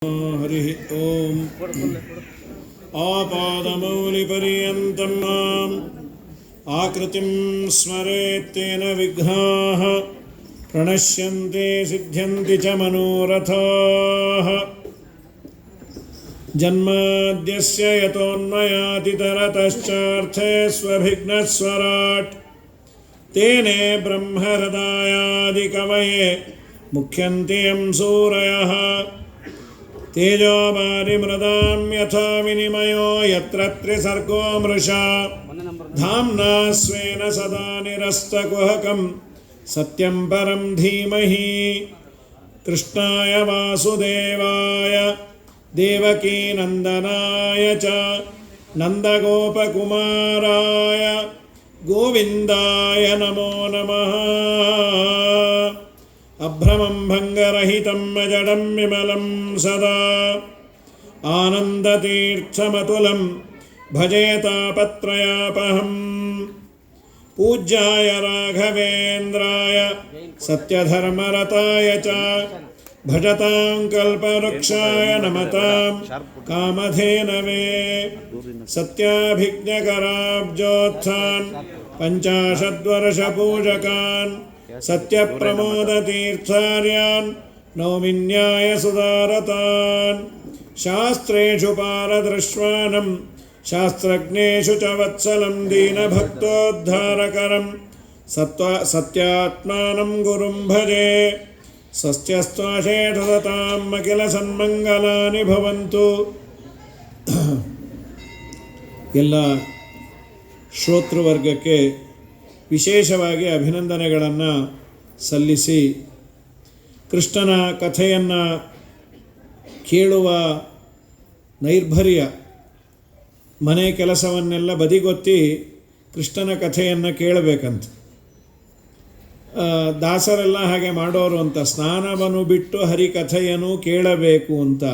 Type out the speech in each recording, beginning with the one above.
हरि ओम आपादमौलिपर्यन्तं माम् आकृतिं स्मरेत्तेन विघ्नाः प्रणश्यन्ति सिद्ध्यन्ति च मनोरथाः। जन्माद्यस्य यतोऽन्वयातितरतश्चार्थेष्वभिघ्नस्वराट् तेने ब्रह्महृदायादिकवये मुख्यन्ति यं सूरयः। तेजोवारिमृदां यथा विनिमयो यत्र त्रिसर्गो मृषा धाम्ना स्वेन सदा निरस्तकुहकं सत्यं परं धीमहि। कृष्णाय वासुदेवाय देवकीनन्दनाय च नन्दगोपकुमाराय गोविन्दाय नमो नमः। अभ्रमं भङ्गरहितं अजडं विमलं सदा आनन्दतीर्थमतुलं भजे तापत्रयापहम्। पूज्याय राघवेन्द्राय सत्यधर्मरताय च भजतां कल्पवृक्षाय नमतां कामधेनवे। सत्याभिज्ञकराब्जोत्थान् पञ्चाशद्वर्षपूजकान् सत्यप्रमोदतीर्थार्यान् नौमिन्यायसुधारतान्। शास्त्रेषु पारदृश्वानं शास्त्रज्ञेषु च वत्सलं दीनभक्तोद्धारकरं सत्यात्मानं गुरुं भजे। स्वस्त्यस्त्वाशेषदताम् अखिलसन्मङ्गलानि भवन्तु। ಎಲ್ಲ ಶ್ರೋತೃವರ್ಗಕ್ಕೆ ವಿಶೇಷವಾಗಿ ಅಭಿನಂದನೆಗಳನ್ನು ಸಲ್ಲಿಸಿ, ಕೃಷ್ಣನ ಕಥೆಯನ್ನು ಕೇಳುವ ನೈರ್ಭರ್ಯ, ಮನೆ ಕೆಲಸವನ್ನೆಲ್ಲ ಬದಿಗೊತ್ತಿ ಕೃಷ್ಣನ ಕಥೆಯನ್ನು ಕೇಳಬೇಕಂತ. ದಾಸರೆಲ್ಲ ಹಾಗೆ ಮಾಡೋರು ಅಂತ, ಸ್ನಾನವನ್ನು ಬಿಟ್ಟು ಹರಿಕಥೆಯನ್ನು ಕೇಳಬೇಕು ಅಂತ.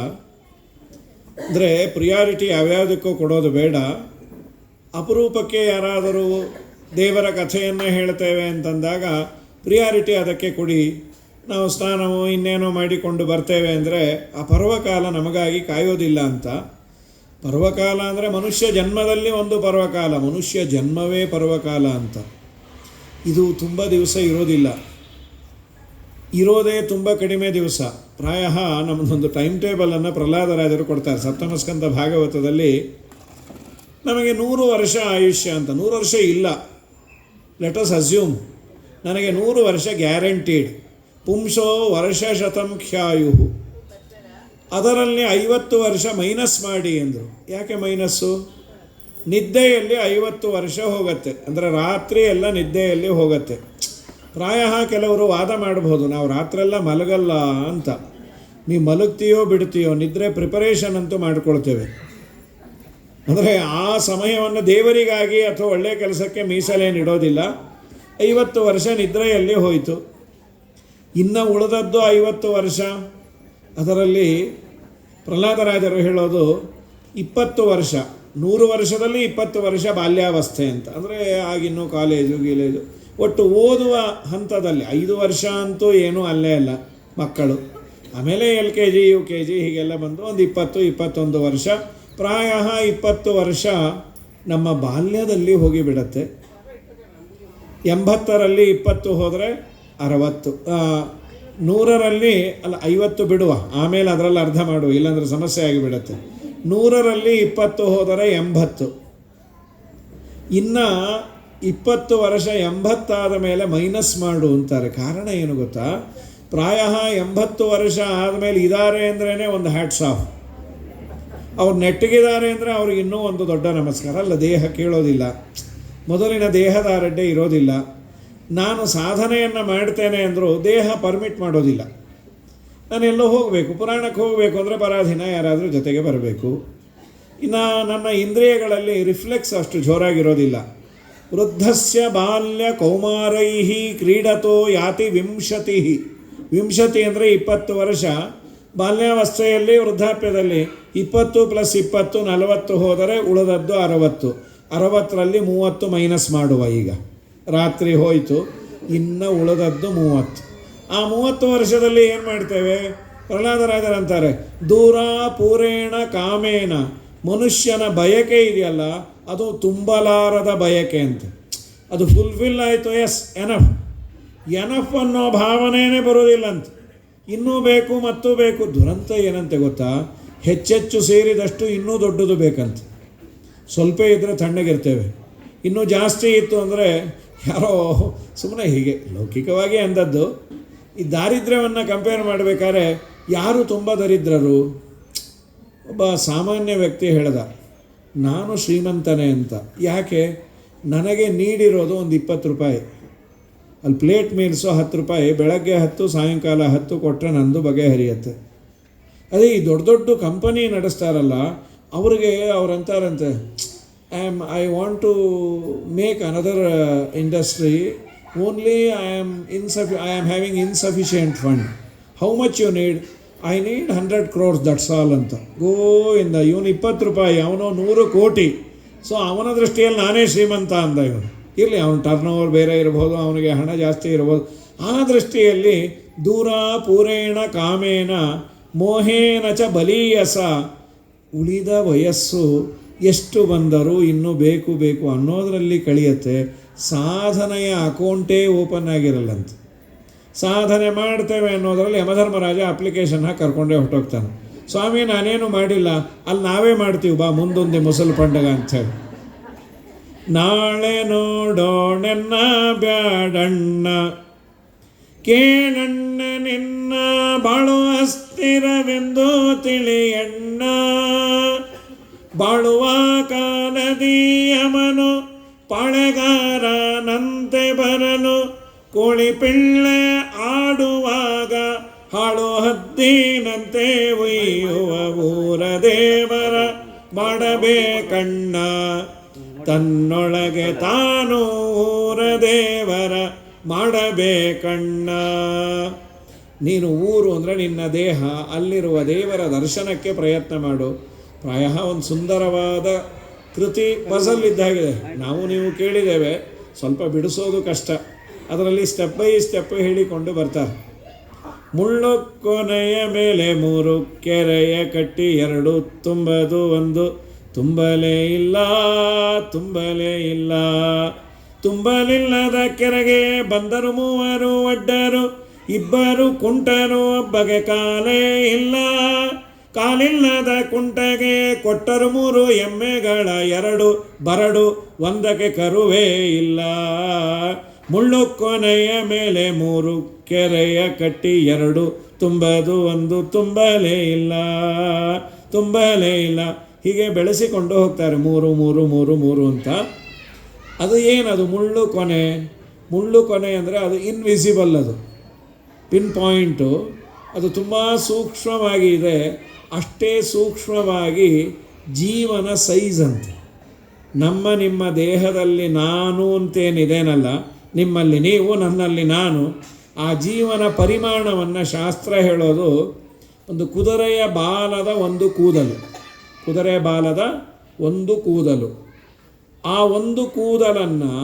ಅಂದರೆ ಪ್ರಿಯಾರಿಟಿ ಯಾವ್ಯಾವುದಕ್ಕೂ ಕೊಡೋದು ಬೇಡ. ಅಪರೂಪಕ್ಕೆ ಯಾರಾದರೂ ದೇವರ ಕಥೆಯನ್ನು ಹೇಳ್ತೇವೆ ಅಂತಂದಾಗ ಪ್ರಿಯಾರಿಟಿ ಅದಕ್ಕೆ ಕೊಡಿ. ನಾವು ಸ್ನಾನವೋ ಇನ್ನೇನೋ ಮಾಡಿಕೊಂಡು ಬರ್ತೇವೆ ಅಂದರೆ ಆ ಪರ್ವಕಾಲ ನಮಗಾಗಿ ಕಾಯೋದಿಲ್ಲ ಅಂತ. ಪರ್ವಕಾಲ ಅಂದರೆ ಮನುಷ್ಯ ಜನ್ಮದಲ್ಲಿ ಒಂದು ಪರ್ವಕಾಲ, ಮನುಷ್ಯ ಜನ್ಮವೇ ಪರ್ವಕಾಲ ಅಂತ. ಇದು ತುಂಬ ದಿವಸ ಇರೋದಿಲ್ಲ, ಇರೋದೇ ತುಂಬ ಕಡಿಮೆ ದಿವಸ. ಪ್ರಾಯ ನಮ್ಮದೊಂದು ಟೈಮ್ ಟೇಬಲನ್ನು ಪ್ರಹ್ಲಾದರಾಜರು ಕೊಡ್ತಾರೆ ಸಪ್ತಮಸ್ಕಂದ ಭಾಗವತದಲ್ಲಿ. ನಮಗೆ 100 ವರ್ಷ ಆಯುಷ್ಯ ಅಂತ. 100 ವರ್ಷ ಇಲ್ಲ, ಲೆಟ್ ಅಸ್ ಅಸ್ಯೂಮ್ ನನಗೆ 100 ವರ್ಷ ಗ್ಯಾರಂಟೀಡ್. ಪುಂಸೋ ವರ್ಷ ಶತಂ ಖ್ಯಾಯು, ಅದರಲ್ಲಿ 50 ವರ್ಷ ಮೈನಸ್ ಮಾಡಿ ಅಂದರು. ಯಾಕೆ ಮೈನಸ್ಸು? ನಿದ್ದೆಯಲ್ಲಿ 50 ವರ್ಷ ಹೋಗುತ್ತೆ, ಅಂದರೆ ರಾತ್ರಿ ಎಲ್ಲ ನಿದ್ದೆಯಲ್ಲಿ ಹೋಗುತ್ತೆ. ಪ್ರಾಯ ಕೆಲವರು ವಾದ ಮಾಡಬಹುದು, ನಾವು ರಾತ್ರೆಲ್ಲ ಮಲಗಲ್ಲ ಅಂತ. ನೀವು ಮಲಗ್ತೀಯೋ ಬಿಡ್ತೀಯೋ, ನಿದ್ರೆ ಪ್ರಿಪರೇಷನ್ ಅಂತೂ ಮಾಡ್ಕೊಳ್ತೇವೆ. ಅಂದರೆ ಆ ಸಮಯವನ್ನು ದೇವರಿಗಾಗಿ ಅಥವಾ ಒಳ್ಳೆಯ ಕೆಲಸಕ್ಕೆ ಮೀಸಲೇನಿಡೋದಿಲ್ಲ. 50 ವರ್ಷ ನಿದ್ರೆಯಲ್ಲಿ ಹೋಯಿತು, ಇನ್ನು ಉಳಿದದ್ದು 50 ವರ್ಷ. ಅದರಲ್ಲಿ ಪ್ರಹ್ಲಾದರಾಜರು ಹೇಳೋದು 20 ವರ್ಷ, 100 ವರ್ಷದಲ್ಲಿ 20 ವರ್ಷ ಬಾಲ್ಯಾವಸ್ಥೆ ಅಂತ. ಅಂದರೆ ಆಗಿನ್ನೂ ಕಾಲೇಜು ಗೀಲೇಜು, ಒಟ್ಟು ಓದುವ ಹಂತದಲ್ಲಿ 5 ವರ್ಷ ಅಂತೂ ಏನೂ ಅಲ್ಲೇ ಅಲ್ಲ ಮಕ್ಕಳು. ಆಮೇಲೆ LKG UKG ಹೀಗೆಲ್ಲ ಬಂದು ಒಂದು 20-21 ವರ್ಷ. ಪ್ರಾಯ 20 ವರ್ಷ ನಮ್ಮ ಬಾಲ್ಯದಲ್ಲಿ ಹೋಗಿಬಿಡತ್ತೆ. 80ರಲ್ಲಿ 20 ಹೋದರೆ 60, 100ರಲ್ಲಿ ಅಲ್ಲ 50 ಬಿಡುವ, ಆಮೇಲೆ ಅದರಲ್ಲಿ ಅರ್ಧ ಮಾಡುವ, ಇಲ್ಲಾಂದರೆ ಸಮಸ್ಯೆ ಆಗಿಬಿಡತ್ತೆ. 100ರಲ್ಲಿ 20 ಹೋದರೆ 80. ಇನ್ನು 20 ವರ್ಷ 80 ಆದ ಮೇಲೆ ಮೈನಸ್ ಮಾಡು ಅಂತಾರೆ. ಕಾರಣ ಏನು ಗೊತ್ತಾ? ಪ್ರಾಯ 80 ವರ್ಷ ಆದಮೇಲೆ ಇದ್ದಾರೆ ಅಂದ್ರೇ ಒಂದು ಹ್ಯಾಟ್ಸ್ ಆಫ್. ಅವ್ರು ನೆಟ್ಟಗಿದ್ದಾರೆ ಅಂದರೆ ಅವ್ರಿಗೆ ಇನ್ನೂ ಒಂದು ದೊಡ್ಡ ನಮಸ್ಕಾರ. ಅಲ್ಲ, ದೇಹ ಕೇಳೋದಿಲ್ಲ, ಮೊದಲಿನ ದೇಹದ ಆರಡ್ಡೆ ಇರೋದಿಲ್ಲ. ನಾನು ಸಾಧನೆಯನ್ನು ಮಾಡ್ತೇನೆ ಅಂದರೂ ದೇಹ ಪರ್ಮಿಟ್ ಮಾಡೋದಿಲ್ಲ. ನಾನೆಲ್ಲೋ ಹೋಗಬೇಕು, ಪುರಾಣಕ್ಕೆ ಹೋಗಬೇಕು ಅಂದರೆ ಪರಾಧೀನ ಯಾರಾದರೂ ಜೊತೆಗೆ ಬರಬೇಕು. ಇನ್ನು ನನ್ನ ಇಂದ್ರಿಯಗಳಲ್ಲಿ ರಿಫ್ಲೆಕ್ಸ್ ಅಷ್ಟು ಜೋರಾಗಿರೋದಿಲ್ಲ. ವೃದ್ಧಸ್ಯ ಬಾಲ್ಯ ಕೌಮಾರೈಃ ಕ್ರೀಡತೋ ಯಾತಿ ವಿಂಶತಿ. ವಿಂಶತಿ ಅಂದರೆ 20 ವರ್ಷ. ಬಾಲ್ಯಾವಸ್ಥೆಯಲ್ಲಿ ವೃದ್ಧಾಪ್ಯದಲ್ಲಿ 20 + 20 40 ಹೋದರೆ ಉಳಿದದ್ದು 60. 60ರಲ್ಲಿ 30 ಮೈನಸ್ ಮಾಡುವ. ಈಗ ರಾತ್ರಿ ಹೋಯಿತು, ಇನ್ನು ಉಳಿದದ್ದು 30. ಆ 30 ವರ್ಷದಲ್ಲಿ ಏನು ಮಾಡ್ತೇವೆ? ಪ್ರಹ್ಲಾದರಾಜರಂತಾರೆ, ದೂರ ಪೂರೇಣ ಕಾಮೇನ, ಮನುಷ್ಯನ ಬಯಕೆ ಇದೆಯಲ್ಲ ಅದು ತುಂಬಲಾರದ ಬಯಕೆ ಅಂತ. ಅದು ಫುಲ್ಫಿಲ್ ಆಯಿತು, ಎಸ್ ಎನಫ್, ಎನಫ್ ಅನ್ನೋ ಭಾವನೆಯೇ ಬರೋದಿಲ್ಲ ಅಂತ. ಇನ್ನೂ ಬೇಕು ಮತ್ತು ಬೇಕು. ದುರಂತ ಏನಂತೆ ಗೊತ್ತಾ, ಹೆಚ್ಚೆಚ್ಚು ಸೇರಿದಷ್ಟು ಇನ್ನೂ ದೊಡ್ಡದು ಬೇಕಂತ. ಸ್ವಲ್ಪ ಇದ್ದರೆ ತಣ್ಣಗಿರ್ತೇವೆ, ಇನ್ನೂ ಜಾಸ್ತಿ ಇತ್ತು ಅಂದರೆ ಯಾರೋ ಸುಮ್ಮನೆ ಹೀಗೆ ಲೌಕಿಕವಾಗಿ ಅಂದದ್ದು. ಈ ದಾರಿದ್ರ್ಯವನ್ನು ಕಂಪೇರ್ ಮಾಡಬೇಕಾದ್ರೆ ಯಾರು ತುಂಬ ದರಿದ್ರರು? ಒಬ್ಬ ಸಾಮಾನ್ಯ ವ್ಯಕ್ತಿ ಹೇಳ್ದ, ನಾನು ಶ್ರೀಮಂತನೇ ಅಂತ. ಯಾಕೆ? ನನಗೆ ನೀಡಿರೋದು ಒಂದು 20 ರೂಪಾಯಿ, ಅಲ್ಲಿ ಪ್ಲೇಟ್ ಮೀಲ್ಸು 10 ರೂಪಾಯಿ, ಬೆಳಗ್ಗೆ 10 ಸಾಯಂಕಾಲ 10 ಕೊಟ್ಟರೆ ನಂದು ಬಗೆಹರಿಯುತ್ತೆ. ಅದೇ ಈ ದೊಡ್ಡ ದೊಡ್ಡ ಕಂಪನಿ ನಡೆಸ್ತಾರಲ್ಲ ಅವ್ರಿಗೆ ಅವರಂತಾರಂತೆ, I want to make another industry, only I am having insufficient fund. How much you need? I need 100 crores, that's all ಅಂತ. ಗೋಯಿಂದ ಇವನು 20 ರೂಪಾಯಿ, ಅವನು 100 ಕೋಟಿ. ಸೊ ಅವನ ದೃಷ್ಟಿಯಲ್ಲಿ ನಾನೇ ಶ್ರೀಮಂತ ಅಂದ ಇವನು. ಇರಲಿ, ಅವನ ಟರ್ನ್ ಓವರ್ ಬೇರೆ ಇರ್ಬೋದು, ಅವನಿಗೆ ಹಣ ಜಾಸ್ತಿ ಇರ್ಬೋದು. ಆ ದೃಷ್ಟಿಯಲ್ಲಿ ದೂರ ಪೂರೇಣ ಕಾಮೇನ ಮೋಹೇನ ಚ ಬಲೀಯಸ, ಉಳಿದ ವಯಸ್ಸು ಎಷ್ಟು ಬಂದರೂ ಇನ್ನೂ ಬೇಕು ಬೇಕು ಅನ್ನೋದರಲ್ಲಿ ಕಳೆಯುತ್ತೆ. ಸಾಧನೆಯ ಅಕೌಂಟೇ ಓಪನ್ ಆಗಿರಲ್ಲಂತ. ಸಾಧನೆ ಮಾಡ್ತೇವೆ ಅನ್ನೋದರಲ್ಲಿ ಯಮಧರ್ಮರಾಜ ಅಪ್ಲಿಕೇಶನ್ ಹಾಕಿ ಕರ್ಕೊಂಡೇ ಹೊರಟೋಗ್ತಾನೆ. ಸ್ವಾಮಿ ನಾನೇನು ಮಾಡಿಲ್ಲ, ಅಲ್ಲಿ ನಾವೇ ಮಾಡ್ತೀವಿ ಬಾ ಮುಂದೊಂದು ಮುಸಲ್ ಪಂಡಗ ಅಂಥೇಳಿ. ನಾಳೆ ನೋಡೋಣೆನ್ನ ಬ್ಯಾಡಣ್ಣ, ಕೇಳಣ್ಣ ನಿನ್ನ ಬಾಳು ಅಸ್ಥಿರವೆಂದು ತಿಳಿಯಣ್ಣ. ಬಾಳುವ ಕಾಲದಿ ಯಮನು ಪಾಳೆಗಾರನಂತೆ ಬರಲು, ಕೋಳಿ ಪಿಳ್ಳೆ ಆಡುವಾಗ ಹಾಳು ಹದ್ದಿನಂತೆ ಒಯ್ಯುವ ಊರ ದೇವರ ಮಾಡಬೇಕಣ್ಣ. ತನ್ನೊಳಗೆ ತಾನು ಊರ ದೇವರ ಮಾಡಬೇಕಣ್ಣ. ನೀನು ಊರು ಅಂದರೆ ನಿನ್ನ ದೇಹ, ಅಲ್ಲಿರುವ ದೇವರ ದರ್ಶನಕ್ಕೆ ಪ್ರಯತ್ನ ಮಾಡು. ಪ್ರಾಯ ಒಂದು ಸುಂದರವಾದ ಕೃತಿ ಪಜಲ್ ಇದ್ದಾಗಿದೆ. ನಾವು ನೀವು ಕೇಳಿದ್ದೇವೆ, ಸ್ವಲ್ಪ ಬಿಡಿಸೋದು ಕಷ್ಟ. ಅದರಲ್ಲಿ ಸ್ಟೆಪ್ ಬೈ ಸ್ಟೆಪ್ ಹೇಳಿಕೊಂಡು ಬರ್ತಾರೆ. ಮುಳ್ಳು ಕೊನೆಯ ಮೇಲೆ 3 ಕೆರೆಯ ಕಟ್ಟಿ 2 ತುಂಬದು 1 ತುಂಬಲೇ ಇಲ್ಲ, ತುಂಬಲೇ ಇಲ್ಲ. ತುಂಬಲಿಲ್ಲದ ಕೆರೆಗೆ ಬಂದರು 3 ಒಡ್ಡರು, 2 ಕುಂಟರು, ಒಬ್ಬಗೆ ಕಾಲೇ ಇಲ್ಲ. ಕಾಲಿಲ್ಲದ ಕುಂಟಗೆ ಕೊಟ್ಟರು 3 ಎಮ್ಮೆಗಳ, 2 ಬರಡು, 1ಕ್ಕೆ ಕರುವೇ ಇಲ್ಲ. ಮುಳ್ಳು ಕೊನೆಯ ಮೇಲೆ 3 ಕೆರೆಯ ಕಟ್ಟಿ 2 ತುಂಬದು 1 ತುಂಬಲೇ ಇಲ್ಲ, ತುಂಬಲೇ ಇಲ್ಲ. ಹೀಗೆ ಬೆಳೆಸಿಕೊಂಡು ಹೋಗ್ತಾರೆ 3 3 3 3 ಅಂತ. ಅದು ಏನದು ಮುಳ್ಳು ಕೊನೆ? ಮುಳ್ಳು ಕೊನೆ ಅಂದರೆ ಅದು ಇನ್ವಿಸಿಬಲ್, ಅದು ಪಿನ್ ಪಾಯಿಂಟು, ಅದು ತುಂಬ ಸೂಕ್ಷ್ಮವಾಗಿ ಇದೆ. ಅಷ್ಟೇ ಸೂಕ್ಷ್ಮವಾಗಿ ಜೀವನ ಸೈಜ್ ಅಂತೆ. ನಿಮ್ಮ ದೇಹದಲ್ಲಿ ನಾನು ಅಂತೇನಿದೇನಲ್ಲ, ನಿಮ್ಮಲ್ಲಿ ನೀವು, ನನ್ನಲ್ಲಿ ನಾನು, ಆ ಜೀವನ ಪರಿಮಾಣವನ್ನು ಶಾಸ್ತ್ರ ಹೇಳೋದು ಒಂದು ಕುದುರೆಯ ಬಾಲದ 1 ಕೂದಲು. ಕುದುರೆ ಬಾಲದ 1 ಕೂದಲು. ಆ 1 ಕೂದಲನ್ನು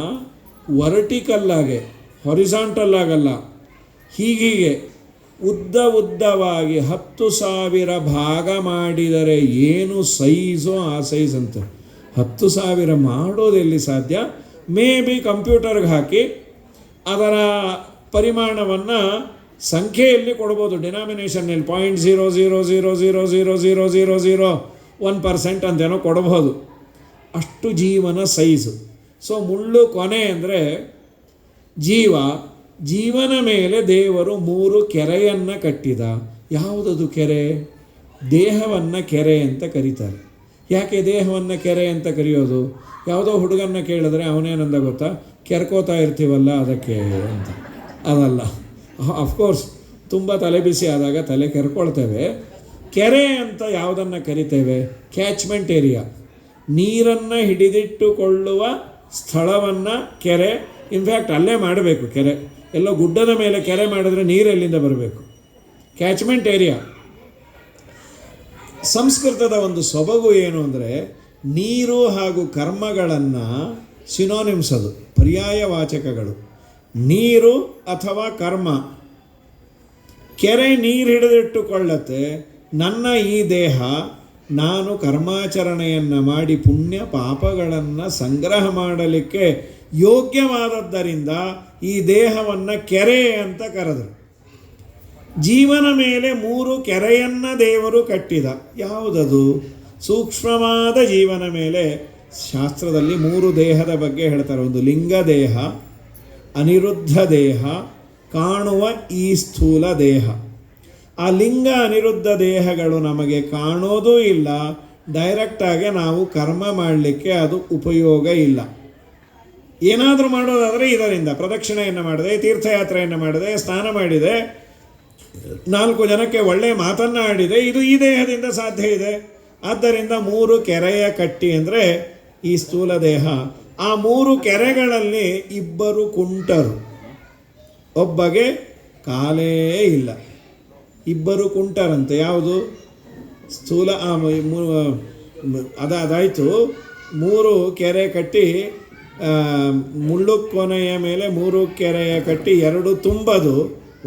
ವರ್ಟಿಕಲ್ಲಾಗೆ, ಹೊರಿಸಾಂಟಲ್ ಆಗಲ್ಲ, ಹೀಗೀಗೆ ಉದ್ದವಾಗಿ 10,000 ಭಾಗ ಮಾಡಿದರೆ ಏನು ಸೈಜೋ ಆ ಸೈಜ್ ಅಂತ. 10,000 ಮಾಡೋದೆಲ್ಲಿ ಸಾಧ್ಯ? ಮೇ ಬಿ ಕಂಪ್ಯೂಟರ್ಗೆ ಹಾಕಿ ಅದರ ಪರಿಮಾಣವನ್ನು ಸಂಖ್ಯೆಯಲ್ಲಿ ಕೊಡ್ಬೋದು, ಡಿನಾಮಿನೇಷನ್ನಲ್ಲಿ 0.0000000001% ಅಂತೇನೋ ಕೊಡ್ಬೋದು. ಅಷ್ಟು ಜೀವನ ಸೈಜು. ಸೊ ಮುಳ್ಳು ಕೊನೆ ಅಂದರೆ ಜೀವನ ಮೇಲೆ ದೇವರು 3 ಕೆರೆಯನ್ನು ಕಟ್ಟಿದ. ಯಾವುದದು ಕೆರೆ? ದೇಹವನ್ನು ಕೆರೆ ಅಂತ ಕರೀತಾರೆ. ಯಾಕೆ ದೇಹವನ್ನು ಕೆರೆ ಅಂತ ಕರೆಯೋದು? ಯಾವುದೋ ಹುಡುಗನ್ನ ಕೇಳಿದ್ರೆ ಅವನೇನಂದ ಗೊತ್ತಾ, ಕೆರ್ಕೋತಾ ಇರ್ತೀವಲ್ಲ ಅದಕ್ಕೆ ಅಂತ. ಅದಲ್ಲ, ಅಫ್ಕೋರ್ಸ್ ತುಂಬ ತಲೆ ಬಿಸಿ ಆದಾಗ ತಲೆ ಕೆರ್ಕೊಳ್ತೇವೆ. ಕೆರೆ ಅಂತ ಯಾವುದನ್ನು ಕರಿತೇವೆ? ಕ್ಯಾಚ್ಮೆಂಟ್ ಏರಿಯಾ, ನೀರನ್ನು ಹಿಡಿದಿಟ್ಟುಕೊಳ್ಳುವ ಸ್ಥಳವನ್ನು ಕೆರೆ. ಇನ್ಫ್ಯಾಕ್ಟ್ ಅಲ್ಲೇ ಮಾಡಬೇಕು ಕೆರೆ. ಎಲ್ಲೋ ಗುಡ್ಡದ ಮೇಲೆ ಕೆರೆ ಮಾಡಿದ್ರೆ ನೀರೆಲ್ಲಿಂದ ಬರಬೇಕು? Catchment area. ಸಂಸ್ಕೃತದ ಒಂದು ಸೊಬಗು ಏನು ಅಂದರೆ, ನೀರು ಹಾಗೂ ಕರ್ಮಗಳನ್ನು ಸಿನೋನಿಮ್ಸ್, ಅದು ಪರ್ಯಾಯ ವಾಚಕಗಳು. ನೀರು ಅಥವಾ ಕರ್ಮ, ಕೆರೆ ನೀರು ಹಿಡಿದಿಟ್ಟುಕೊಳ್ಳತ್ತೆ. ನನ್ನ ಈ ದೇಹ ನಾನು ಕರ್ಮಾಚರಣೆಯನ್ನು ಮಾಡಿ ಪುಣ್ಯ ಪಾಪಗಳನ್ನು ಸಂಗ್ರಹ ಮಾಡಲಿಕ್ಕೆ ಯೋಗ್ಯವಾದದ್ದರಿಂದ ಈ ದೇಹವನ್ನು ಕೆರೆ ಅಂತ ಕರೆದರು. ಜೀವನ ಮೇಲೆ 3 ಕೆರೆಯನ್ನು ದೇವರು ಕಟ್ಟಿದ. ಯಾವುದದು? ಸೂಕ್ಷ್ಮವಾದ ಜೀವನ ಮೇಲೆ ಶಾಸ್ತ್ರದಲ್ಲಿ 3 ದೇಹದ ಬಗ್ಗೆ ಹೇಳ್ತಾರೆ. ಒಂದು ಲಿಂಗ ದೇಹ, ಅನಿರುದ್ಧ ದೇಹ, ಕಾಣುವ ಈ ಸ್ಥೂಲ ದೇಹ. ಆ ಲಿಂಗ ಅನಿರುದ್ಧ ದೇಹಗಳು ನಮಗೆ ಕಾಣೋದೂ ಇಲ್ಲ, ಡೈರೆಕ್ಟಾಗಿ ನಾವು ಕರ್ಮ ಮಾಡಲಿಕ್ಕೆ ಅದು ಉಪಯೋಗ ಇಲ್ಲ. ಏನಾದರೂ ಮಾಡೋದಾದರೆ ಇದರಿಂದ ಪ್ರದಕ್ಷಿಣೆಯನ್ನು ಮಾಡಿದೆ, ತೀರ್ಥಯಾತ್ರೆಯನ್ನು ಮಾಡಿದೆ, ಸ್ನಾನ ಮಾಡಿದೆ, 4 ಜನಕ್ಕೆ ಒಳ್ಳೆಯ ಮಾತನ್ನು ಆಡಿದೆ, ಇದು ಈ ದೇಹದಿಂದ ಸಾಧ್ಯ ಇದೆ. ಆದ್ದರಿಂದ 3 ಕೆರೆಯ ಕಟ್ಟಿ ಅಂದರೆ ಈ ಸ್ಥೂಲ ದೇಹ. ಆ 3 ಕೆರೆಗಳಲ್ಲಿ 2 ಕುಂಟರು, ಒಬ್ಬಗೆ ಕಾಲೇ ಇಲ್ಲ. 2 ಕುಂಟರಂತೆ. ಯಾವುದು? ಸ್ಥೂಲ ಅದಾಯಿತು. 3 ಕೆರೆ ಕಟ್ಟಿ ಮುಳ್ಳು ಕೊನೆಯ ಮೇಲೆ 3 ಕೆರೆಯ ಕಟ್ಟಿ 2 ತುಂಬದು,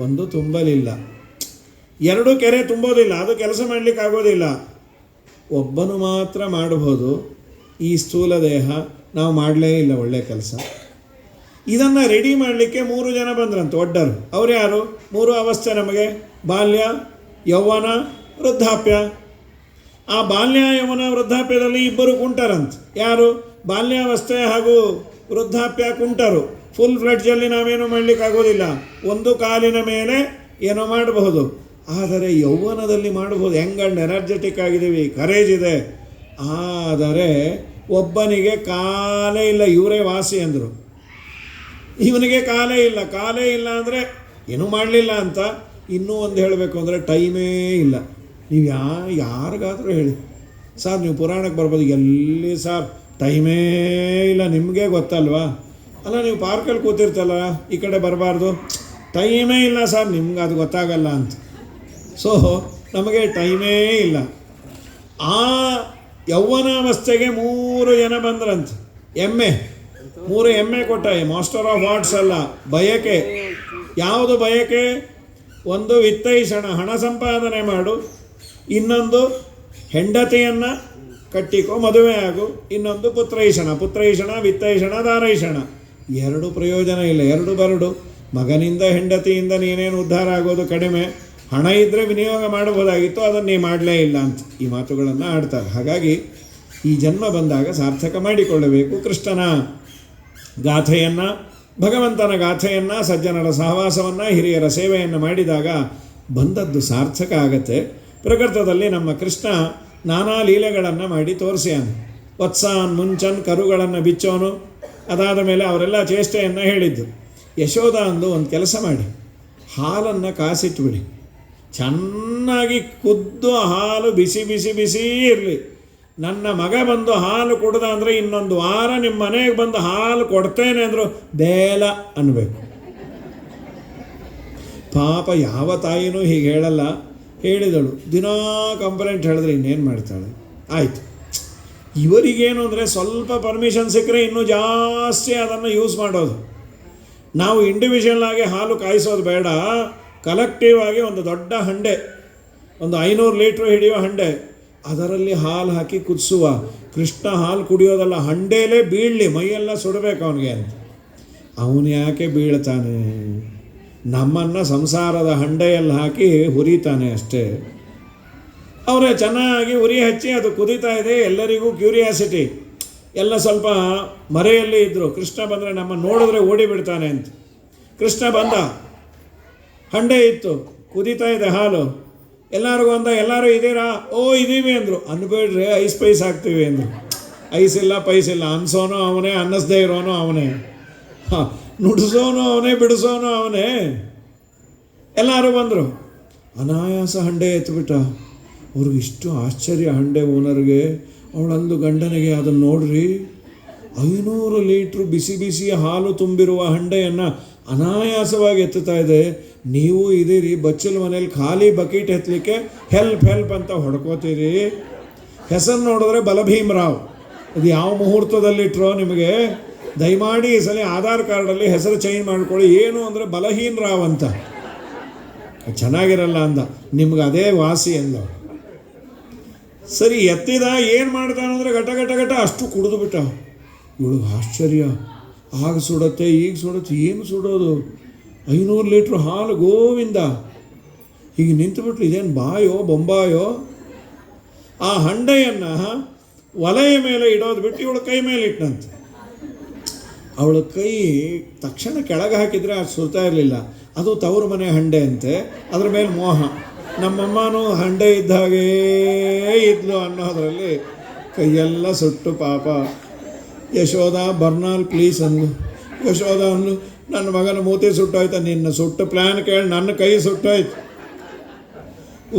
1 ತುಂಬಲಿಲ್ಲ. 2 ಕೆರೆ ತುಂಬೋದಿಲ್ಲ, ಅದು ಕೆಲಸ ಮಾಡಲಿಕ್ಕೆ ಆಗೋದಿಲ್ಲ. ಒಬ್ಬನು ಮಾತ್ರ ಮಾಡಬಹುದು. ಈ ಸ್ಥೂಲ ದೇಹ ನಾವು ಮಾಡಲೇ ಇಲ್ಲ ಒಳ್ಳೆಯ ಕೆಲಸ. ಇದನ್ನು ರೆಡಿ ಮಾಡಲಿಕ್ಕೆ 3 ಜನ ಬಂದ್ರಂತೆ, ಒಡ್ಡರು. ಅವ್ರು ಯಾರು? 3 ಅವಸ್ಥೆ ನಮಗೆ: ಬಾಲ್ಯ, ಯೌವನ, ವೃದ್ಧಾಪ್ಯ. ಆ ಬಾಲ್ಯ, ಯೌವನ, ವೃದ್ಧಾಪ್ಯದಲ್ಲಿ 2 ಕುಂಟರಂತೆ. ಯಾರು? ಬಾಲ್ಯಾವಸ್ಥೆ ಹಾಗೂ ವೃದ್ಧಾಪ್ಯ ಕುಂಟರು. ಫುಲ್ ಫ್ಲೆಡ್ಜಲ್ಲಿ ನಾವೇನು ಮಾಡಲಿಕ್ಕಾಗೋದಿಲ್ಲ. 1 ಕಾಲಿನ ಮೇಲೆ ಏನೋ ಮಾಡಬಹುದು, ಆದರೆ ಯೌವನದಲ್ಲಿ ಮಾಡಬಹುದು. ಹೆಂಗಂಡು ಎನರ್ಜೆಟಿಕ್ ಆಗಿದ್ದೀವಿ, ಕರೇಜ್ ಇದೆ. ಆದರೆ ಒಬ್ಬನಿಗೆ ಕಾಲೇ ಇಲ್ಲ. ಇವರೇ ವಾಸಿ ಅಂದರು. ಇವನಿಗೆ ಕಾಲೇ ಇಲ್ಲ. ಕಾಲೇ ಇಲ್ಲ ಅಂದರೆ ಏನೂ ಮಾಡಲಿಲ್ಲ ಅಂತ. ಇನ್ನೂ ಒಂದು ಹೇಳಬೇಕು ಅಂದರೆ ಟೈಮೇ ಇಲ್ಲ. ನೀವು ಯಾರಿಗಾದರೂ ಹೇಳಿ, ಸರ್ ನೀವು ಪುರಾಣಕ್ಕೆ ಬರ್ಬೋದು. ಎಲ್ಲಿ ಸರ್ ಟೈಮೇ ಇಲ್ಲ, ನಿಮಗೆ ಗೊತ್ತಲ್ವಾ? ಅಲ್ಲ, ನೀವು ಪಾರ್ಕಲ್ಲಿ ಕೂತಿರ್ತಲ್ಲ, ಈ ಕಡೆ ಬರಬಾರ್ದು, ಟೈಮೇ ಇಲ್ಲ ಸರ್, ನಿಮ್ಗೆ ಅದು ಗೊತ್ತಾಗಲ್ಲ ಅಂತ. ಸೊ ನಮಗೆ ಟೈಮೇ ಇಲ್ಲ. ಆ ಯೌವನಾವಸ್ಥೆಗೆ 3 ಜನ ಬಂದ್ರಂತೆ. 3 ಎಮ್ಮೆ ಕೊಟ್ಟ. ಮಾಸ್ಟರ್ ಆಫ್ ಆರ್ಟ್ಸ್ ಅಲ್ಲ, ಬಯಕೆ. ಯಾವುದು ಬಯಕೆ? ಒಂದು ವಿತ್ತೈಷಣ, ಹಣ ಸಂಪಾದನೆ ಮಾಡು. ಇನ್ನೊಂದು ಹೆಂಡತಿಯನ್ನು ಕಟ್ಟಿಕೋ, ಮದುವೆ ಆಗು. ಇನ್ನೊಂದು ಪುತ್ರೈಷಣ. ವಿತ್ತೈಷಣ, ದಾರೈಷಣ. 2 ಪ್ರಯೋಜನ ಇಲ್ಲ, 2 ಬರಡು. ಮಗನಿಂದ ಹೆಂಡತಿಯಿಂದ ನೀನೇನು ಉದ್ಧಾರ ಆಗೋದು ಕಡಿಮೆ. ಹಣ ಇದ್ದರೆ ವಿನಿಯೋಗ ಮಾಡಬಹುದಾಗಿತ್ತು, ಅದನ್ನು ನೀ ಮಾಡಲೇ ಇಲ್ಲ ಅಂತ ಈ ಮಾತುಗಳನ್ನು ಆಡ್ತಾರೆ. ಹಾಗಾಗಿ ಈ ಜನ್ಮ ಬಂದಾಗ ಸಾರ್ಥಕ ಮಾಡಿಕೊಳ್ಳಬೇಕು. ಕೃಷ್ಣನ ಗಾಥೆಯನ್ನು, ಭಗವಂತನ ಗಾಥೆಯನ್ನು, ಸಜ್ಜನರ ಸಹವಾಸವನ್ನು, ಹಿರಿಯರ ಸೇವೆಯನ್ನು ಮಾಡಿದಾಗ ಬಂದದ್ದು ಸಾರ್ಥಕ ಆಗತ್ತೆ. ಪ್ರಕೃತದಲ್ಲಿ ನಮ್ಮ ಕೃಷ್ಣ ನಾನಾ ಲೀಲೆಗಳನ್ನು ಮಾಡಿ ತೋರಿಸ್ಯಾನು. ವತ್ಸಾನ್ ಮುಂಚನ್ ಕರುಗಳನ್ನು ಬಿಚ್ಚೋನು. ಅದಾದ ಮೇಲೆ ಅವರೆಲ್ಲ ಚೇಷ್ಟೆಯನ್ನು ಹೇಳಿದ್ದು. ಯಶೋಧ ಅಂದು ಒಂದು ಕೆಲಸ ಮಾಡಿ, ಹಾಲನ್ನು ಕಾಸಿಟ್ಬಿಡಿ. ಚೆನ್ನಾಗಿ ಕುದ್ದು ಹಾಲು ಬಿಸಿ ಬಿಸಿ ಬಿಸಿ ಇರಲಿ. ನನ್ನ ಮಗ ಬಂದು ಹಾಲು ಕೊಡ್ದ ಅಂದರೆ ಇನ್ನೊಂದು ವಾರ ನಿಮ್ಮ ಮನೆಗೆ ಬಂದು ಹಾಲು ಕೊಡ್ತೇನೆ ಅಂದರು ಬೇಲ ಅನ್ನಬೇಕು. ಪಾಪ ಯಾವ ತಾಯಿನೂ ಹೀಗೆ ಹೇಳಲ್ಲ. ಹೇಳಿದಳು. ದಿನಾ ಕಂಪ್ಲೇಂಟ್ ಹೇಳಿದ್ರೆ ಇನ್ನೇನು ಮಾಡ್ತಾಳೆ? ಆಯಿತು. ಇವರಿಗೇನು ಅಂದರೆ ಸ್ವಲ್ಪ ಪರ್ಮಿಷನ್ ಸಿಕ್ಕರೆ ಇನ್ನೂ ಜಾಸ್ತಿ ಅದನ್ನು ಯೂಸ್ ಮಾಡೋದು. ನಾವು ಇಂಡಿವಿಜುವಲ್ ಆಗಿ ಹಾಲು ಕಾಯಿಸೋದು ಬೇಡ, ಕಲೆಕ್ಟಿವ್ ಆಗಿ ಒಂದು ದೊಡ್ಡ ಹಂಡೆ, ಒಂದು 500 ಲೀಟ್ರ್ ಹಿಡಿಯೋ ಹಂಡೆ, ಅದರಲ್ಲಿ ಹಾಲು ಹಾಕಿ ಕುದಿಸುವ. ಕೃಷ್ಣ ಹಾಲು ಕುಡಿಯೋದಲ್ಲ, ಹಂಡೇಲೇ ಬೀಳಲಿ, ಮೈಯೆಲ್ಲ ಸುಡಬೇಕು ಅವನಿಗೆ ಅಂತ. ಅವನು ಯಾಕೆ ಬೀಳ್ತಾನೆ? ನಮ್ಮನ್ನು ಸಂಸಾರದ ಹಂಡೆಯಲ್ಲಿ ಹಾಕಿ ಹುರಿತಾನೆ ಅಷ್ಟೇ. ಅವರೇ ಚೆನ್ನಾಗಿ ಉರಿ ಹಚ್ಚಿ ಅದು ಕುದೀತಾ ಇದೆ. ಎಲ್ಲರಿಗೂ ಕ್ಯೂರಿಯಾಸಿಟಿ, ಎಲ್ಲ ಸ್ವಲ್ಪ ಮರೆಯಲ್ಲಿ ಇದ್ದರು. ಕೃಷ್ಣ ಬಂದರೆ ನಮ್ಮ ನೋಡಿದ್ರೆ ಓಡಿಬಿಡ್ತಾನೆ ಅಂತ. ಕೃಷ್ಣ ಬಂದ, ಹಂಡೆ ಇತ್ತು, ಕುದೀತಾ ಇದೆ ಹಾಲು. ಎಲ್ಲರಿಗೂ ಅಂದ, ಎಲ್ಲರೂ ಇದ್ದೀರಾ? ಓ ಇದ್ದೀವಿ ಅಂದರು. ಅನ್ಬೇಡ್ರಿ, ಐಸ್ ಪೈಸ್ ಹಾಕ್ತೀವಿ ಅಂದರು. ಐಸ್ ಇಲ್ಲ, ಪೈಸ್ ಇಲ್ಲ. ಅನ್ಸೋನು ಅವನೇ, ಅನ್ನಿಸ್ದೇ ಇರೋನು ಅವನೇ, ನುಡಿಸೋನು ಅವನೇ, ಬಿಡಿಸೋನು ಅವನೇ. ಎಲ್ಲರೂ ಬಂದರು. ಅನಾಯಾಸ ಹಂಡೆ ಎತ್ಬಿಟ್ಟ. ಅವ್ರಿಗೆ ಇಷ್ಟು ಆಶ್ಚರ್ಯ ಹಂಡೆ ಓನರ್ಗೆ. ಅವಳಂದು ಗಂಡನಿಗೆ, ಅದನ್ನು ನೋಡ್ರಿ, 500 ಲೀಟ್ರ್ ಬಿಸಿ ಬಿಸಿ ಹಾಲು ತುಂಬಿರುವ ಹಂಡೆಯನ್ನು ಅನಾಯಾಸವಾಗಿ ಎತ್ತುತ್ತಾ ಇದೆ. ನೀವು ಇದೀರಿ ಬಚ್ಚಲ ಮನೇಲಿ ಖಾಲಿ ಬಕೆಟ್ ಎತ್ತಲಿಕ್ಕೆ ಹೆಲ್ಪ್ ಅಂತ ಹೊಡ್ಕೋತೀರಿ. ಹೆಸರು ನೋಡಿದ್ರೆ ಬಲಭೀಮರಾವ್. ಅದು ಯಾವ ಮುಹೂರ್ತದಲ್ಲಿಟ್ಟರೋ ನಿಮಗೆ? ದಯಮಾಡಿ ಈ ಸಲ ಆಧಾರ್ ಕಾರ್ಡಲ್ಲಿ ಹೆಸರು ಚೇಂಜ್ ಮಾಡ್ಕೊಳ್ಳಿ. ಏನು ಅಂದರೆ ಬಲಹೀನ್ ರಾವ್ ಅಂತ. ಚೆನ್ನಾಗಿರಲ್ಲ ಅಂದ. ನಿಮ್ಗೆ ಅದೇ ವಾಸಿ ಅಂದ. ಸರಿ ಎತ್ತಿದ, ಏನು ಮಾಡ್ತಾನಂದ್ರೆ ಘಟ ಘಟ ಘಟ ಅಷ್ಟು ಕುಡಿದು ಬಿಟ್ಟ. ಇವಳಿಗೆ ಆಶ್ಚರ್ಯ, ಆಗ ಸುಡತ್ತೆ ಈಗ ಸುಡತ್ತೆ, ಏನು ಸುಡೋದು, 500 ಲೀಟ್ರ್ ಹಾಲು ಗೋವಿಂದ. ಈಗ ನಿಂತುಬಿಟ್ಲು, ಇದೇನು ಬಾಯೋ ಬೊಂಬಾಯೋ. ಆ ಹಂಡೆಯನ್ನು ಒಲೆಯ ಮೇಲೆ ಇಡೋದು ಬಿಟ್ಟು ಇವಳ ಕೈ ಮೇಲೆ ಇಟ್ಟಂತೆ. ಅವಳ ಕೈ ತಕ್ಷಣ ಕೆಳಗೆ ಹಾಕಿದರೆ ಅದು ಸುಡ್ತಾ ಇರಲಿಲ್ಲ. ಅದು ತವರು ಮನೆ ಹಂಡೆ ಅಂತೆ, ಅದ್ರ ಮೇಲೆ ಮೋಹ. ನಮ್ಮಮ್ಮನೂ ಹಂಡೆ ಇದ್ದಾಗೇ ಇದ್ಲು ಅನ್ನೋದರಲ್ಲಿ ಕೈಯೆಲ್ಲ ಸುಟ್ಟು ಪಾಪ. ಯಶೋಧ ಬರ್ನಾಲ್ ಪ್ಲೀಸ್ ಅಂದು. ಯಶೋಧ ಅಂದು, ನನ್ನ ಮಗನ ಮೂತಿ ಸುಟ್ಟೋಯ್ತು. ನಿನ್ನ ಸುಟ್ಟು ಪ್ಲ್ಯಾನ್ ಕೇಳಿ ನನ್ನ ಕೈ ಸುಟ್ಟೋಯ್ತು.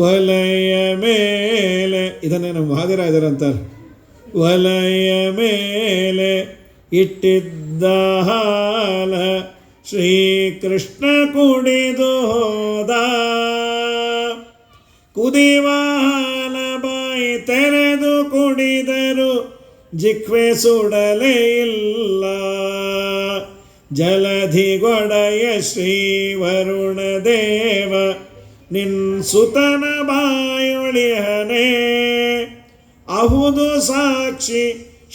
ಒಲೆಯ ಮೇಲೆ, ಇದನ್ನೇ ನಮ್ಮ ವಾದಿರಾಜರಂತಾರೆ, ಒಲೆಯ ಮೇಲೆ ಇಟ್ಟಿದ್ದ ಹಾಲ ಶ್ರೀಕೃಷ್ಣ ಕುಡಿದು ಹೋದ. ಕುದಿವ ಹಾಲ ಬಾಯಿ ತೆರೆದು ಕುಡಿದರು ಜಿಹ್ವೆ ಸುಡಲೇ ಇಲ್ಲ. ಜಲಧಿಗೊಡೆಯ ಶ್ರೀ ವರುಣ ದೇವ ನಿನ್ ಸುತನ ಬಾಯೊಳಿಹನೆ. ಅಹುದು ಸಾಕ್ಷಿ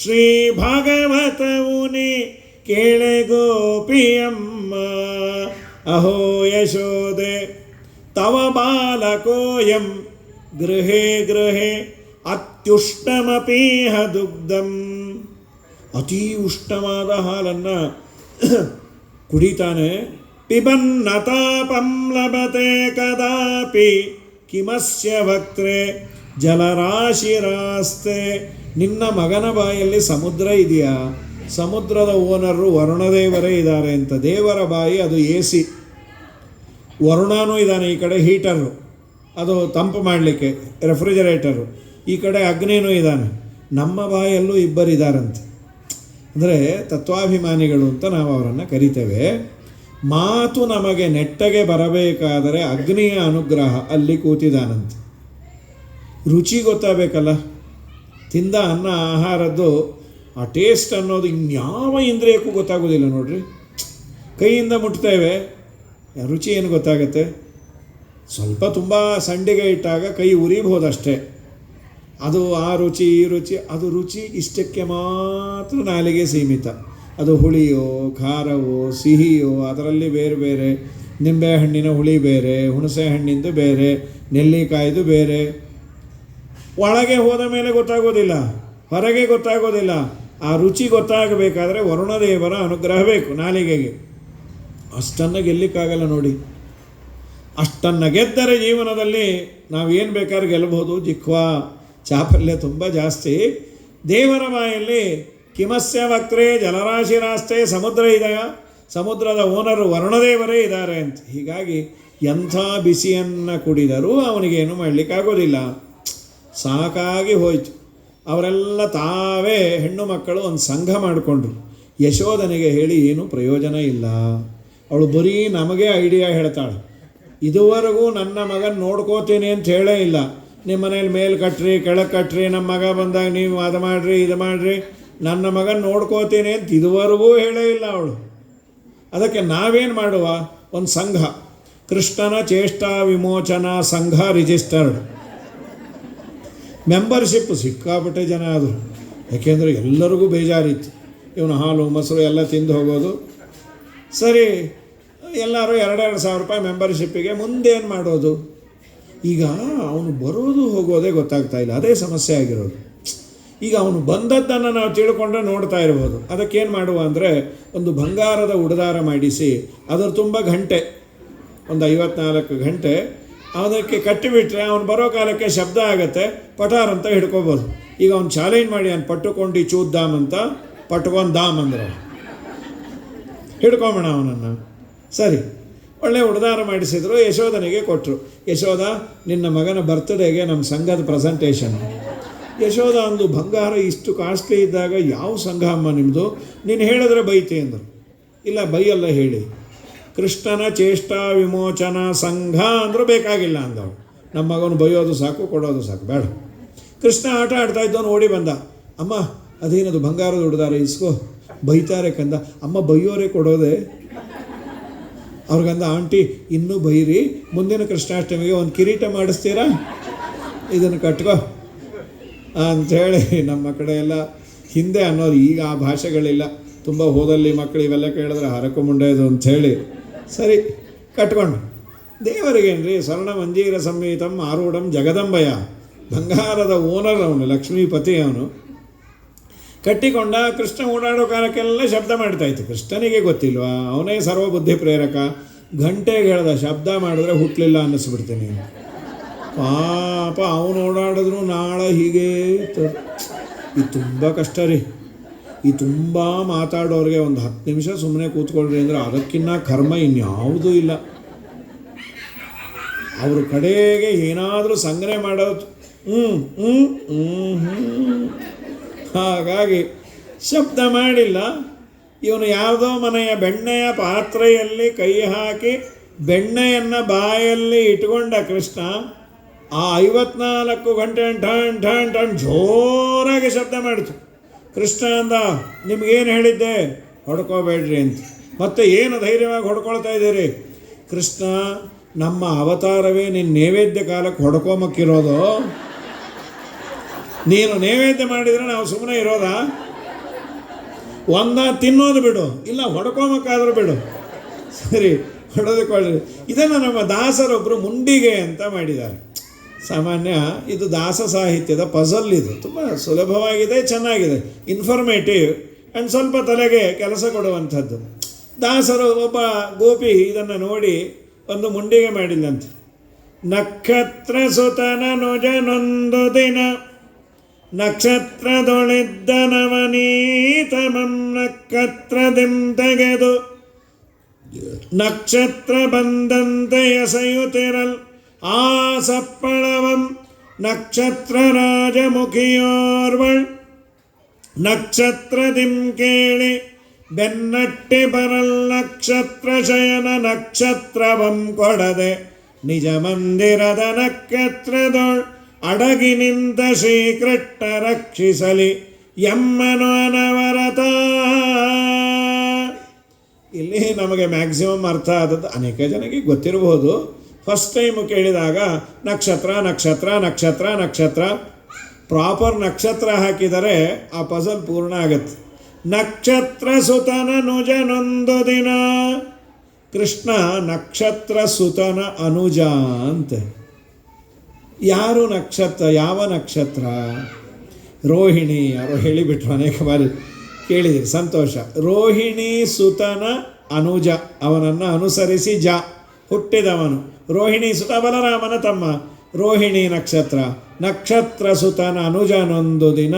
ಶ್ರೀ ಭಾಗವತವುನಿ ಕೇಳೆ ಗೋಪಿಯಮ್ಮ. ಅಹೋ ಯಶೋದೆ ತವ ಬಾಲಕೋಯಂ ಗೃಹೇ ಗೃಹೇ ಅತ್ಯುಷ್ಣಮಪೀಹ ದುಗ್ಧಂ. ಅತೀ ಉಷ್ಣವಾದ ಹಾಲನ್ನು ಕುಡಿತಾನೆ. ಪಿಬನ್ನತಾಪಂ ಲಭತೆ ಕದಾಪಿ ಕಿಮಸ್ಯ ವಕ್ತ್ರೆ ಜಲರಾಶಿರಾಸ್ತೆ. ನಿನ್ನ ಮಗನ ಬಾಯಲ್ಲಿ ಸಮುದ್ರ ಇದೆಯಾ? ಸಮುದ್ರದ ಓನರು ವರುಣದೇವರೇ ಇದ್ದಾರೆ ಅಂತ. ದೇವರ ಬಾಯಿ ಅದು AC, ವರುಣನೂ ಇದ್ದಾನೆ. ಈ ಕಡೆ ಹೀಟರು, ಅದು ತಂಪು ಮಾಡಲಿಕ್ಕೆ ರೆಫ್ರಿಜರೇಟರು. ಈ ಕಡೆ ಅಗ್ನಿನೂ ಇದ್ದಾನೆ. ನಮ್ಮ ಬಾಯಲ್ಲೂ ಇಬ್ಬರಿದ್ದಾರಂತೆ. ಅಂದರೆ ತತ್ವಾಭಿಮಾನಿಗಳು ಅಂತ ನಾವು ಅವರನ್ನು ಕರಿತೇವೆ. ಮಾತು ನಮಗೆ ನೆಟ್ಟಗೆ ಬರಬೇಕಾದರೆ ಅಗ್ನಿಯ ಅನುಗ್ರಹ ಅಲ್ಲಿ ಕೂತಿದ್ದಾನಂತೆ. ರುಚಿ ಗೊತ್ತಾಗಬೇಕಲ್ಲ. ತಿಂದ ಅನ್ನ ಆಹಾರದ್ದು ಆ ಟೇಸ್ಟ್ ಅನ್ನೋದು ಇನ್ಯಾವ ಇಂದ್ರಿಯಕ್ಕೂ ಗೊತ್ತಾಗೋದಿಲ್ಲ ನೋಡ್ರಿ. ಕೈಯಿಂದ ಮುಟ್ತೇವೆ, ರುಚಿ ಏನು ಗೊತ್ತಾಗತ್ತೆ? ಸ್ವಲ್ಪ ತುಂಬ ಸಂಡಿಗೆ ಇಟ್ಟಾಗ ಕೈ ಉರಿಬಹುದಷ್ಟೇ. ಅದು ಆ ರುಚಿ ಈ ರುಚಿ, ಅದು ರುಚಿ ಇಷ್ಟಕ್ಕೆ ಮಾತ್ರ ನಾಲಿಗೆ ಸೀಮಿತ. ಅದು ಹುಳಿಯೋ ಖಾರವೋ ಸಿಹಿಯೋ ಅದರಲ್ಲಿ ಬೇರೆ ಬೇರೆ. ನಿಂಬೆಹಣ್ಣಿನ ಹುಳಿ ಬೇರೆ, ಹುಣಸೆ ಹಣ್ಣಿಂದು ಬೇರೆ, ನೆಲ್ಲಿಕಾಯ್ದು ಬೇರೆ. ಒಳಗೆ ಹೋದ ಮೇಲೆ ಗೊತ್ತಾಗೋದಿಲ್ಲ, ಹೊರಗೆ ಗೊತ್ತಾಗೋದಿಲ್ಲ. ಆ ರುಚಿ ಗೊತ್ತಾಗಬೇಕಾದ್ರೆ ವರುಣದೇವರ ಅನುಗ್ರಹ ಬೇಕು ನಾಲಿಗೆಗೆ. ಅಷ್ಟನ್ನು ಗೆಲ್ಲಿಕ್ಕಾಗಲ್ಲ ನೋಡಿ. ಅಷ್ಟನ್ನು ಗೆದ್ದರೆ ಜೀವನದಲ್ಲಿ ನಾವೇನು ಬೇಕಾದ್ರೆ ಗೆಲ್ಲಬಹುದು. ಜಿಹ್ವಾ ಚಾಪಲ್ಯ ತುಂಬ ಜಾಸ್ತಿ. ದೇವರ ಬಾಯಲ್ಲಿ ಕಿಮಸ್ಯ ವಕ್ತ್ರೇ ಜಲರಾಶಿರಾಸ್ತೆ, ಸಮುದ್ರ ಇದೆಯಾ? ಸಮುದ್ರದ ಓನರು ವರುಣದೇವರೇ ಇದ್ದಾರೆ ಅಂತ. ಹೀಗಾಗಿ ಎಂಥ ಬಿಸಿಯನ್ನು ಕುಡಿದರೂ ಅವನಿಗೇನು ಮಾಡಲಿಕ್ಕಾಗೋದಿಲ್ಲ. ಸಾಕಾಗಿ ಹೋಯಿತು. ಅವರೆಲ್ಲ ತಾವೇ ಹೆಣ್ಣು ಮಕ್ಕಳು ಒಂದು ಸಂಘ ಮಾಡಿಕೊಂಡ್ರು. ಯಶೋಧನಿಗೆ ಹೇಳಿ ಏನೂ ಪ್ರಯೋಜನ ಇಲ್ಲ. ಅವಳು ಬರೀ ನಮಗೆ ಐಡಿಯಾ ಹೇಳ್ತಾಳೆ. ಇದುವರೆಗೂ ನನ್ನ ಮಗನ ನೋಡ್ಕೋತೀನಿ ಅಂತ ಹೇಳೇ ಇಲ್ಲ. ನಿಮ್ಮ ಮನೇಲಿ ಮೇಲೆ ಕಟ್ಟ್ರಿ ಕೆಳಗೆ ಕಟ್ಟ್ರಿ, ನಮ್ಮ ಮಗ ಬಂದಾಗ ನೀವು ಅದು ಮಾಡಿರಿ ಇದು ಮಾಡಿರಿ, ನನ್ನ ಮಗನ ನೋಡ್ಕೋತೀನಿ ಅಂತ ಇದುವರೆಗೂ ಹೇಳೇ ಇಲ್ಲ ಅವಳು. ಅದಕ್ಕೆ ನಾವೇನು ಮಾಡುವ? ಒಂದು ಸಂಘ, ಕೃಷ್ಣನ ಚೇಷ್ಟಾ ವಿಮೋಚನಾ ಸಂಘ ರಿಜಿಸ್ಟರ್ಡ್. ಮೆಂಬರ್ಶಿಪ್ ಸಿಕ್ಕಾಪಟ್ಟೆ ಜನ ಆದರು. ಯಾಕೆಂದರೆ ಎಲ್ಲರಿಗೂ ಬೇಜಾರಿತ್ತು. ಇವನು ಹಾಲು ಮೊಸರು ಎಲ್ಲ ತಿಂದು ಹೋಗೋದು. ಸರಿ, ಎಲ್ಲರೂ 2,000 ರೂಪಾಯಿ ಮೆಂಬರ್ಶಿಪ್ಪಿಗೆ. ಮುಂದೇನು ಮಾಡೋದು? ಈಗ ಅವನು ಬರೋದು ಹೋಗೋದೇ ಗೊತ್ತಾಗ್ತಾ ಇಲ್ಲ. ಅದೇ ಸಮಸ್ಯೆ ಆಗಿರೋದು. ಈಗ ಅವನು ಬಂದದ್ದನ್ನು ನಾವು ತಿಳ್ಕೊಂಡ್ರೆ ನೋಡ್ತಾ ಇರ್ಬೋದು. ಅದಕ್ಕೇನು ಮಾಡುವ ಅಂದರೆ, ಒಂದು ಬಂಗಾರದ ಉಡದಾರ ಮಾಡಿಸಿ ಅದರ ತುಂಬ ಗಂಟೆ, ಒಂದು 54 ಗಂಟೆ ಅವನಕ್ಕೆ ಕಟ್ಟಿಬಿಟ್ರೆ ಅವನು ಬರೋ ಕಾಲಕ್ಕೆ ಶಬ್ದ ಆಗುತ್ತೆ, ಪಟಾರ್ ಅಂತ ಹಿಡ್ಕೋಬೋದು. ಈಗ ಅವ್ನು ಚಾಲೆಂಜ್ ಮಾಡಿ ಅವ್ನು ಪಟ್ಟುಕೊಂಡು ಚೂದ್ದಾಮ್ ಅಂತ, ಪಟ್ಕೊಂಡು ದಾಮ್ ಅಂದ್ರೆ ಹಿಡ್ಕೊಂಬೋಣ ಅವನನ್ನು. ಸರಿ, ಒಳ್ಳೆ ಉಡದಾರ ಮಾಡಿಸಿದ್ರು. ಯಶೋಧನಿಗೆ ಕೊಟ್ಟರು. ಯಶೋಧ, ನಿನ್ನ ಮಗನ ಬರ್ತ್ಡೇಗೆ ನಮ್ಮ ಸಂಘದ ಪ್ರೆಸೆಂಟೇಷನ್. ಯಶೋಧ ಅಂದು, ಬಂಗಾರ ಇಷ್ಟು ಕಾಸ್ಟ್ಲಿ ಇದ್ದಾಗ ಯಾವ ಸಂಘ ಅಮ್ಮ ನಿಮ್ಮದು? ನೀನು ಹೇಳಿದ್ರೆ ಬೈತೆ ಅಂದರು. ಇಲ್ಲ ಬೈಯಲ್ಲ ಹೇಳಿ, ಕೃಷ್ಣನ ಚೇಷ್ಟಾ ವಿಮೋಚನಾ ಸಂಘ ಅಂದರೂ ಬೇಕಾಗಿಲ್ಲ ಅಂದವು. ನಮ್ಮ ಮಗನು ಬೈಯೋದು ಸಾಕು, ಕೊಡೋದು ಸಾಕು, ಬೇಡ. ಕೃಷ್ಣ ಆಟ ಆಡ್ತಾ ಇದ್ದವನು ಓಡಿ ಬಂದ. ಅಮ್ಮ ಅದೇನದು ಬಂಗಾರದ ಉಡದಾರ ಇಸ್ಕೋ, ಬೈತಾರೆ ಕಂದ. ಅಮ್ಮ ಬೈಯೋರೇ ಕೊಡೋದೆ. ಅವ್ರಿಗಂದ, ಆಂಟಿ ಇನ್ನೂ ಬೈರಿ, ಮುಂದಿನ ಕೃಷ್ಣಾಷ್ಟಮಿಗೆ ಒಂದು ಕಿರೀಟ ಮಾಡಿಸ್ತೀರಾ, ಇದನ್ನು ಕಟ್ಕೋ ಅಂಥೇಳಿ. ನಮ್ಮ ಕಡೆ ಎಲ್ಲ ಹಿಂದೆ ಅನ್ನೋರು, ಈಗ ಆ ಭಾಷೆಗಳಿಲ್ಲ. ತುಂಬ ಹೋದಲ್ಲಿ ಮಕ್ಕಳು ಇವೆಲ್ಲ ಕೇಳಿದ್ರೆ ಹರಕು ಮುಂಡೆದು ಅಂಥೇಳಿ ಸರಿ ಕಟ್ಕೊಂಡು. ದೇವರಿಗೇನ್ರಿ, ಸ್ವರ್ಣ ಮಂಜೀರ ಸಂಹಿತಂ ಆರೂಢಂ ಜಗದಂಬಯ, ಬಂಗಾರದ ಓನರ್ ಅವನು, ಲಕ್ಷ್ಮೀಪತಿ ಅವನು. ಕಟ್ಟಿಕೊಂಡ. ಕೃಷ್ಣ ಓಡಾಡೋ ಕಾಲಕ್ಕೆಲ್ಲ ಶಬ್ದ ಮಾಡ್ತಾಯಿತ್ತು. ಕೃಷ್ಣನಿಗೆ ಗೊತ್ತಿಲ್ವಾ, ಅವನೇ ಸರ್ವಬುದ್ಧಿ ಪ್ರೇರಕ. ಗಂಟೆಗೆ ಹೇಳ್ದ, ಶಬ್ದ ಮಾಡಿದ್ರೆ ಹುಟ್ಟಲಿಲ್ಲ ಅನ್ನಿಸ್ಬಿಡ್ತೀನಿ. ಪಾಪ ಅವನು ಓಡಾಡಿದ್ರು ನಾಳೆ ಹೀಗೆ. ಇದು ತುಂಬ ಕಷ್ಟ ರೀ. ಈ ತುಂಬ ಮಾತಾಡೋರಿಗೆ ಒಂದು 10 ನಿಮಿಷ ಸುಮ್ಮನೆ ಕೂತ್ಕೊಳ್ರಿ ಅಂದರೆ ಅದಕ್ಕಿನ್ನ ಕರ್ಮ ಇನ್ಯಾವುದೂ ಇಲ್ಲ. ಅವ್ರ ಕಡೆಗೆ ಏನಾದರೂ ಸಂಗ್ರಹ ಮಾಡೋದು. ಹಾಗಾಗಿ ಶಬ್ದ ಮಾಡಿಲ್ಲ. ಇವನು ಯಾವುದೋ ಮನೆಯ ಬೆಣ್ಣೆಯ ಪಾತ್ರೆಯಲ್ಲಿ ಕೈ ಹಾಕಿ ಬೆಣ್ಣೆಯನ್ನು ಬಾಯಲ್ಲಿ ಇಟ್ಕೊಂಡ ಕೃಷ್ಣ. ಆ 54 ಗಂಟೆ ಠಣ್ ಠಣ್ ಠಣ್ ಜೋರಾಗಿ ಶಬ್ದ ಮಾಡಿತು. ಕೃಷ್ಣ ಅಂದ, ನಿಮಗೇನು ಹೇಳಿದ್ದೆ, ಹೊಡ್ಕೋಬೇಡ್ರಿ ಅಂತ. ಮತ್ತೆ ಏನು ಧೈರ್ಯವಾಗಿ ಹೊಡ್ಕೊಳ್ತಾ ಇದ್ದೀರಿ? ಕೃಷ್ಣ, ನಮ್ಮ ಅವತಾರವೇ ನಿನ್ನ ನೈವೇದ್ಯ ಕಾಲಕ್ಕೆ ಹೊಡ್ಕೊಂಬಕ್ಕಿರೋದು. ನೀನು ನೈವೇದ್ಯ ಮಾಡಿದರೆ ನಾವು ಸುಮ್ಮನೆ ಇರೋದಾ? ಒಂದ ತಿನ್ನೋದು ಬಿಡು, ಇಲ್ಲ ಹೊಡ್ಕೊಂಬಕ್ಕಾದ್ರೂ ಬಿಡು. ಸರಿ, ಹೊಡೆದುಕೊಳ್ಳಿ. ಇದನ್ನು ನಮ್ಮ ದಾಸರೊಬ್ಬರು ಮುಂಡಿಗೆ ಅಂತ ಮಾಡಿದ್ದಾರೆ. ಸಾಮಾನ್ಯ ಇದು ದಾಸ ಸಾಹಿತ್ಯದ ಪಜಲ್. ಇದು ತುಂಬ ಸುಲಭವಾಗಿದೆ, ಚೆನ್ನಾಗಿದೆ, ಇನ್ಫಾರ್ಮೇಟಿವ್ ಆ್ಯಂಡ್ ಸ್ವಲ್ಪ ತಲೆಗೆ ಕೆಲಸ ಕೊಡುವಂಥದ್ದು. ದಾಸರು ಒಬ್ಬ ಗೋಪಿ ಇದನ್ನು ನೋಡಿ ಒಂದು ಮುಂಡಿಗೆ ಮಾಡಿದಂತೆ. ನಕ್ಷತ್ರ ಸುತನ ನುಜನೊಂದು ದಿನ ನಕ್ಷತ್ರದೊಳಿದ್ದ ನವನೀತಮಂ ನಕ್ಷತ್ರದಿಂ ತೆಗೆದು ನಕ್ಷತ್ರ ಬಂದಂತೆ ಎಸೆಯುತ್ತಿರಲ್ ಆ ಸಪ್ಪಳವಂ ನಕ್ಷತ್ರ ರಾಜಮುಖಿಯೋರ್ವಳ್ ನಕ್ಷತ್ರದಿಂ ಕೇಳಿ ಬೆನ್ನಟ್ಟಿ ಬರಲ್ ನಕ್ಷತ್ರ ಶಯನ ನಕ್ಷತ್ರವಂ ಕೊಡದೆ ನಿಜ ಮಂದಿರದ ನಕ್ಷತ್ರದೊಳ್ ಅಡಗಿ ನಿಂತ ಶ್ರೀಕೃಷ್ಣ ರಕ್ಷಿಸಲಿ ಎಮ್ಮನು ಅನವರತ. ಇಲ್ಲಿ ನಮಗೆ ಮ್ಯಾಕ್ಸಿಮಮ್ ಅರ್ಥ ಆದದ್ದು ಅನೇಕ ಜನಕ್ಕೆ ಗೊತ್ತಿರಬಹುದು. ಫಸ್ಟ್ ಟೈಮು ಕೇಳಿದಾಗ ನಕ್ಷತ್ರ ನಕ್ಷತ್ರ ನಕ್ಷತ್ರ ನಕ್ಷತ್ರ ಪ್ರಾಪರ್ ನಕ್ಷತ್ರ ಹಾಕಿದರೆ ಆ ಪಜಲ್ ಪೂರ್ಣ ಆಗುತ್ತೆ. ನಕ್ಷತ್ರ ಸುತನ ನುಜನೊಂದು ದಿನ. ಕೃಷ್ಣ ನಕ್ಷತ್ರ ಸುತನ ಅನುಜ ಅಂತೆ. ಯಾರು ನಕ್ಷತ್ರ? ಯಾವ ನಕ್ಷತ್ರ? ರೋಹಿಣಿ. ಯಾರೋ ಹೇಳಿಬಿಟ್ರು, ಅನೇಕ ಬಾರಿ ಕೇಳಿದೆ, ಸಂತೋಷ. ರೋಹಿಣಿ ಸುತನ ಅನುಜ, ಅವನನ್ನು ಅನುಸರಿಸಿ ಹುಟ್ಟಿದವನು. ರೋಹಿಣಿ ಸುತ ಬಲರಾಮನ ತಮ್ಮ. ರೋಹಿಣಿ ನಕ್ಷತ್ರ. ನಕ್ಷತ್ರ ಸುತನ ಅನುಜನೊಂದು ದಿನ.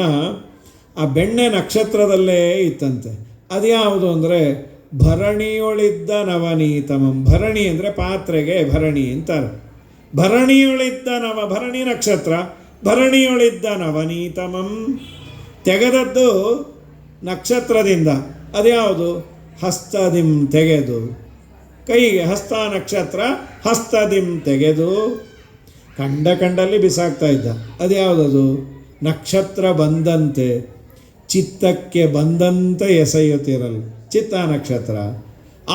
ಆ ಬೆಣ್ಣೆ ನಕ್ಷತ್ರದಲ್ಲೇ ಇತ್ತಂತೆ. ಅದ್ಯಾವುದು ಅಂದರೆ ಭರಣಿಯೊಳಿದ್ದ ನವನೀತಮಂ. ಭರಣಿ ಅಂದರೆ ಪಾತ್ರೆಗೆ ಭರಣಿ ಅಂತಾರೆ. ಭರಣಿಯೊಳಿದ್ದ ಭರಣಿ ನಕ್ಷತ್ರ. ಭರಣಿಯೊಳಿದ್ದ ನವನೀತಮಂ ತೆಗೆದದ್ದು ನಕ್ಷತ್ರದಿಂದ. ಅದ್ಯಾವುದು? ಹಸ್ತದಿಂ ತೆಗೆದು. ಕೈಗೆ ಹಸ್ತ ನಕ್ಷತ್ರ, ಹಸ್ತದಿಂ ತೆಗೆದು ಕಂಡಲ್ಲಿ ಬಿಸಾಕ್ತಾ ಇದ್ದ. ಅದ್ಯಾವುದದು? ನಕ್ಷತ್ರ ಬಂದಂತೆ, ಚಿತ್ತಕ್ಕೆ ಬಂದಂತೆ ಎಸೆಯುತ್ತಿರಲು ಚಿತ್ತ ನಕ್ಷತ್ರ.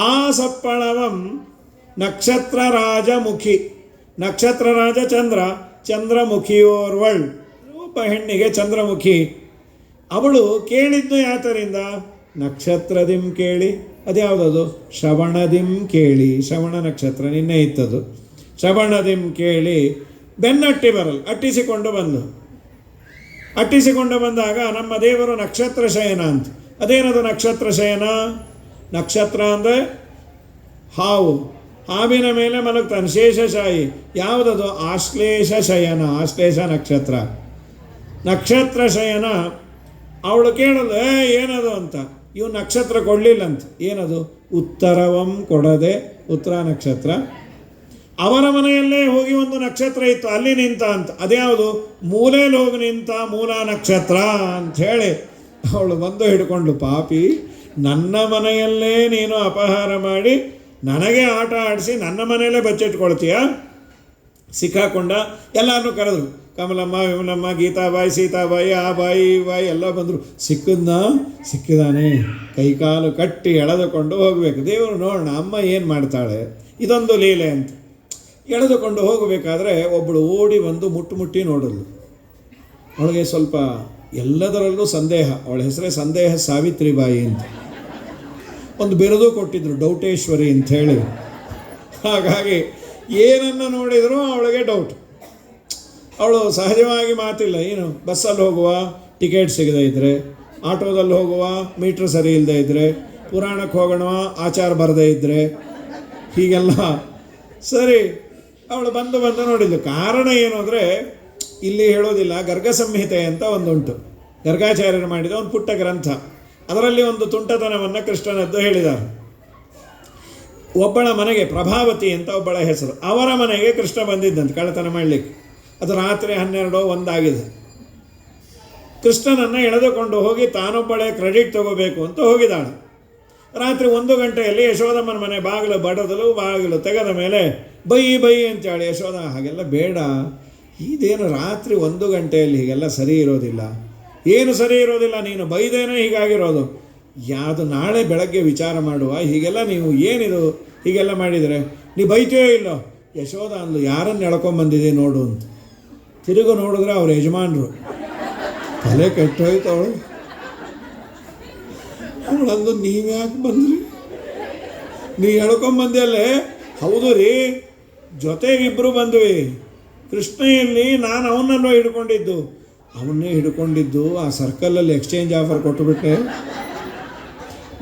ಆ ಸಪ್ಪಳವಂ ನಕ್ಷತ್ರ ರಾಜಮುಖಿ. ನಕ್ಷತ್ರ ರಾಜ ಚಂದ್ರ, ಚಂದ್ರಮುಖಿಯೋರ್ವಳ್. ಒಬ್ಬ ಹೆಣ್ಣಿಗೆ ಚಂದ್ರಮುಖಿ. ಅವಳು ಕೇಳಿದ್ದು ಯಾತರಿಂದ? ನಕ್ಷತ್ರದಿಂ ಕೇಳಿ. ಅದ್ಯಾವುದದು? ಶ್ರವಣದಿಂ ಕೇಳಿ. ಶ್ರವಣ ನಕ್ಷತ್ರ ನಿನ್ನೆ ಇತ್ತದು. ಶ್ರವಣದಿಂ ಕೇಳಿ ಬೆನ್ನಟ್ಟಿ ಬರಲ್, ಅಟ್ಟಿಸಿಕೊಂಡು ಬಂದಾಗ ನಮ್ಮ ದೇವರು ನಕ್ಷತ್ರ ಶಯನ ಅಂತ. ಅದೇನದು ನಕ್ಷತ್ರ ಶಯನ? ನಕ್ಷತ್ರ ಅಂದರೆ ಹಾವು. ಹಾವಿನ ಮೇಲೆ ಮಲಗ್ತಾನೆ ಶೇಷಶಾಹಿ. ಯಾವುದದು? ಆಶ್ಲೇಷ ಶಯನ. ಆಶ್ಲೇಷ ನಕ್ಷತ್ರ. ನಕ್ಷತ್ರ ಶಯನ. ಅವಳು ಕೇಳೋದು, ಏನದು ಅಂತ. ಇವು ನಕ್ಷತ್ರ ಕೊಡಲಿಲ್ಲಂತ. ಏನದು? ಉತ್ತರವಂ ಕೊಡದೆ. ಉತ್ತರ ನಕ್ಷತ್ರ. ಅವರ ಮನೆಯಲ್ಲೇ ಹೋಗಿ ಒಂದು ನಕ್ಷತ್ರ ಇತ್ತು, ಅಲ್ಲಿ ನಿಂತ ಅಂತ. ಅದ್ಯಾವುದು? ಮೂಲೆಯಲ್ಲಿ ಹೋಗಿ ನಿಂತ ಮೂಲ ನಕ್ಷತ್ರ ಅಂಥೇಳಿ ಅವಳು ಬಂದು ಹಿಡ್ಕೊಂಡು, ಪಾಪಿ, ನನ್ನ ಮನೆಯಲ್ಲೇ ನೀನು ಅಪಹಾರ ಮಾಡಿ ನನಗೆ ಆಟ ಆಡಿಸಿ ನನ್ನ ಮನೆಯಲ್ಲೇ ಬಚ್ಚಿಟ್ಕೊಳ್ತೀಯ? ಸಿಕ್ಕಾಕೊಂಡ. ಎಲ್ಲರನ್ನೂ ಕರೆದ್ರು. ಕಮಲಮ್ಮ, ವಿಮಲಮ್ಮ, ಗೀತಾಬಾಯಿ, ಸೀತಾಬಾಯಿ, ಆ ಬಾಯಿ ಈ ಬಾಯಿ ಎಲ್ಲ ಬಂದರು. ಸಿಕ್ಕಿದಾನೆ, ಕೈಕಾಲು ಕಟ್ಟಿ ಎಳೆದುಕೊಂಡು ಹೋಗಬೇಕು. ದೇವರು ನೋಡೋಣ ಅಮ್ಮ ಏನು ಮಾಡ್ತಾಳೆ, ಇದೊಂದು ಲೀಲೆ ಅಂತ ಎಳೆದುಕೊಂಡು ಹೋಗಬೇಕಾದ್ರೆ ಒಬ್ಬಳು ಓಡಿ ಬಂದು ಮುಟ್ಟಿ ನೋಡೋದು. ಅವಳಿಗೆ ಸ್ವಲ್ಪ ಎಲ್ಲದರಲ್ಲೂ ಸಂದೇಹ. ಅವಳ ಹೆಸರೇ ಸಂದೇಹ ಸಾವಿತ್ರಿಬಾಯಿ ಅಂತ. ಒಂದು ಬಿರುದು ಕೊಟ್ಟಿದ್ರು, ಡೌಟೇಶ್ವರಿ ಅಂಥೇಳಿ. ಹಾಗಾಗಿ ಏನನ್ನು ನೋಡಿದರೂ ಅವಳಿಗೆ ಡೌಟ್. ಅವಳು ಸಹಜವಾಗಿ ಮಾತಿಲ್ಲ. ಏನು ಬಸ್ಸಲ್ಲಿ ಹೋಗುವ ಟಿಕೆಟ್ ಸಿಗದೇ ಇದ್ದರೆ, ಆಟೋದಲ್ಲಿ ಹೋಗುವ ಮೀಟ್ರ್ ಸರಿ ಇಲ್ಲದೆ ಇದ್ದರೆ, ಪುರಾಣಕ್ಕೆ ಹೋಗೋಣ ಆಚಾರ ಬರದೇ ಇದ್ದರೆ, ಹೀಗೆಲ್ಲ ಸರಿ ಅವಳು ಬಂದು ನೋಡಿದ್ಲು. ಕಾರಣ ಏನು ಅಂದರೆ ಇಲ್ಲಿ ಹೇಳೋದಿಲ್ಲ. ಗರ್ಗ ಸಂಹಿತೆ ಅಂತ ಒಂದುಂಟು, ಗರ್ಗಾಚಾರ್ಯರು ಮಾಡಿದ ಒಂದು ಪುಟ್ಟ ಗ್ರಂಥ. ಅದರಲ್ಲಿ ಒಂದು ತುಂಟತನವನ್ನು ಕೃಷ್ಣನದ್ದು ಹೇಳಿದ್ದಾರೆ. ಒಬ್ಬಳ ಮನೆಗೆ, ಪ್ರಭಾವತಿ ಅಂತ ಒಬ್ಬಳ ಹೆಸರು, ಅವರ ಮನೆಗೆ ಕೃಷ್ಣ ಬಂದಿದ್ದಂತೆ ಕಳ್ಳತನ ಮಾಡಲಿಕ್ಕೆ. ಅದು ರಾತ್ರಿ 12-1 ಆಗಿದೆ. ಕೃಷ್ಣನನ್ನು ಎಳೆದುಕೊಂಡು ಹೋಗಿ ತಾನೊಬ್ಬಳೇ ಕ್ರೆಡಿಟ್ ತಗೋಬೇಕು ಅಂತ ಹೋಗಿದ್ದಾಳೆ. ರಾತ್ರಿ 1 ಗಂಟೆಯಲ್ಲಿ ಯಶೋದಮ್ಮನ ಮನೆ ಬಾಗಿಲು ತೆಗೆದ ಮೇಲೆ ಬೈ ಅಂತೇಳಿ ಯಶೋದ, ಹಾಗೆಲ್ಲ ಬೇಡ, ಇದೇನು ರಾತ್ರಿ 1 ಗಂಟೆಯಲ್ಲಿ ಹೀಗೆಲ್ಲ ಸರಿ ಇರೋದಿಲ್ಲ. ಏನು ಸರಿ ಇರೋದಿಲ್ಲ, ನೀನು ಬೈದೇನೋ ಹೀಗಾಗಿರೋದು. ಯಾವುದು ನಾಳೆ ಬೆಳಗ್ಗೆ ವಿಚಾರ ಮಾಡುವ. ಹೀಗೆಲ್ಲ ನೀವು ಏನಿದು ಹೀಗೆಲ್ಲ ಮಾಡಿದರೆ ನೀ ಬೈತೀಯೋ ಇಲ್ಲೋ. ಯಶೋದ ಅಂದ್ಲು, ಯಾರನ್ನು ಎಳ್ಕೊಂಬಂದಿದೆ ನೋಡು ಅಂತ. ತಿರುಗು ನೋಡಿದ್ರೆ ಅವ್ರ ಯಜಮಾನರು. ತಲೆ ಕೆಟ್ಟೋಯ್ತು ಅವಳಂದು, ನೀವ್ಯಾಕೆ ಬಂದ್ರಿ, ನೀ ಎಳ್ಕೊಂಬಂದಲ್ಲೇ. ಹೌದು ರೀ, ಜೊತೆಗಿಬ್ಬರು ಬಂದ್ವಿ. ಕೃಷ್ಣ ಇಲ್ಲಿ, ನಾನು ಅವನನ್ನು ಅವನ್ನೇ ಹಿಡ್ಕೊಂಡಿದ್ದು. ಆ ಸರ್ಕಲಲ್ಲಿ ಎಕ್ಸ್ಚೇಂಜ್ ಆಫರ್ ಕೊಟ್ಟುಬಿಟ್ಟೆ.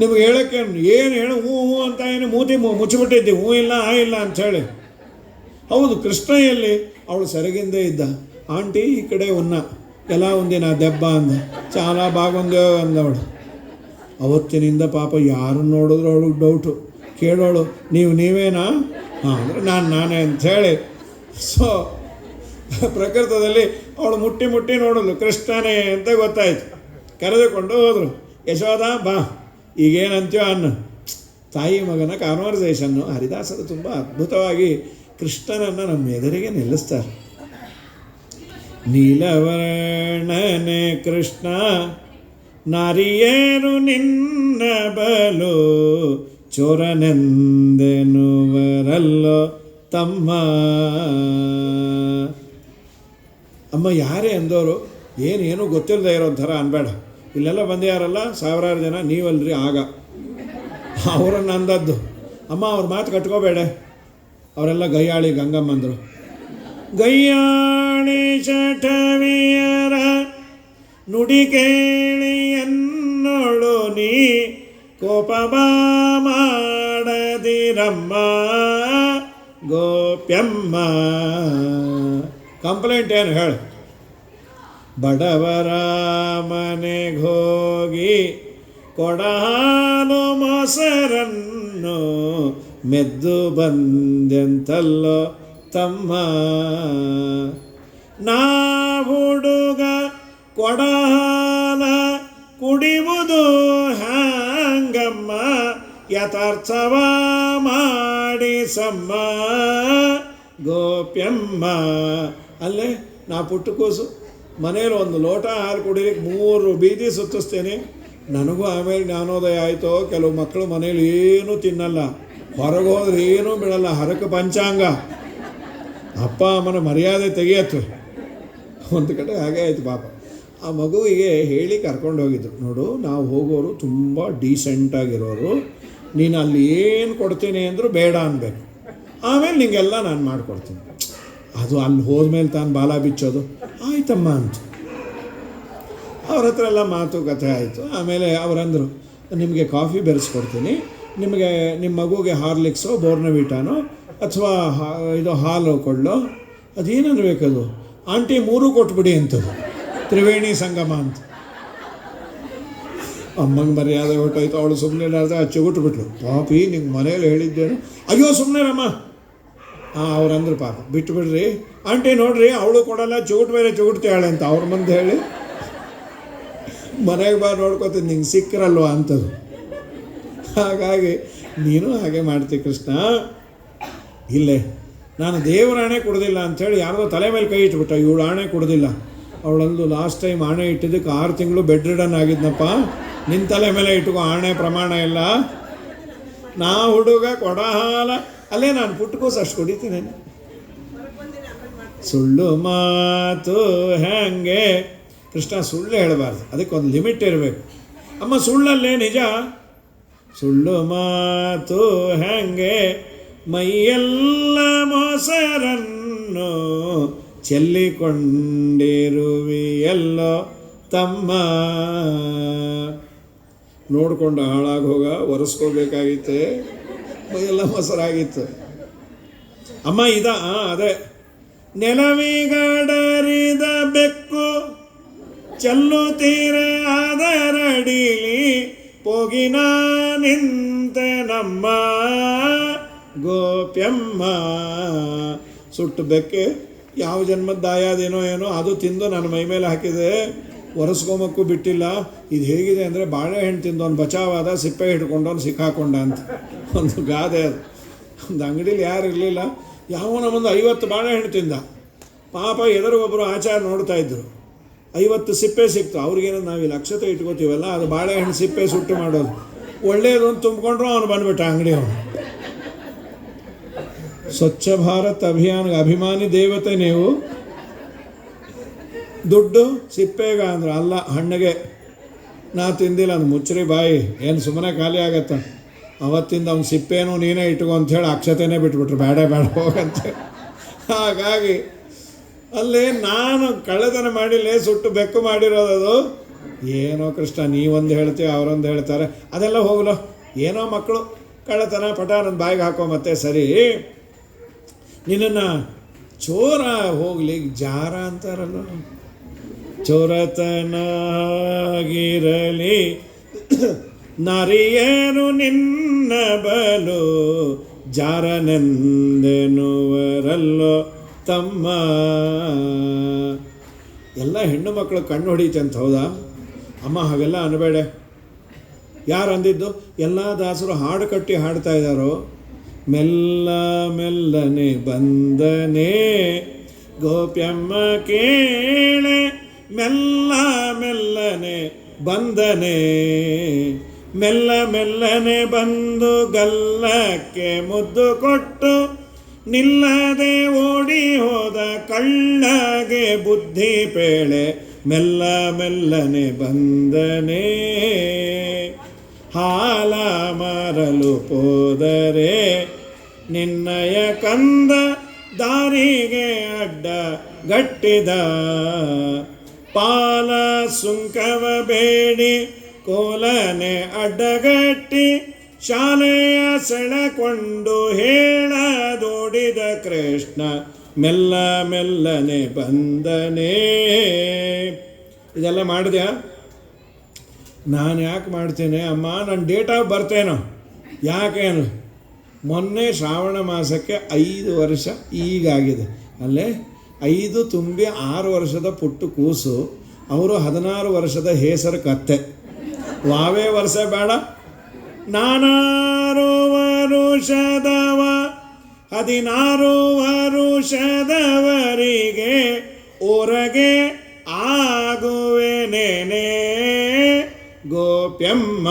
ನಿಮ್ಗೆ ಹೇಳೋಕ್ಕೆ ಏನು ಹೇಳು, ಹ್ಞೂ ಅಂತ ಏನು ಮೂತಿ ಮುಚ್ಚಿಬಿಟ್ಟಿದ್ದೆ, ಹ್ಞೂ ಇಲ್ಲ ಆ ಇಲ್ಲ ಅಂಥೇಳಿ. ಹೌದು, ಕೃಷ್ಣ ಎಲ್ಲಿ, ಅವಳು ಸೆರಗಿಂದೇ ಇದ್ದ. ಆಂಟಿ ಈ ಕಡೆ ಎಲ್ಲ ಒಂದಿನ ದೆಬ್ಬ ಅಂದ, ಚಾಲ ಬಾಗೊಂದೇ ಅಂದವಳು. ಅವತ್ತಿನಿಂದ ಪಾಪ ಯಾರನ್ನು ನೋಡಿದ್ರು ಅವಳಿಗೆ ಡೌಟು. ಕೇಳೋಳು, ನೀವೇನಾ? ಹಾಂ ಅಂದರೆ ನಾನೇ ಅಂಥೇಳಿ. ಸೊ ಪ್ರಕೃತದಲ್ಲಿ ಅವಳು ಮುಟ್ಟಿ ನೋಡಲು ಕೃಷ್ಣನೇ ಅಂತ ಗೊತ್ತಾಯಿತು. ಕರೆದುಕೊಂಡು ಹೋದರು. ಯಶೋದ ಬಾ, ಈಗೇನಂತೀಯೋ ಅನ್ನ. ತಾಯಿ ಮಗನ ಕಾನ್ವರ್ಸೇಷನ್ನು ಹರಿದಾಸರು ತುಂಬ ಅದ್ಭುತವಾಗಿ ಕೃಷ್ಣನನ್ನು ನಮ್ಮ ಎದುರಿಗೆ ನಿಲ್ಲಿಸ್ತಾರೆ. ನೀಲವರ್ಣನೆ ಕೃಷ್ಣ ನಾರಿಯೇರು ನಿನ್ನ ಬಲು ಚೋರನೆಂದೆನುವರಲ್ಲೋ ತಮ್ಮ. ಅಮ್ಮ ಯಾರೇ ಅಂದವರು, ಏನು ಗೊತ್ತಿಲ್ಲದೆ ಇರೋ ಥರ ಅನ್ಬೇಡ. ಇಲ್ಲೆಲ್ಲ ಬಂದ್ಯಾರಲ್ಲ 1000 ಜನ, ನೀವಲ್ರಿ ಆಗ ಅವರನ್ನು ಅಂದದ್ದು. ಅಮ್ಮ ಅವ್ರ ಮಾತು ಕಟ್ಕೋಬೇಡ, ಅವರೆಲ್ಲ ಗಯ್ಯಾಳಿ ಗಂಗಮ್ಮಂದರು. ಗಯ್ಯಾಳಿ ಶಠವಿಯರ ನುಡಿ ಕೇಳಿ ಎನ್ನೋಳು ನೀ ಕೋಪಬ ಮಾಡದಿರಮ್ಮ ಗೋಪ್ಯಮ್ಮ. ಕಂಪ್ಲೇಂಟ್ ಏನು ಹೇಳು. ಬಡವರ ಮನೆಗೆ ಹೋಗಿ ಕೊಡಹಾಲು ಮೊಸರನ್ನು ಮೆದ್ದು ಬಂದೆಂತಲ್ಲೋ ತಮ್ಮ. ನಾ ಹುಡುಗ ಕೊಡಹಾಲ ಕುಡಿಯುವುದು ಹ್ಯಾಂಗಮ್ಮ ಯಥಾರ್ಥವ ಮಾಡಿಸಮ್ಮ ಗೋಪ್ಯಮ್ಮ. ಅಲ್ಲೇ ನಾ ಪುಟ್ಟಕೂಸು ಮನೇಲಿ 1 ಲೋಟ ಹಾಲು ಕುಡಿಲಿಕ್ಕೆ 3 ಬೀದಿ ಸುತ್ತಿಸ್ತೇನೆ. ನನಗೂ ಆಮೇಲೆ ಜ್ಞಾನೋದಯ ಆಯಿತು. ಕೆಲವು ಮಕ್ಕಳು ಮನೇಲಿ ಏನೂ ತಿನ್ನಲ್ಲ, ಹೊರಗೆ ಹೋದ್ರೆ ಏನೂ ಬಿಡಲ್ಲ, ಹರಕು ಪಂಚಾಂಗ. ಅಪ್ಪ ಅಮ್ಮನ ಮರ್ಯಾದೆ ತೆಗಿಯತ್ವೆ. ಒಂದು ಕಡೆ ಹಾಗೆ ಆಯಿತು ಪಾಪ. ಆ ಮಗುವಿಗೆ ಹೇಳಿ ಕರ್ಕೊಂಡು ಹೋಗಿದ್ರು. ನೋಡು, ನಾವು ಹೋಗೋರು ತುಂಬ ಡೀಸೆಂಟಾಗಿರೋರು, ನೀನು ಅಲ್ಲಿ ಏನು ಕೊಡ್ತೀನಿ ಅಂದರೂ ಬೇಡ ಅನ್ಬೇಕು, ಆಮೇಲೆ ನಿಂಗೆಲ್ಲ ನಾನು ಮಾಡಿಕೊಡ್ತೀನಿ. ಅದು ಅಲ್ಲಿ ಹೋದ್ಮೇಲೆ ತಾನು ಬಾಲ ಬಿಚ್ಚೋದು. ಆಯ್ತಮ್ಮ ಅಂತ ಅವ್ರ ಹತ್ರ ಎಲ್ಲ ಮಾತುಕತೆ ಆಯಿತು. ಆಮೇಲೆ ಅವರಂದರು, ನಿಮಗೆ ಕಾಫಿ ಬೆರೆಸ್ಕೊಡ್ತೀನಿ, ನಿಮಗೆ ನಿಮ್ಮ ಮಗುಗೆ ಹಾರ್ಲಿಕ್ಸೋ ಬೋರ್ನವಿಟಾನೋ ಅಥವಾ ಇದು ಹಾಲು ಕೊಡಲೋ, ಅದೇನಂದ್ರೆ ಬೇಕದು. ಆಂಟಿ 3 ಕೊಟ್ಬಿಡಿ ಅಂತದ್ದು, ತ್ರಿವೇಣಿ ಸಂಗಮ ಅಂತ. ಅಮ್ಮಂಗೆ ಮರ್ಯಾದೆ ಹೊಟ್ಟೋಯ್ತು. ಅವಳು ಸುಮ್ಮನೆ ಚುಗುಟ್ಬಿಟ್ಲು. ಪಾಪಿ ನಿಂಗೆ ಮನೇಲಿ ಹೇಳಿದ್ದೇನು? ಅಯ್ಯೋ ಸುಮ್ಮನೆ ರಮ್ಮ. ಅವ್ರಂದ್ರೆ ಪಾಪ ಬಿಟ್ಟುಬಿಡ್ರಿ ಆಂಟಿ, ನೋಡ್ರಿ ಅವಳು ಕೊಡಲ್ಲ, ಬೇರೆ ಚುಗುಟ್ತಾಳೆ ಅಂತ ಅವ್ರ ಮುಂದೆ ಹೇಳಿ ಮನೆಗೆ ಬಾ ನೋಡ್ಕೋತೀನಿ, ನಿಂಗೆ ಸಿಕ್ಕರಲ್ವ ಅಂಥದ್ದು. ಹಾಗಾಗಿ ನೀನು ಹಾಗೆ ಮಾಡ್ತೀವಿ ಕೃಷ್ಣ. ಇಲ್ಲೇ ನಾನು ದೇವರ ಆಣೆ ಕೊಡೋದಿಲ್ಲ ಅಂಥೇಳಿ ಯಾರ್ದೋ ತಲೆ ಮೇಲೆ ಕೈ ಇಟ್ಬಿಟ್ಟ, ಇವಳು ಆಣೆ ಕೊಡೋದಿಲ್ಲ. ಅವಳಂದು ಲಾಸ್ಟ್ ಟೈಮ್ ಆಣೆ ಇಟ್ಟಿದ್ದಕ್ಕೆ 6 ತಿಂಗಳು ಬೆಡ್ ರಿಡನ್ ಆಗಿದ್ನಪ್ಪ, ನಿನ್ನ ತಲೆ ಮೇಲೆ ಇಟ್ಕೋ, ಆಣೆ ಪ್ರಮಾಣ ಇಲ್ಲ. ನಾ ಹುಡುಗ ಕೊಡ ಹಾಲ ಅಲ್ಲೇ ನಾನು ಪುಟ್ಟಕೋಸು ಅಷ್ಟು ಕುಡಿತೀನಿ. ಸುಳ್ಳು ಮಾತು ಹೆಂಗೆ ಕೃಷ್ಣ, ಸುಳ್ಳು ಹೇಳಬಾರ್ದು, ಅದಕ್ಕೊಂದು ಲಿಮಿಟ್ ಇರಬೇಕು. ಅಮ್ಮ ಸುಳ್ಳಲ್ಲೇ ನಿಜ, ಸುಳ್ಳು ಮಾತು ಹೆಂಗೆ ಮೈಯೆಲ್ಲ ಮೊಸರನ್ನು ಚೆಲ್ಲಿಕೊಂಡಿರುವಿಯಲ್ಲೋ ತಮ್ಮ. ನೋಡ್ಕೊಂಡು ಹಾಳಾಗಿ ಹೋಗ, ಒರೆಸ್ಕೋಬೇಕಾಗಿತ್ತೆ, ಮೈಯೆಲ್ಲ ಮೊಸರಾಗಿತ್ತು. ಅಮ್ಮ ಅದೇ ನೆಲವಿಗಡರಿದ ಬೆಕ್ಕು ಚೆಲ್ಲುತ್ತೀರ ಅದರಡಿಲಿ ಪೋಗಿನ ನಿಂತೆ ನಮ್ಮ ಗೋಪ್ಯಮ್ಮ. ಸುಟ್ಟು ಬೆಕ್ಕೆ ಯಾವ ಜನ್ಮದ ದಾಯಾದೇನೋ ಏನೋ ಅದು ತಿಂದು ನನ್ನ ಮೈ ಮೇಲೆ ಹಾಕಿದೆ, ಒರೆಸ್ಕೊಂಬಕ್ಕೂ ಬಿಟ್ಟಿಲ್ಲ. ಇದು ಹೇಗಿದೆ ಅಂದರೆ ಬಾಳೆಹಣ್ಣು ತಿಂದು ಅವ್ನು ಬಚಾವಾದ, ಸಿಪ್ಪೆ ಹಿಡ್ಕೊಂಡವ್ನು ಸಿಕ್ಕಾಕೊಂಡ ಅಂತ ಒಂದು ಗಾದೆ. ಅದು ಒಂದು ಅಂಗಡೀಲಿ ಯಾರು ಇರಲಿಲ್ಲ, ಯಾವನ ಒಂದು 50 ಬಾಳೆಹಣ್ಣು ತಿಂದ. ಪಾಪ ಎದುರಿಗೊಬ್ಬರು ಆಚಾರ ನೋಡ್ತಾ ಇದ್ರು, 50 ಸಿಪ್ಪೆ ಸಿಕ್ತು. ಅವ್ರಿಗೇನೋ ನಾವಿಲ್ಲಿ ಅಕ್ಷತೆ ಇಟ್ಕೋತೀವಲ್ಲ, ಅದು ಬಾಳೆಹಣ್ಣು ಸಿಪ್ಪೆ ಸುಟ್ಟು ಮಾಡೋದು ಒಳ್ಳೆಯದು ಅಂತ ತುಂಬಿಕೊಂಡ್ರು ಅವನು ಬಂದುಬಿಟ್ಟ ಅಂಗಡಿಯವನು. ಸ್ವಚ್ಛ ಭಾರತ್ ಅಭಿಯಾನಕ್ಕೆ ಅಭಿಮಾನಿ ದೇವತೆ ನೀವು. ದುಡ್ಡು ಸಿಪ್ಪೆಗ ಅಂದ್ರೆ ಅಲ್ಲ, ಹಣ್ಣಿಗೆ. ನಾ ತಿಂದಿಲ್ಲ ಅಂದು ಮುಚ್ಚರಿ ಬಾಯಿ, ಏನು ಸುಮ್ಮನೆ ಖಾಲಿ ಆಗತ್ತ. ಅವತ್ತಿಂದ ಅವ್ನು ಸಿಪ್ಪೇನು ನೀನೇ ಇಟ್ಕೊ ಅಂಥೇಳಿ ಅಕ್ಷತೆನೇ ಬಿಟ್ಬಿಟ್ರು, ಬೇಡ ಹೋಗಂತೇಳಿ. ಹಾಗಾಗಿ ಅಲ್ಲಿ ನಾನು ಕಳ್ಳತನ ಮಾಡಿಲ್ಲ, ಸುಟ್ಟು ಬೆಕ್ಕು ಮಾಡಿರೋದದು. ಏನೋ ಕೃಷ್ಣ, ನೀವೊಂದು ಹೇಳ್ತೀವಿ, ಅವರೊಂದು ಹೇಳ್ತಾರೆ, ಅದೆಲ್ಲ ಹೋಗಲು. ಏನೋ ಮಕ್ಕಳು ಕಳ್ಳತನ ಪಟ ನನ್ನ ಬಾಯಿಗೆ ಹಾಕೋ ಮತ್ತೆ ಸರಿ. ನಿನ್ನನ್ನು ಚೋರ ಹೋಗ್ಲಿ ಜಾರ ಅಂತಾರಲ್ಲ, ಚೋರತನಾಗಿರಲಿ ನರಿಯರು ನಿನ್ನ ಬಲು ಜಾರನೆಂದೆನುವರಲ್ಲೋ ತಮ್ಮ. ಎಲ್ಲ ಹೆಣ್ಣು ಮಕ್ಕಳು ಕಣ್ಣು ಹೊಡೀತಂತ, ಹೌದಾ ಅಮ್ಮ? ಹಾಗೆಲ್ಲ ಅನ್ಬೇಡ. ಯಾರು ಅಂದಿದ್ದು? ಎಲ್ಲ ದಾಸರು ಹಾಡು ಕಟ್ಟಿ ಹಾಡ್ತಾ ಇದ್ದಾರೋ, ಮೆಲ್ಲ ಮೆಲ್ಲನೆ ಬಂದನೆ ಗೋಪ್ಯಮ್ಮ ಕೇಳೆ, ಮೆಲ್ಲ ಮೆಲ್ಲನೆ ಬಂದನೆ, ಮೆಲ್ಲ ಮೆಲ್ಲನೆ ಬಂದು ಗಲ್ಲಕ್ಕೆ ಮುದ್ದು ಕೊಟ್ಟು ನಿಲ್ಲದೆ ಓಡಿ ಹೋದ ಕಳ್ಳಗೆ ಬುದ್ಧಿ ಪೇಳೆ, ಮೆಲ್ಲ ಮೆಲ್ಲನೆ ಬಂದನೆ. ಹಾಲ ಮಾರಲು ಹೋದರೆ ನಿನ್ನಯ ಕಂದ ದಾರಿಗೆ ಅಡ್ಡ ಗಟ್ಟಿದ, ಪಾಲ ಸುಂಕವ ಬೇಡಿ ಕೋಲನೆ ಅಡ್ಡಗಟ್ಟಿ ಶಾಲೆಯ ಸೆಳೆಕೊಂಡು ಹೇಳದೋಡಿದ ಕೃಷ್ಣ, ಮೆಲ್ಲ ಮೆಲ್ಲನೆ ಬಂದನೆ. ಇದೆಲ್ಲ ಮಾಡಿದ್ಯಾ? ನಾನು ಯಾಕೆ ಮಾಡ್ತೇನೆ ಅಮ್ಮ? ನನ್ನ ಡೇಟ್ ಆಫ್ ಬರ್ತೇನೋ ಯಾಕೇನು? ಮೊನ್ನೆ ಶ್ರಾವಣ ಮಾಸಕ್ಕೆ 5 ವರ್ಷ ಈಗಾಗಿದೆ. ಅಲ್ಲೇ 5 ತುಂಬಿ 6 ವರ್ಷದ ಪುಟ್ಟು ಕೂಸು, ಅವರು 16 ವರ್ಷದ ಹೇಸರು ಕತ್ತೆ. ವಾವೇ ವರ್ಷ ಬೇಡ. 4 ವರುಷದವ 16 ವರುಷದವರಿಗೆ ಹೊರಗೆ ಆಗುವೆನೇನೆ ಗೋಪ್ಯಮ್ಮ.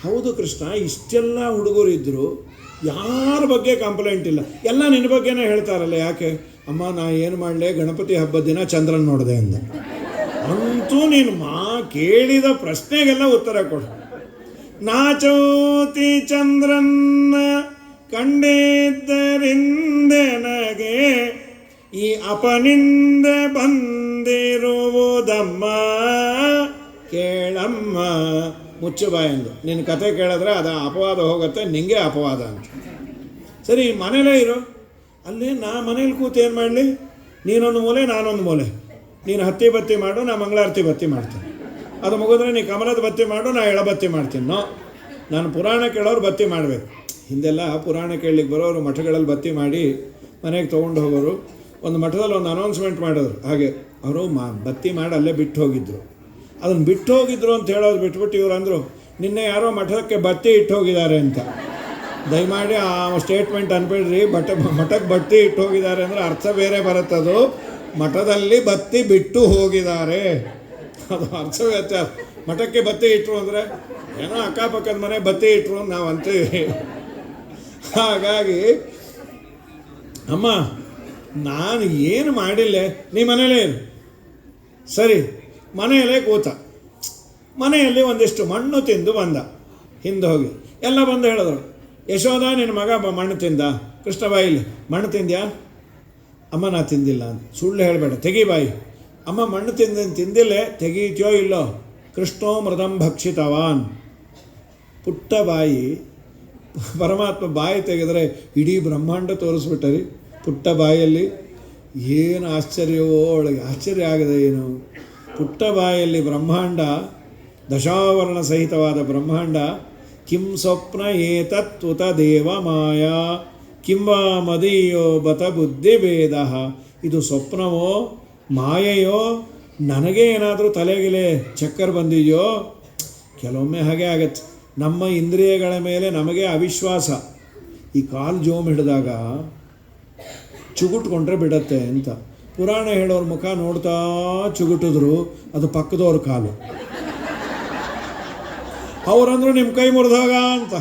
ಹೌದು ಕೃಷ್ಣ, ಇಷ್ಟೆಲ್ಲ ಹುಡುಗರಿದ್ದರು, ಯಾರ ಬಗ್ಗೆ ಕಂಪ್ಲೇಂಟ್ ಇಲ್ಲ, ಎಲ್ಲ ನಿನ್ನ ಬಗ್ಗೆನೇ ಹೇಳ್ತಾರಲ್ಲ. ಯಾಕೆ ಅಮ್ಮ? ನಾ ಏನು ಮಾಡಲೆ, ಗಣಪತಿ ಹಬ್ಬದ ದಿನ ಚಂದ್ರನ ನೋಡಿದೆ ಅಂದ. ಅಂತೂ ನೀನು ಕೇಳಿದ ಪ್ರಶ್ನೆಗೆಲ್ಲ ಉತ್ತರ ಕೊಡು. ನಾಚೋತಿ ಚಂದ್ರನ್ನ ಕಂಡಿದ್ದರಿಂದ ನನಗೆ ಈ ಅಪನಿಂದ ಬಂದಿರುವುದಮ್ಮ ಕೇಳಮ್ಮ. ಮುಚ್ಚು ಬಾಯಂದು, ನಿನ್ನ ಕತೆ ಕೇಳಿದ್ರೆ ಅದು ಅಪವಾದ ಹೋಗುತ್ತೆ, ನಿಂಗೆ ಅಪವಾದ ಅಂತ. ಸರಿ, ಮನೇಲೇ ಇರೋ. ಅಲ್ಲಿ ನಾ ಮನೇಲಿ ಕೂತು ಏನು ಮಾಡಲಿ? ನೀನೊಂದು ಮೂಲೆ ನಾನೊಂದು ಮೂಲೆ. ನೀನು ಹತ್ತಿ ಬತ್ತಿ ಮಾಡು, ನಾ ಮಂಗಳಾರತಿ ಬತ್ತಿ ಮಾಡ್ತೀನಿ. ಅದು ಮುಗಿದ್ರೆ ನೀ ಕಮಲದ ಬತ್ತಿ ಮಾಡು, ನಾ ಎಳಬತ್ತಿ ಮಾಡ್ತೀನಿ. ನಾನು ಪುರಾಣ ಕೇಳೋರು ಬತ್ತಿ ಮಾಡಬೇಕು. ಹಿಂದೆಲ್ಲ ಪುರಾಣ ಕೇಳಲಿಕ್ಕೆ ಬರೋರು ಮಠಗಳಲ್ಲಿ ಬತ್ತಿ ಮಾಡಿ ಮನೆಗೆ ತೊಗೊಂಡು ಹೋಗೋರು. ಒಂದು ಮಠದಲ್ಲಿ ಒಂದು ಅನೌನ್ಸ್ಮೆಂಟ್ ಮಾಡಿದ್ರು, ಹಾಗೆ ಅವರು ಬತ್ತಿ ಮಾಡಿ ಅಲ್ಲೇ ಬಿಟ್ಟು ಹೋಗಿದ್ರು. ಅದನ್ನು ಬಿಟ್ಟು ಹೋಗಿದ್ರು ಅಂತ ಹೇಳೋದು ಬಿಟ್ಬಿಟ್ಟು ಇವ್ರು ಅಂದರು, ನಿನ್ನೆ ಯಾರೋ ಮಠಕ್ಕೆ ಬತ್ತಿ ಇಟ್ಟು ಹೋಗಿದ್ದಾರೆ ಅಂತ. ದಯಮಾಡಿ ಆ ಸ್ಟೇಟ್ಮೆಂಟ್ ಅನ್ಬೇಡ್ರಿ. ಮಠಕ್ಕೆ ಬತ್ತಿ ಇಟ್ಟು ಹೋಗಿದ್ದಾರೆ ಅಂದರೆ ಅರ್ಥ ಬೇರೆ ಬರುತ್ತದು. ಮಠದಲ್ಲಿ ಬತ್ತಿ ಬಿಟ್ಟು ಹೋಗಿದ್ದಾರೆ, ಅದು ಅರ್ಥ ವ್ಯತ್ಯಾಸ. ಮಠಕ್ಕೆ ಬತ್ತಿ ಇಟ್ಟರು ಅಂದರೆ ಏನೋ ಅಕ್ಕಪಕ್ಕದ ಮನೆ ಬತ್ತಿ ಇಟ್ಟರು ನಾವು ಅಂತೀವಿ. ಹಾಗಾಗಿ ಅಮ್ಮ ನಾನು ಏನು ಮಾಡಿಲ್ಲ, ನೀ ಮನೇಲೇ ಇರು. ಸರಿ, ಮನೆಯಲ್ಲೇ ಕೂತ. ಮನೆಯಲ್ಲಿ ಒಂದಿಷ್ಟು ಮಣ್ಣು ತಿಂದು ಬಂದ. ಹಿಂದೆ ಹೋಗಿ ಎಲ್ಲ ಬಂದು ಹೇಳಿದ್ರು, ಯಶೋಧ ನಿನ್ನ ಮಗ ಮಣ್ಣು ತಿಂದ. ಕೃಷ್ಣ ಬಾಯಿಲಿ ಮಣ್ಣು ತಿಂದ್ಯಾ? ಅಮ್ಮ ನಾ ತಿಂದಿಲ್ಲ ಅಂತ. ಸುಳ್ಳು ಹೇಳಬೇಡ, ತೆಗಿ ಬಾಯಿ. ಅಮ್ಮ ಮಣ್ಣು ತಿಂದಿಲ್ಲ, ತೆಗೀತ್ಯೋ ಇಲ್ಲೋ? ಕೃಷ್ಣೋ ಮೃದಂ ಭಕ್ಷಿತವಾನ್. ಪುಟ್ಟ ಬಾಯಿ, ಪರಮಾತ್ಮ ಬಾಯಿ ತೆಗೆದರೆ ಇಡೀ ಬ್ರಹ್ಮಾಂಡ ತೋರಿಸ್ಬಿಟ್ಟರಿ ಪುಟ್ಟ ಬಾಯಲ್ಲಿ. ಏನು ಆಶ್ಚರ್ಯವೋ ಒಳಗೆ, ಆಶ್ಚರ್ಯ ಆಗದೆ ಏನು. ಪುಟ್ಟ ಬಾಯಲ್ಲಿ ಬ್ರಹ್ಮಾಂಡ, ದಶಾವರ್ಣ ಸಹಿತವಾದ ಬ್ರಹ್ಮಾಂಡ. ಕಿಂ ಸ್ವಪ್ನ ಏತತ್ವತ ದೇವ ಮಾಯಾ ಕಿಂವಾ ಮದೀಯೋ ಬತ ಬುದ್ಧಿಭೇದ. ಇದು ಸ್ವಪ್ನವೋ ಮಾಯೆಯೋ, ನನಗೆ ಏನಾದರೂ ತಲೆಗಿಲೆ ಚಕ್ಕರ್ ಬಂದಿದೆಯೋ? ಕೆಲವೊಮ್ಮೆ ಹಾಗೆ ಆಗತ್ತೆ. ನಮ್ಮ ಇಂದ್ರಿಯಗಳ ಮೇಲೆ ನಮಗೆ ಅವಿಶ್ವಾಸ. ಈ ಕಾಲು ಜೋಮ್ ಹಿಡಿದಾಗ ಚುಗುಟ್ಕೊಂಡ್ರೆ ಬಿಡತ್ತೆ ಅಂತ ಪುರಾಣ ಹೇಳೋರ ಮುಖ ನೋಡ್ತಾ ಚುಗುಟಿದ್ರು ಅದು ಪಕ್ಕದವ್ರ ಕಾಲು. ಅವರಂದ್ರು ನಿಮ್ಮ ಕೈ ಮುರಿದಾಗ ಅಂತ.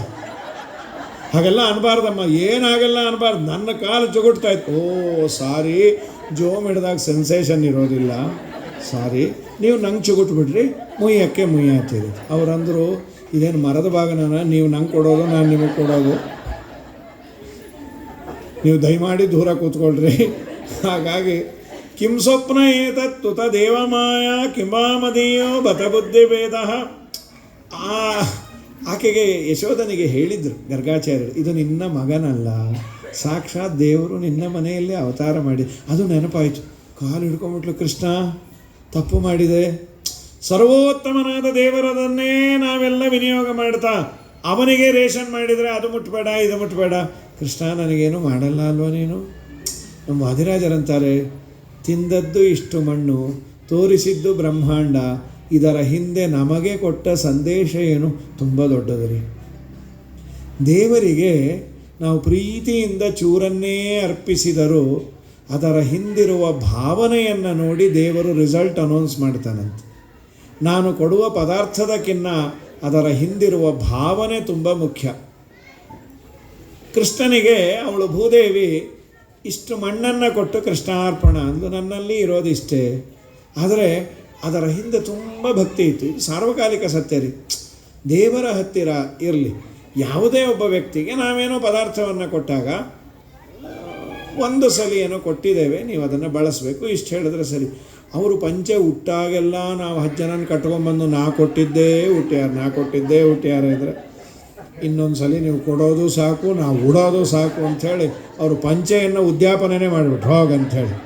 ಹಾಗೆಲ್ಲ ಅನ್ಬಾರ್ದಮ್ಮ, ಏನಾಗೆಲ್ಲ ಅನ್ಬಾರ್ದು. ನನ್ನ ಕಾಲು ಚುಗುಟ್ತಾ ಇತ್ತು. ಓ ಸಾರಿ, ಜೋಮ್ ಹಿಡಿದಾಗ ಸೆನ್ಸೇಷನ್ ಇರೋದಿಲ್ಲ, ಸಾರಿ, ನೀವು ನಂಗೆ ಚುಗುಟ್ಬಿಟ್ರಿ, ಮುಯ್ಯಕ್ಕೆ ಮುಯ್ಯಾತೀರಿ. ಅವರಂದರು ಇದೇನು ಮರದ ಭಾಗನ, ನೀವು ನಂಗೆ ಕೊಡೋದು ನಾನು ನಿಮಗೆ ಕೊಡೋದು, ನೀವು ದಯಮಾಡಿ ದೂರ ಕೂತ್ಕೊಳ್ರಿ. ಹಾಗಾಗಿ ಕಿಂ ಸ್ವಪ್ನ ಏತತ್ತುತ ದೇವಮಾಯ ಕಿಂಬಾಮದೀಯೋ ಬತ ಬುದ್ಧಿಭೇದ. ಆಕೆಗೆ ಯಶೋಧನಿಗೆ ಹೇಳಿದರು ಗರ್ಗಾಚಾರ್ಯರು, ಇದು ನಿನ್ನ ಮಗನಲ್ಲ, ಸಾಕ್ಷಾತ್ ದೇವರು ನಿನ್ನ ಮನೆಯಲ್ಲಿ ಅವತಾರ ಮಾಡಿ. ಅದು ನೆನಪಾಯಿತು. ಕಾಲು ಹಿಡ್ಕೊಂಬಿಟ್ಲು, ಕೃಷ್ಣ ತಪ್ಪು ಮಾಡಿದೆ. ಸರ್ವೋತ್ತಮನಾದ ದೇವರದನ್ನೇ ನಾವೆಲ್ಲ ವಿನಿಯೋಗ ಮಾಡ್ತಾ ಅವನಿಗೆ ರೇಷನ್ ಮಾಡಿದರೆ ಅದು ಮುಟ್ಬೇಡ ಇದು ಮುಟ್ಬೇಡ. ಕೃಷ್ಣ ನನಗೇನು ಮಾಡಲ್ಲ ಅಲ್ವ ನೀನು? ನಮ್ಮ ವಾದಿರಾಜರಂತಾರೆ, ತಿಂದದ್ದು ಇಷ್ಟು ಮಣ್ಣು, ತೋರಿಸಿದ್ದು ಬ್ರಹ್ಮಾಂಡ, ಇದರ ಹಿಂದೆ ನಮಗೆ ಕೊಟ್ಟ ಸಂದೇಶ ಏನು ತುಂಬ ದೊಡ್ಡದು ರೀ. ದೇವರಿಗೆ ನಾವು ಪ್ರೀತಿಯಿಂದ ಚೂರನ್ನೇ ಅರ್ಪಿಸಿದರೂ ಅದರ ಹಿಂದಿರುವ ಭಾವನೆಯನ್ನು ನೋಡಿ ದೇವರು ರಿಸಲ್ಟ್ ಅನೌನ್ಸ್ ಮಾಡ್ತಾನಂತೆ. ನಾನು ಕೊಡುವ ಪದಾರ್ಥದಕ್ಕಿಂತ ಅದರ ಹಿಂದಿರುವ ಭಾವನೆ ತುಂಬ ಮುಖ್ಯ. ಕೃಷ್ಣನಿಗೆ ಅವಳು ಭೂದೇವಿ ಇಷ್ಟು ಮಣ್ಣನ್ನು ಕೊಟ್ಟು ಕೃಷ್ಣಾರ್ಪಣ ಅಂದು, ನನ್ನಲ್ಲಿ ಇರೋದಿಷ್ಟೇ. ಆದರೆ ಅದರ ಹಿಂದೆ ತುಂಬ ಭಕ್ತಿ ಇತ್ತು. ಇದು ಸಾರ್ವಕಾಲಿಕ ಸತ್ಯ ರೀ. ದೇವರ ಹತ್ತಿರ ಇರಲಿ ಯಾವುದೇ ಒಬ್ಬ ವ್ಯಕ್ತಿಗೆ ನಾವೇನೋ ಪದಾರ್ಥವನ್ನು ಕೊಟ್ಟಾಗ ಒಂದು ಸಲ ಏನೋ ಕೊಟ್ಟಿದ್ದೇವೆ, ನೀವು ಅದನ್ನು ಬಳಸಬೇಕು, ಇಷ್ಟು ಹೇಳಿದ್ರೆ ಸರಿ. ಅವರು ಪಂಚೆ ಹುಟ್ಟಾಗೆಲ್ಲ ನಾವು 10 ಜನನ ಕಟ್ಕೊಂಡ್ಬಂದು ನಾ ಕೊಟ್ಟಿದ್ದೇ ಹುಟ್ಟ್ಯಾರ ಇದ್ರೆ ಇನ್ನೊಂದು ಸಲ ನೀವು ಕೊಡೋದು ಸಾಕು, ನಾವು ಉಡೋದು ಸಾಕು ಅಂಥೇಳಿ ಅವರು ಪಂಚೆಯನ್ನು ಉದ್ಯಾಪನೆ ಮಾಡಿಬಿಟ್ರು ಹೋಗಂಥೇಳಿ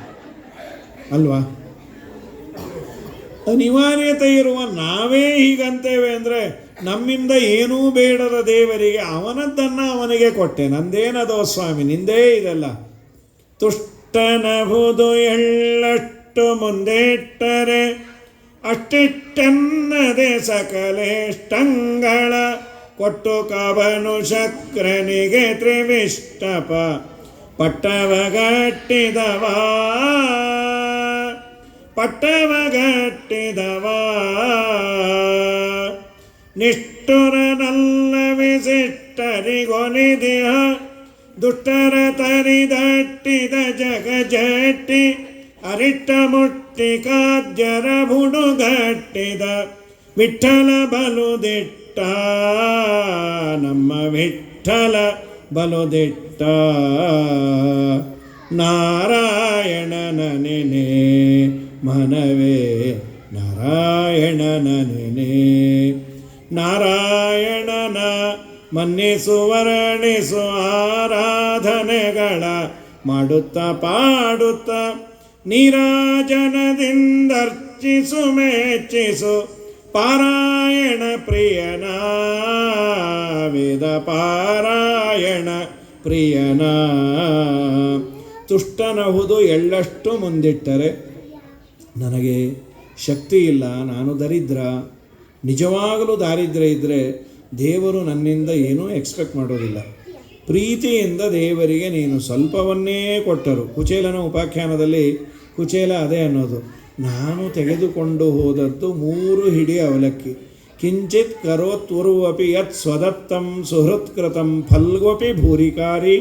ಅಲ್ವಾ? ಅನಿವಾರ್ಯತೆ ಇರುವ ನಾವೇ ಹೀಗಂತೇವೆ ಅಂದರೆ ನಮ್ಮಿಂದ ಏನೂ ಬೇಡದ ದೇವರಿಗೆ ಅವನದ್ದನ್ನು ಅವನಿಗೆ ಕೊಟ್ಟೆ, ನಂದೇನದೋ ಸ್ವಾಮಿ ನಿಂದೇ ಇದೆಲ್ಲ. ತುಷ್ಟನಹುದು ಎಳ್ಳಷ್ಟು ಮುಂದಿಟ್ಟರೆ ಅಷ್ಟಿಟ್ಟನ್ನದೆ ಸಕಲೇಷ್ಟಂಗಳ ಕೊಟ್ಟು ಕವನು ಶಕ್ರನಿಗೆ ತ್ರಿವಿಷ್ಟಪ ಪಟ್ಟವಗಟ್ಟಿದವ ನಿಷ್ಠುರನಲ್ಲ ವಿಶಿಷ್ಟರಿಗೊಲಿದಿಹ ದುಷ್ಟರ ತರಿದಟ್ಟಿದ ಜಗಜಟ್ಟಿ ಅರಿಟ್ಟ ಮುಟ್ಟಿ ಕಾದ್ಯರ ಬುಡುಗಟ್ಟಿದ ವಿಠ್ಠಲ ಬಲುದಿಟ್ಟ ನಮ್ಮ ವಿಠ್ಠಲ ಬಲುದಿಟ್ಟ. ನಾರಾಯಣನ ನೆನೆ ಮನವೇ ನಾರಾಯಣನ ನೆನೆ, ನಾರಾಯಣನ ಮನ್ನಿಸು ವರ್ಣಿಸು ಆರಾಧನೆಗಳ ಮಾಡುತ್ತಾ ಪಾಡುತ್ತಾ ನೀರಾಜನದಿಂದರ್ಚಿಸು ಮೆಚ್ಚಿಸು ಪಾರಾಯಣ ಪ್ರಿಯನ ವೇದ ಪಾರಾಯಣ ಪ್ರಿಯನ. ತುಷ್ಟನಹುದು ಎಳ್ಳಷ್ಟು ಮುಂದಿಟ್ಟರೆ ನನಗೆ ಶಕ್ತಿ ಇಲ್ಲ, ನಾನು ದರಿದ್ರ. ನಿಜವಾಗಲೂ ದಾರಿದ್ರ್ಯ ಇದ್ದರೆ ದೇವರು ನನ್ನಿಂದ ಏನೂ ಎಕ್ಸ್ಪೆಕ್ಟ್ ಮಾಡೋದಿಲ್ಲ. ಪ್ರೀತಿಯಿಂದ ದೇವರಿಗೆ ನೀನು ಸ್ವಲ್ಪವನ್ನೇ ಕೊಟ್ಟರು. ಕುಚೇಲನ ಉಪಾಖ್ಯಾನದಲ್ಲಿ ಕುಚೇಲ ಅದೇ ಅನ್ನೋದು, ನಾನು ತೆಗೆದುಕೊಂಡು ಹೋದದ್ದು 3 ಹಿಡಿ ಅವಲಕ್ಕಿ. ಕಿಂಚಿತ್ ಕರೋತ್ವರುವಪಿ ಯತ್ ಸ್ವದತ್ತಂ ಸುಹೃತ್ಕೃತಂ ಫಲ್ಗೋಪಿ ಭೂರಿಕಾರಿ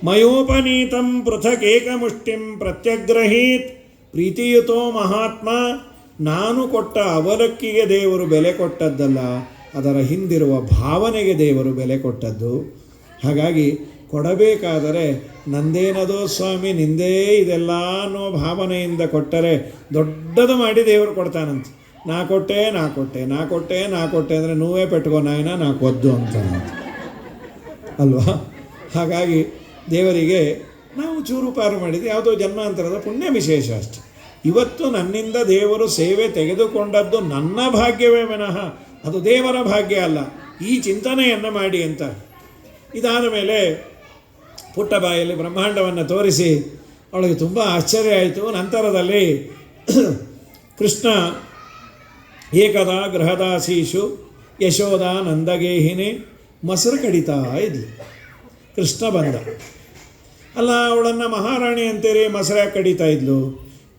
ಮಯೋಪನೀತಂ ಪೃಥಕೇಕಮುಷ್ಟಿಂ ಪ್ರತ್ಯಗ್ರಹೀತ್. ಪ್ರೀತಿಯುತೋ ಮಹಾತ್ಮ, ನಾನು ಕೊಟ್ಟ ಅವಲಕ್ಕಿಗೆ ದೇವರು ಬೆಲೆ ಕೊಟ್ಟದ್ದಲ್ಲ, ಅದರ ಹಿಂದಿರುವ ಭಾವನೆಗೆ ದೇವರು ಬೆಲೆ ಕೊಟ್ಟದ್ದು. ಹಾಗಾಗಿ ಕೊಡಬೇಕಾದರೆ ನಂದೇನದೋ ಸ್ವಾಮಿ ನಿಂದೇ ಇದೆಲ್ಲ ಅನ್ನೋ ಭಾವನೆಯಿಂದ ಕೊಟ್ಟರೆ ದೊಡ್ಡದು ಮಾಡಿ ದೇವರು ಕೊಡ್ತಾನಂತೆ. ನಾ ಕೊಟ್ಟೆ ಅಂದರೆ ನೀವೇ ಪೆಟ್ಕೋ ನಾಯನ ನಾ ಕೊದ್ದು ಅಂತಾನಂತೆ ಅಲ್ವಾ. ಹಾಗಾಗಿ ದೇವರಿಗೆ ನಾವು ಚೂರುಪಾರು ಮಾಡಿದ್ದು ಯಾವುದೋ ಜನ್ಮಾಂತರದ ಪುಣ್ಯ ವಿಶೇಷ ಅಷ್ಟೆ. ಇವತ್ತು ನನ್ನಿಂದ ದೇವರು ಸೇವೆ ತೆಗೆದುಕೊಂಡದ್ದು ನನ್ನ ಭಾಗ್ಯವೇ ವಿನಃ ಅದು ದೇವರ ಭಾಗ್ಯ ಅಲ್ಲ. ಈ ಚಿಂತನೆಯನ್ನು ಮಾಡಿ ಅಂತ. ಇದಾದ ಮೇಲೆ ಪುಟ್ಟ ಬಾಯಲ್ಲಿ ಬ್ರಹ್ಮಾಂಡವನ್ನು ತೋರಿಸಿ ಅವಳಿಗೆ ತುಂಬ ಆಶ್ಚರ್ಯ ಆಯಿತು. ನಂತರದಲ್ಲಿ ಕೃಷ್ಣ ಏಕದಾ ಗೃಹದಾಸೀಶು ಯಶೋಧ ನಂದಗೇಹಿನಿ ಮೊಸರು ಕಡಿತಾ ಇದ್ಲು. ಕೃಷ್ಣ ಬಂದ. ಅಲ್ಲ, ಅವಳನ್ನು ಮಹಾರಾಣಿ ಅಂತೀರಿ, ಮೊಸರು ಕಡಿತಾ ಇದ್ಲು.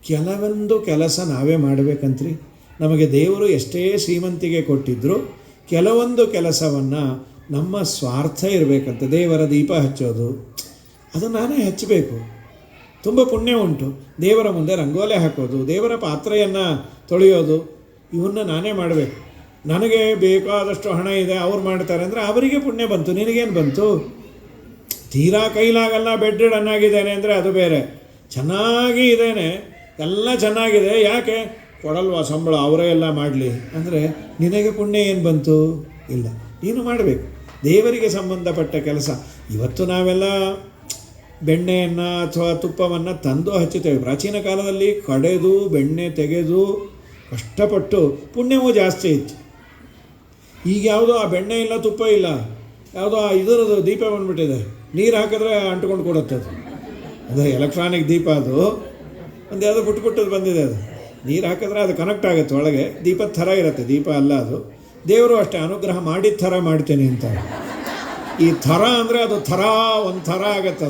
ಕೆಲವೊಂದು ಕೆಲಸ ನಾವೇ ಮಾಡಬೇಕಂತ್ರಿ. ನಮಗೆ ದೇವರು ಎಷ್ಟೇ ಶ್ರೀಮಂತಿಗೆ ಕೊಟ್ಟಿದ್ದರೂ ಕೆಲವೊಂದು ಕೆಲಸವನ್ನು ನಮ್ಮ ಸ್ವಾರ್ಥ ಇರಬೇಕಂತೆ. ದೇವರ ದೀಪ ಹಚ್ಚೋದು ಅದು ನಾನೇ ಹಚ್ಚಬೇಕು, ತುಂಬ ಪುಣ್ಯ ಉಂಟು. ದೇವರ ಮುಂದೆ ರಂಗೋಲೆ ಹಾಕೋದು, ದೇವರ ಪಾತ್ರೆಯನ್ನು ತೊಳೆಯೋದು, ಇವನ್ನ ನಾನೇ ಮಾಡಬೇಕು. ನನಗೆ ಬೇಕಾದಷ್ಟು ಹಣ ಇದೆ, ಅವ್ರು ಮಾಡ್ತಾರೆ ಅಂದರೆ ಅವರಿಗೆ ಪುಣ್ಯ ಬಂತು, ನಿನಗೇನು ಬಂತು? ತೀರಾ ಕೈಲಾಗಲ್ಲ, ಬೆಡ್ ಚೆನ್ನಾಗಿದ್ದೇನೆ ಅಂದರೆ ಅದು ಬೇರೆ. ಚೆನ್ನಾಗಿ ಇದ್ದೇನೆ, ಎಲ್ಲ ಚೆನ್ನಾಗಿದೆ, ಯಾಕೆ ಕೊಡಲ್ವಾ ಸಂಬಳ, ಅವರೇ ಎಲ್ಲ ಮಾಡಲಿ ಅಂದರೆ ನಿನಗೆ ಪುಣ್ಯ ಏನು ಬಂತು? ಇಲ್ಲ, ನೀನು ಮಾಡಬೇಕು ದೇವರಿಗೆ ಸಂಬಂಧಪಟ್ಟ ಕೆಲಸ. ಇವತ್ತು ನಾವೆಲ್ಲ ಬೆಣ್ಣೆಯನ್ನು ಅಥವಾ ತುಪ್ಪವನ್ನು ತಂದು ಹಚ್ಚುತ್ತೇವೆ. ಪ್ರಾಚೀನ ಕಾಲದಲ್ಲಿ ಕಡೆದು ಬೆಣ್ಣೆ ತೆಗೆದು ಕಷ್ಟಪಟ್ಟು ಪುಣ್ಯವೂ ಜಾಸ್ತಿ ಇತ್ತು. ಈಗ ಯಾವುದೋ ಆ ಬೆಣ್ಣೆ ಇಲ್ಲ, ತುಪ್ಪ ಇಲ್ಲ, ಯಾವುದೋ ಇದರದ್ದು ದೀಪ ಬಂದುಬಿಟ್ಟಿದೆ, ನೀರು ಹಾಕಿದ್ರೆ ಅಂಟ್ಕೊಂಡು ಕೊಡುತ್ತೆ. ಅದು ಎಲೆಕ್ಟ್ರಾನಿಕ್ ದೀಪ, ಅದು ಒಂದು ಯಾವುದೋ ಪುಟ್ಟದು ಬಂದಿದೆ. ಅದು ನೀರು ಹಾಕಿದ್ರೆ ಅದು ಕನೆಕ್ಟ್ ಆಗುತ್ತೆ ಒಳಗೆ, ದೀಪದ ಥರ ಇರುತ್ತೆ. ದೀಪ ಅಲ್ಲ ಅದು. ದೇವರು ಅಷ್ಟೇ ಅನುಗ್ರಹ ಮಾಡಿದ ಥರ ಮಾಡ್ತೇನೆ ಅಂತ. ಈ ಥರ ಅಂದರೆ ಅದು ಥರ ಒಂದು ಥರ ಆಗತ್ತೆ,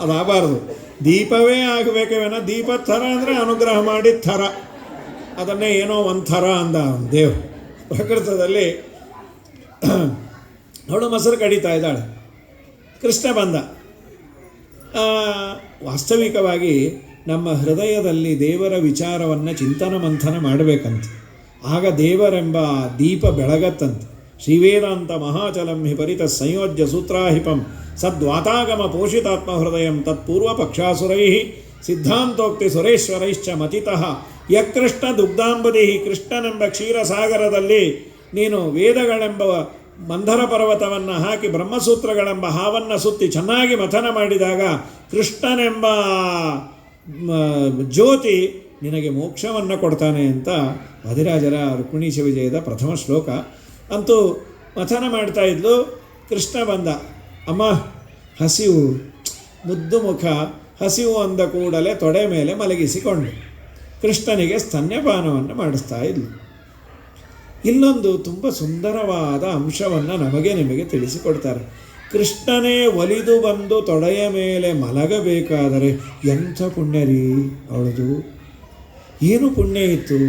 ಅದು ಆಗಬಾರ್ದು. ದೀಪವೇ ಆಗಬೇಕೇನೋ, ದೀಪದ ಥರ ಅಂದರೆ ಅನುಗ್ರಹ ಮಾಡಿದ ಥರ. ಅದನ್ನೇ ಏನೋ ಒಂದು ಥರ ಅಂದ ದೇವರು. ಪ್ರಕೃತದಲ್ಲಿ ಅವಳು ಮೊಸರು ಕಡಿತಾ ಇದ್ದಾಳೆ. ಕೃಷ್ಣ ಬಂದ. ವಾಸ್ತವಿಕವಾಗಿ ನಮ್ಮ ಹೃದಯದಲ್ಲಿ ದೇವರ ವಿಚಾರವನ್ನು ಚಿಂತನ ಮಂಥನ ಮಾಡಬೇಕಂತ. ಆಗ ದೇವರೆಂಬ ದೀಪ ಬೆಳಗತ್ತಂತೆ. ಶ್ರೀವೇದಾಂತ ಮಹಾಚಲಂ ಹಿ ಪರಿತ ಸಂಯೋಜ್ಯ ಸೂತ್ರಾಹಿಪಂ ಸದ್ವಾತಾಗಮ ಪೋಷಿತಾತ್ಮ ಹೃದಯಂ ತತ್ಪೂರ್ವ ಪಕ್ಷಾಸುರೈ ಸಿದ್ಧಾಂತೋಕ್ತಿ ಸುರೇಶ್ವರೈಶ್ಚ ಮತಿತಃ ಯಕೃಷ್ಣ ದುಗ್ಧಾಂಬುಧಿ. ಕೃಷ್ಣನೆಂಬ ಕ್ಷೀರಸಾಗರದಲ್ಲಿ ನೀನು ವೇದಗಳೆಂಬ ಮಂಧರ ಪರ್ವತವನ್ನು ಹಾಕಿ ಬ್ರಹ್ಮಸೂತ್ರಗಳೆಂಬ ಹಾವನ್ನು ಸುತ್ತಿ ಚೆನ್ನಾಗಿ ಮಥನ ಮಾಡಿದಾಗ ಕೃಷ್ಣನೆಂಬ ಜ್ಯೋತಿ ನಿನಗೆ ಮೋಕ್ಷವನ್ನು ಕೊಡ್ತಾನೆ ಅಂತ ವಾದಿರಾಜರ ರುಕ್ಮಿಣೀಶ ವಿಜಯದ ಪ್ರಥಮ ಶ್ಲೋಕ. ಅಂತೂ ಮಥನ ಮಾಡ್ತಾ ಇದ್ಲು. ಕೃಷ್ಣ ಬಂದ. ಅಮ್ಮ ಹಸಿವು, ಮುದ್ದು ಮುಖ, ಹಸಿವು ಅಂದ ಕೂಡಲೇ ತೊಡೆ ಮೇಲೆ ಮಲಗಿಸಿಕೊಂಡು ಕೃಷ್ಣನಿಗೆ ಸ್ತನ್ಯಪಾನವನ್ನು ಮಾಡಿಸ್ತಾ ಇದ್ಲು. ಇಲ್ಲೊಂದು ತುಂಬ ಸುಂದರವಾದ ಅಂಶವನ್ನು ನಮಗೆ ನಿಮಗೆ ತಿಳಿಸಿಕೊಡ್ತಾರೆ. ಕೃಷ್ಣನೇ ಒಲಿದು ಬಂದು ತೊಡೆಯ ಮೇಲೆ ಮಲಗಬೇಕಾದರೆ ಎಂಥ ಪುಣ್ಯ ರೀ ಅವಳದು. ಏನು ಪುಣ್ಯ ಇತ್ತು?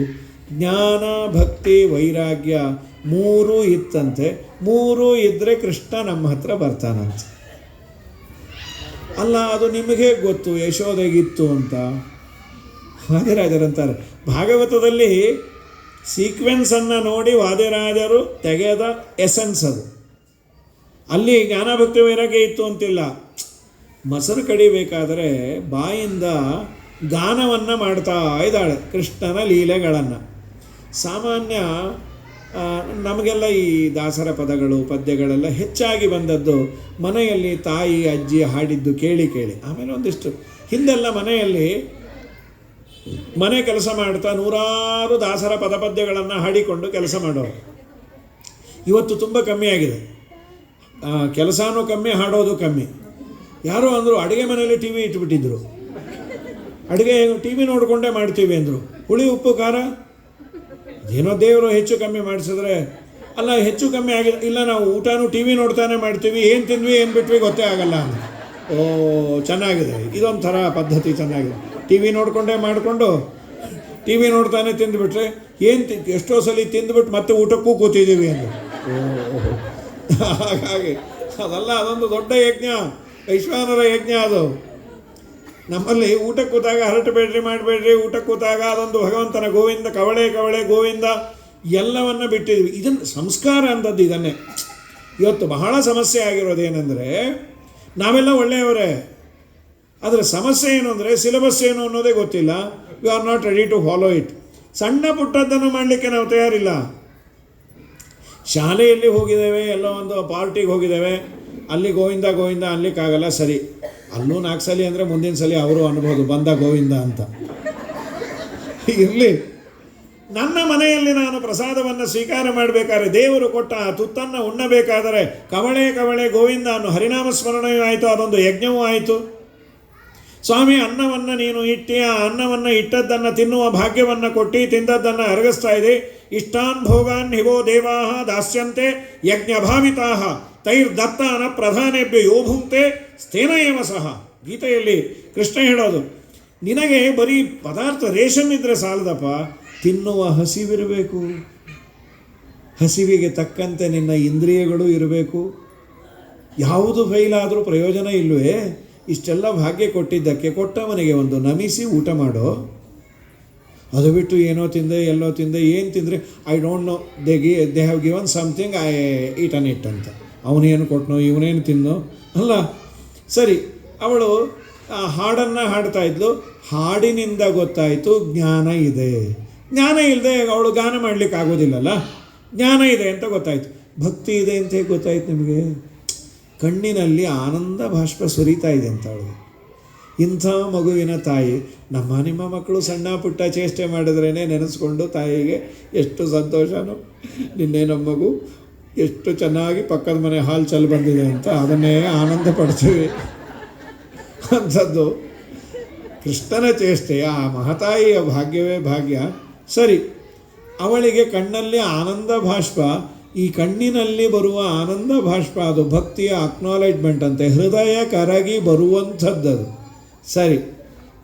ಜ್ಞಾನ, ಭಕ್ತಿ, ವೈರಾಗ್ಯ 3 ಇತ್ತಂತೆ. 3 ಇದ್ದರೆ ಕೃಷ್ಣ ನಮ್ಮ ಹತ್ರ ಬರ್ತಾನಂತೆ. ಅಲ್ಲ, ಅದು ನಿಮಗೆ ಗೊತ್ತು ಯಶೋದೆಗಿತ್ತು ಅಂತ ವಾದಿರಾಜರಂತಾರೆ. ಭಾಗವತದಲ್ಲಿ ಸೀಕ್ವೆನ್ಸನ್ನು ನೋಡಿ ವಾದಿರಾಜರು ತೆಗೆದ ಎಸೆನ್ಸ್ ಅದು. ಅಲ್ಲಿ ಜ್ಞಾನಭಕ್ತಿ ವೈರಾಗ್ಯ ಇತ್ತು ಅಂತಿಲ್ಲ. ಮೊಸರು ಕಡಿಬೇಕಾದರೆ ಬಾಯಿಂದ ಗಾನವನ್ನು ಮಾಡ್ತಾ ಇದ್ದಾಳೆ ಕೃಷ್ಣನ ಲೀಲೆಗಳನ್ನು. ಸಾಮಾನ್ಯ ನಮಗೆಲ್ಲ ಈ ದಾಸರ ಪದಗಳು ಪದ್ಯಗಳೆಲ್ಲ ಹೆಚ್ಚಾಗಿ ಬಂದದ್ದು ಮನೆಯಲ್ಲಿ ತಾಯಿ ಅಜ್ಜಿ ಹಾಡಿದ್ದು ಕೇಳಿ ಕೇಳಿ. ಆಮೇಲೆ ಒಂದಿಷ್ಟು ಹಿಂದೆಲ್ಲ ಮನೆಯಲ್ಲಿ ಮನೆ ಕೆಲಸ ಮಾಡ್ತಾ ನೂರಾರು ದಾಸರ ಪದಪದ್ಯಗಳನ್ನು ಹಾಡಿಕೊಂಡು ಕೆಲಸ ಮಾಡೋರು. ಇವತ್ತು ತುಂಬ ಕಮ್ಮಿಯಾಗಿದೆ. ಕೆಲಸನೂ ಕಮ್ಮಿ, ಹಾಡೋದು ಕಮ್ಮಿ. ಯಾರೋ ಅಂದರು ಅಡುಗೆ ಮನೆಯಲ್ಲಿ ಟಿ ವಿ ಇಟ್ಬಿಟ್ಟಿದ್ರು, ಅಡುಗೆ ಟಿ ವಿ ನೋಡಿಕೊಂಡೇ ಮಾಡ್ತೀವಿ ಅಂದರು. ಹುಳಿ ಉಪ್ಪು ಖಾರ ಏನೋ ದೇವರು ಹೆಚ್ಚು ಕಮ್ಮಿ ಮಾಡಿಸಿದ್ರೆ ಅಲ್ಲ ಹೆಚ್ಚು ಕಮ್ಮಿ ಆಗಿದೆ, ಇಲ್ಲ ನಾವು ಊಟನೂ ಟಿ ವಿ ನೋಡ್ತಾನೆ ಮಾಡ್ತೀವಿ, ಏನು ತಿಂದ್ವಿ ಏನು ಬಿಟ್ವಿ ಗೊತ್ತೇ ಆಗಲ್ಲ ಅಂತ. ಓ ಚೆನ್ನಾಗಿದೆ, ಇದೊಂಥರ ಪದ್ಧತಿ ಚೆನ್ನಾಗಿದೆ. ಟಿ ವಿ ನೋಡಿಕೊಂಡೇ ಮಾಡಿಕೊಂಡು ಟಿ ವಿ ನೋಡ್ತಾನೆ ತಿಂದುಬಿಟ್ರೆ ಎಷ್ಟೋ ಸಲ ತಿಂದುಬಿಟ್ಟು ಮತ್ತೆ ಊಟಕ್ಕೂ ಕೂತಿದ್ದೀವಿ ಅಂತ. ಓಹೋ ಹಾಗಾಗಿ ಅದೊಂದು ದೊಡ್ಡ ಯಜ್ಞ, ವೈಶ್ವಾನರ ಯಜ್ಞ ಅದು. ನಮ್ಮಲ್ಲಿ ಊಟಕ್ಕೆ ಕೂತಾಗ ಹರಟಬೇಡ್ರಿ ಮಾಡಬೇಡ್ರಿ, ಊಟಕ್ಕೆ ಕೂತಾಗ ಅದೊಂದು ಭಗವಂತನ ಗೋವಿಂದ ಕವಳೆ ಗೋವಿಂದ ಎಲ್ಲವನ್ನ ಬಿಟ್ಟಿದ್ವಿ. ಇದನ್ನು ಸಂಸ್ಕಾರ ಅಂತದ್ದು ಇದನ್ನೇ. ಇವತ್ತು ಬಹಳ ಸಮಸ್ಯೆ ಆಗಿರೋದೇನೆಂದರೆ ನಾವೆಲ್ಲ ಒಳ್ಳೆಯವರೇ, ಅದರ ಸಮಸ್ಯೆ ಏನು ಅಂದರೆ ಸಿಲೆಬಸ್ ಏನು ಅನ್ನೋದೇ ಗೊತ್ತಿಲ್ಲ. We are not ready to follow it. ಸಣ್ಣ ಪುಟ್ಟದ್ದನ್ನು ಮಾಡಲಿಕ್ಕೆ ನಾವು ತಯಾರಿಲ್ಲ. ಶಾಲೆಯಲ್ಲಿ ಹೋಗಿದ್ದೇವೆ, ಎಲ್ಲ ಒಂದು ಪಾರ್ಟಿಗೆ ಹೋಗಿದ್ದೇವೆ, ಅಲ್ಲಿ ಗೋವಿಂದ ಅನ್ಲಿಕ್ಕಾಗಲ್ಲ. ಸರಿ, ಅಲ್ಲೂ 4 ಸಲ ಅಂದರೆ ಮುಂದಿನ ಸಲ ಅವರು ಅನ್ಬೋದು ಬಂದ ಗೋವಿಂದ ಅಂತ. ಇರಲಿ, ನನ್ನ ಮನೆಯಲ್ಲಿ ನಾನು ಪ್ರಸಾದವನ್ನು ಸ್ವೀಕಾರ ಮಾಡಬೇಕಾದ್ರೆ, ದೇವರು ಕೊಟ್ಟ ತುತ್ತನ್ನು ಉಣ್ಣಬೇಕಾದರೆ ಕವಳೆ ಗೋವಿಂದ ಅನ್ನೋ ಹರಿನಾಮ ಸ್ಮರಣೆಯೂ ಆಯಿತು, ಅದೊಂದು ಯಜ್ಞವೂ ಆಯಿತು. ಸ್ವಾಮಿ ಅನ್ನವನ್ನು ನೀನು ಇಟ್ಟಿ, ಆ ಅನ್ನವನ್ನು ಇಟ್ಟದ್ದನ್ನು ತಿನ್ನುವ ಭಾಗ್ಯವನ್ನು ಕೊಟ್ಟು ತಿಂದದ್ದನ್ನು ಅರಗಿಸ್ತಾ ಇದೆ. ಇಷ್ಟಾನ್ ಭೋಗಾನ್ ಹಿವೋ ದೇವಾ ದಾಸ್ಯಂತೆ ಯಜ್ಞಭಾವಿತಾ ತೈರ್ದತ್ತಾನ ಪ್ರಧಾನೇಭ್ಯ ಯೋಭುಂಕ್ತೆ ಸ್ಥೇನ ಏವ ಸಹ. ಗೀತೆಯಲ್ಲಿ ಕೃಷ್ಣ ಹೇಳೋದು, ನಿನಗೆ ಬರೀ ಪದಾರ್ಥ ರೇಷನ್ ಇದ್ದರೆ ಸಾಲದಪ್ಪ, ತಿನ್ನುವ ಹಸಿವಿರಬೇಕು, ಹಸಿವಿಗೆ ತಕ್ಕಂತೆ ನಿನ್ನ ಇಂದ್ರಿಯಗಳು ಇರಬೇಕು. ಯಾವುದು ಫೈಲಾದರೂ ಪ್ರಯೋಜನ ಇಲ್ಲವೇ? ಇಷ್ಟೆಲ್ಲ ಭಾಗ್ಯ ಕೊಟ್ಟಿದ್ದಕ್ಕೆ ಕೊಟ್ಟವನಿಗೆ ಒಂದು ನಮಿಸಿ ಊಟ ಮಾಡೋ. ಅದು ಬಿಟ್ಟು ಏನೋ ತಿಂದೆ ಎಲ್ಲೋ ತಿಂದೆ, ಏನು ತಿಂದರೆ I don't know, they have given something, I eaten it ಅಂತ. ಅವನೇನು ಕೊಟ್ಟನೋ ಇವನೇನು ತಿನ್ನೋ ಅಲ್ಲ. ಸರಿ, ಅವಳು ಹಾಡನ್ನು ಹಾಡ್ತಾ ಇದ್ಲು, ಹಾಡಿನಿಂದ ಗೊತ್ತಾಯಿತು ಜ್ಞಾನ ಇದೆ. ಜ್ಞಾನ ಇಲ್ಲದೆ ಅವಳು ಗಾನ ಮಾಡಲಿಕ್ಕೆ ಆಗೋದಿಲ್ಲಲ್ಲ. ಜ್ಞಾನ ಇದೆ ಅಂತ ಗೊತ್ತಾಯಿತು. ಭಕ್ತಿ ಇದೆ ಅಂತ ಹೇಗೆ ಗೊತ್ತಾಯ್ತು ನಿಮಗೆ? ಕಣ್ಣಿನಲ್ಲಿ ಆನಂದ ಬಾಷ್ಪ ಸುರಿತಾ ಇದೆ ಅಂತ ಅವಳಿಗೆ. ಇಂಥ ಮಗುವಿನ ತಾಯಿ, ನಿಮ್ಮ ಮಕ್ಕಳು ಸಣ್ಣ ಪುಟ್ಟ ಚೇಷ್ಟೆ ಮಾಡಿದ್ರೇ ನೆನೆಸ್ಕೊಂಡು ತಾಯಿಗೆ ಎಷ್ಟು ಸಂತೋಷನೋ, ನಿನ್ನೆ ನಮ್ಮ ಮಗು ಎಷ್ಟು ಚೆನ್ನಾಗಿ ಪಕ್ಕದ ಮನೆ ಹಾಲು ಚಲ್ ಬಂದಿದೆ ಅಂತ ಅದನ್ನೇ ಆನಂದ ಪಡ್ತೀವಿ. ಅಂಥದ್ದು ಕೃಷ್ಣನ ಚೇಷ್ಟೆ, ಆ ಮಹತಾಯಿಯ ಭಾಗ್ಯವೇ ಭಾಗ್ಯ. ಸರಿ, ಅವಳಿಗೆ ಕಣ್ಣಲ್ಲಿ ಆನಂದ ಬಾಷ್ಪ, ಈ ಕಣ್ಣಿನಲ್ಲಿ ಬರುವ ಆನಂದ ಬಾಷ್ಪ ಅದು ಭಕ್ತಿಯ ಅಕ್ನಾಲೆಜ್ಮೆಂಟ್ ಅಂತೆ, ಹೃದಯ ಕರಗಿ ಬರುವಂಥದ್ದದು. ಸರಿ,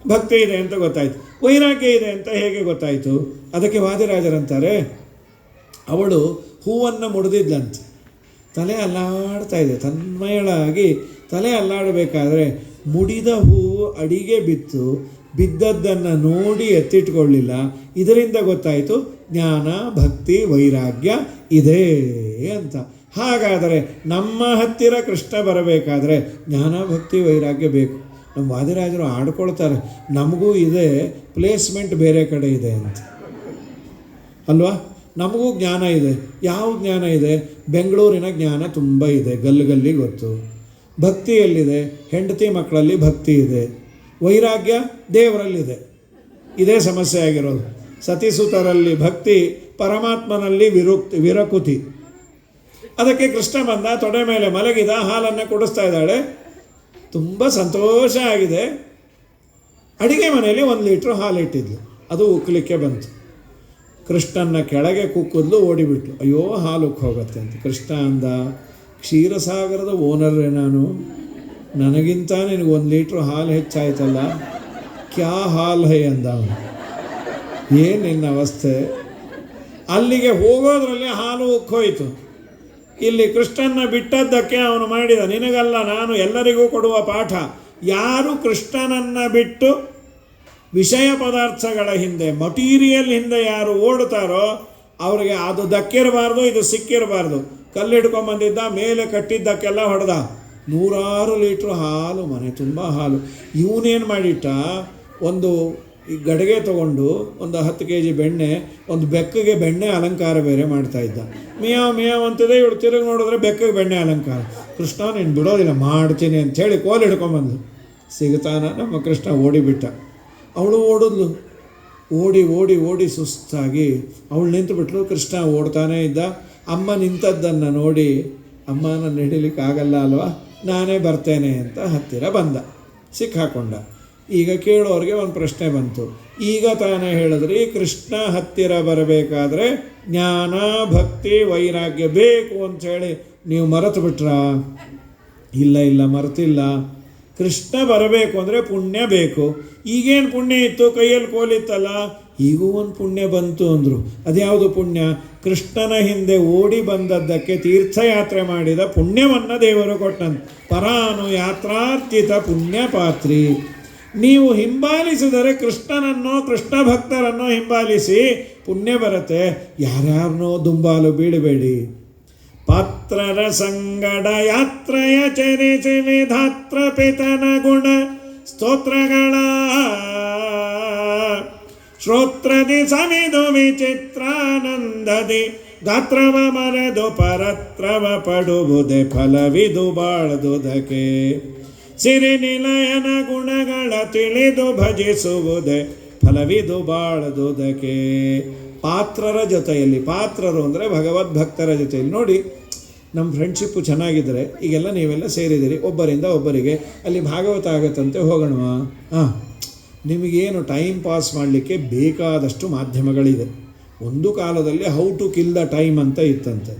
ಭಕ್ತಿ ಇದೆ ಅಂತ ಗೊತ್ತಾಯಿತು. ವೈರಾಗ್ಯ ಇದೆ ಅಂತ ಹೇಗೆ ಗೊತ್ತಾಯಿತು? ಅದಕ್ಕೆ ವಾದಿರಾಜರಂತಾರೆ, ಅವಳು ಹೂವನ್ನು ಮುಡಿದಿದ್ದಂತೆ, ತಲೆ ಅಲ್ಲಾಡ್ತಾ ಇದೆ, ತನ್ಮಯಳಾಗಿ ತಲೆ ಅಲ್ಲಾಡಬೇಕಾದ್ರೆ ಮುಡಿದ ಹೂವು ಅಡಿಗೆ ಬಿದ್ದದ್ದನ್ನು ನೋಡಿ ಎತ್ತಿಟ್ಕೊಳ್ಳಿಲ್ಲ. ಇದರಿಂದ ಗೊತ್ತಾಯಿತು ಜ್ಞಾನ ಭಕ್ತಿ ವೈರಾಗ್ಯ ಇದೆ ಅಂತ. ಹಾಗಾದರೆ ನಮ್ಮ ಹತ್ತಿರ ಕೃಷ್ಣ ಬರಬೇಕಾದ್ರೆ ಜ್ಞಾನ ಭಕ್ತಿ ವೈರಾಗ್ಯ ಬೇಕು. ನಮ್ಮ ವಾದಿರಾಜರು ಆಡ್ಕೊಳ್ತಾರೆ, ನಮಗೂ ಇದೆ, ಪ್ಲೇಸ್ಮೆಂಟ್ ಬೇರೆ ಕಡೆ ಇದೆ ಅಂತ ಅಲ್ವಾ? ನಮಗೂ ಜ್ಞಾನ ಇದೆ. ಯಾವ ಜ್ಞಾನ ಇದೆ? ಬೆಂಗಳೂರಿನ ಜ್ಞಾನ ತುಂಬ ಇದೆ, ಗಲ್ಲಿ ಗೊತ್ತು. ಭಕ್ತಿಯಲ್ಲಿದೆ, ಹೆಂಡತಿ ಮಕ್ಕಳಲ್ಲಿ ಭಕ್ತಿ ಇದೆ. ವೈರಾಗ್ಯ ದೇವರಲ್ಲಿದೆ. ಇದೇ ಸಮಸ್ಯೆ ಆಗಿರೋದು. ಸತಿಸುತರಲ್ಲಿ ಭಕ್ತಿ, ಪರಮಾತ್ಮನಲ್ಲಿ ವಿರಕುತಿ. ಅದಕ್ಕೆ ಕೃಷ್ಣ ಬಂದ, ತೊಡೆ ಮೇಲೆ ಮಲಗಿದ, ಹಾಲನ್ನು ಕುಡಿಸ್ತಾ ಇದ್ದಾಳೆ, ತುಂಬ ಸಂತೋಷ ಆಗಿದೆ. ಅಡಿಗೆ ಮನೆಯಲ್ಲಿ 1 ಲೀಟ್ರ್ ಹಾಲು ಇಟ್ಟಿದ್ಲು, ಅದು ಉಕ್ಕಲಿಕ್ಕೆ ಬಂತು. ಕೃಷ್ಣನ ಕೆಳಗೆ ಕುಕ್ಕಿದ್ಲು, ಓಡಿಬಿಟ್ಲು. ಅಯ್ಯೋ ಹಾಲು ಉಕ್ಕಿ ಹೋಗುತ್ತೆ ಅಂತ. ಕೃಷ್ಣ ಅಂದ, ಕ್ಷೀರಸಾಗರದ ಓನರ್ರೇ ನಾನು, ನನಗಿಂತ ನಿನಗೆ 1 ಲೀಟ್ರ್ ಹಾಲು ಹೆಚ್ಚಾಯ್ತಲ್ಲ, ಕ್ಯಾ ಹಾಲ್ ಹೈ ಅಂದ ಅವನು. ಏನು ನಿನ್ನ ಅವಸ್ಥೆ? ಅಲ್ಲಿಗೆ ಹೋಗೋದ್ರಲ್ಲಿ ಹಾಲು ಉಕ್ಕೋಯ್ತು. ಇಲ್ಲಿ ಕೃಷ್ಣನ ಬಿಟ್ಟದ್ದಕ್ಕೆ ಅವನು ಮಾಡಿದ, ನಿನಗಲ್ಲ ನಾನು ಎಲ್ಲರಿಗೂ ಕೊಡುವ ಪಾಠ. ಯಾರು ಕೃಷ್ಣನನ್ನು ಬಿಟ್ಟು ವಿಷಯ ಪದಾರ್ಥಗಳ ಹಿಂದೆ, ಮಟೀರಿಯಲ್ ಹಿಂದೆ ಯಾರು ಓಡುತ್ತಾರೋ ಅವರಿಗೆ ಅದು ದಕ್ಕಿರಬಾರ್ದು, ಇದು ಸಿಕ್ಕಿರಬಾರ್ದು. ಕಲ್ಲಿಡ್ಕೊಂಬಂದಿದ್ದ, ಮೇಲೆ ಕಟ್ಟಿದ್ದಕ್ಕೆಲ್ಲ ಹೊಡೆದ. 100 ಲೀಟ್ರ್ ಹಾಲು, ಮನೆ ತುಂಬ ಹಾಲು. ಇವನೇನು ಮಾಡಿಟ್ಟ, ಒಂದು ಈ ಗಡಿಗೆ ತೊಗೊಂಡು ಒಂದು 10 kg ಬೆಣ್ಣೆ, ಒಂದು ಬೆಕ್ಕಿಗೆ ಬೆಣ್ಣೆ ಅಲಂಕಾರ ಬೇರೆ ಮಾಡ್ತಾಯಿದ್ದ. ಮಿಯಾವ್ ಅಂತಿದೆ, ಇವಳು ತಿರುಗಿ ನೋಡಿದ್ರೆ ಬೆಕ್ಕಿಗೆ ಬೆಣ್ಣೆ ಅಲಂಕಾರ. ಕೃಷ್ಣ ನೀನು ಬಿಡೋದಿಲ್ಲ, ಮಾಡ್ತೀನಿ ಅಂಥೇಳಿ ಕೋಲು ಹಿಡ್ಕೊಂಬಂದು ಸಿಗ್ತಾನ ನಮ್ಮ ಕೃಷ್ಣ ಓಡಿಬಿಟ್ಟ. ಅವಳು ಓಡಿದ್ಲು, ಓಡಿ ಸುಸ್ತಾಗಿ ಅವಳು ನಿಂತುಬಿಟ್ಲು. ಕೃಷ್ಣ ಓಡ್ತಾನೇ ಇದ್ದ. ಅಮ್ಮ ನಿಂತದ್ದನ್ನು ನೋಡಿ, ಅಮ್ಮ ನನ್ನ ಹಿಡಿಲಿಕ್ಕಾಗಲ್ಲ ಅಲ್ವಾ, ನಾನೇ ಬರ್ತೇನೆ ಅಂತ ಹತ್ತಿರ ಬಂದ, ಸಿಕ್ಕಾಕೊಂಡ. ಈಗ ಕೇಳೋರಿಗೆ ಒಂದು ಪ್ರಶ್ನೆ ಬಂತು, ಈಗ ತಾನೇ ಹೇಳಿದ್ರಿ, ಕೃಷ್ಣ ಹತ್ತಿರ ಬರಬೇಕಾದ್ರೆ ಜ್ಞಾನ ಭಕ್ತಿ ವೈರಾಗ್ಯ ಬೇಕು ಅಂಥೇಳಿ ನೀವು ಮರೆತು ಬಿಟ್ರಾ? ಇಲ್ಲ ಮರೆತಿಲ್ಲ. ಕೃಷ್ಣ ಬರಬೇಕು ಅಂದರೆ ಪುಣ್ಯ ಬೇಕು. ಈಗೇನು ಪುಣ್ಯ ಇತ್ತು? ಕೈಯಲ್ಲಿ ಕೋಲಿತ್ತಲ್ಲ, ಈಗೂ ಒಂದು ಪುಣ್ಯ ಬಂತು ಅಂದರು. ಅದ್ಯಾವುದು ಪುಣ್ಯ? ಕೃಷ್ಣನ ಹಿಂದೆ ಓಡಿ ಬಂದದ್ದಕ್ಕೆ ತೀರ್ಥಯಾತ್ರೆ ಮಾಡಿದ ಪುಣ್ಯವನ್ನು ದೇವರು ಕೊಟ್ಟಂತೆ. ಪರಾನು ಯಾತ್ರಾರ್ಚಿತ ಪುಣ್ಯ ಪಾತ್ರಿ. ನೀವು ಹಿಂಬಾಲಿಸಿದರೆ ಕೃಷ್ಣನನ್ನೋ ಕೃಷ್ಣ ಭಕ್ತರನ್ನೋ ಹಿಂಬಾಲಿಸಿ ಪುಣ್ಯ ಬರುತ್ತೆ. ಯಾರ್ಯಾರನ್ನೋ ದುಂಬಾಲು ಬೀಳಬೇಡಿ. ಪಾತ್ರರ ಸಂಗಡ ಯಾತ್ರೆಯ ಚರಿಸಿ ವಿಧಾತ್ರ ಪಿತನ ಗುಣ ಸ್ತೋತ್ರಗಳ ಶ್ರೋತ್ರದಿ ಸವಿದು ವಿಚಿತ್ರಾನಂದದಿ ಗಾತ್ರವ ಮರೆದು ಪರತ್ರವ ಪಡುವುದೇ ಫಲವಿದು ಬಾಳ್ದುದಕ್ಕೆ. ಸಿರಿನಿಲಯನ ಗುಣಗಳ ತಿಳಿದು ಭಜಿಸುವುದೇ ಫಲವಿದು ಬಾಳ್ದುದಕ್ಕೆ. ಪಾತ್ರರ ಜೊತೆಯಲ್ಲಿ, ಪಾತ್ರರು ಅಂದರೆ ಭಗವದ್ಭಕ್ತರ ಜೊತೆಯಲ್ಲಿ. ನೋಡಿ, ನಮ್ಮ ಫ್ರೆಂಡ್ಶಿಪ್ಪು ಚೆನ್ನಾಗಿದ್ದರೆ, ಈಗೆಲ್ಲ ನೀವೆಲ್ಲ ಸೇರಿದ್ದೀರಿ, ಒಬ್ಬರಿಂದ ಒಬ್ಬರಿಗೆ ಅಲ್ಲಿ ಭಾಗವತ ಆಗತ್ತಂತೆ, ಹೋಗೋಣವಾ? ನಿಮಗೇನು ಟೈಮ್ ಪಾಸ್ ಮಾಡಲಿಕ್ಕೆ ಬೇಕಾದಷ್ಟು ಮಾಧ್ಯಮಗಳಿದೆ. ಒಂದು ಕಾಲದಲ್ಲಿ how to kill the time ಅಂತ ಇತ್ತಂತೆ.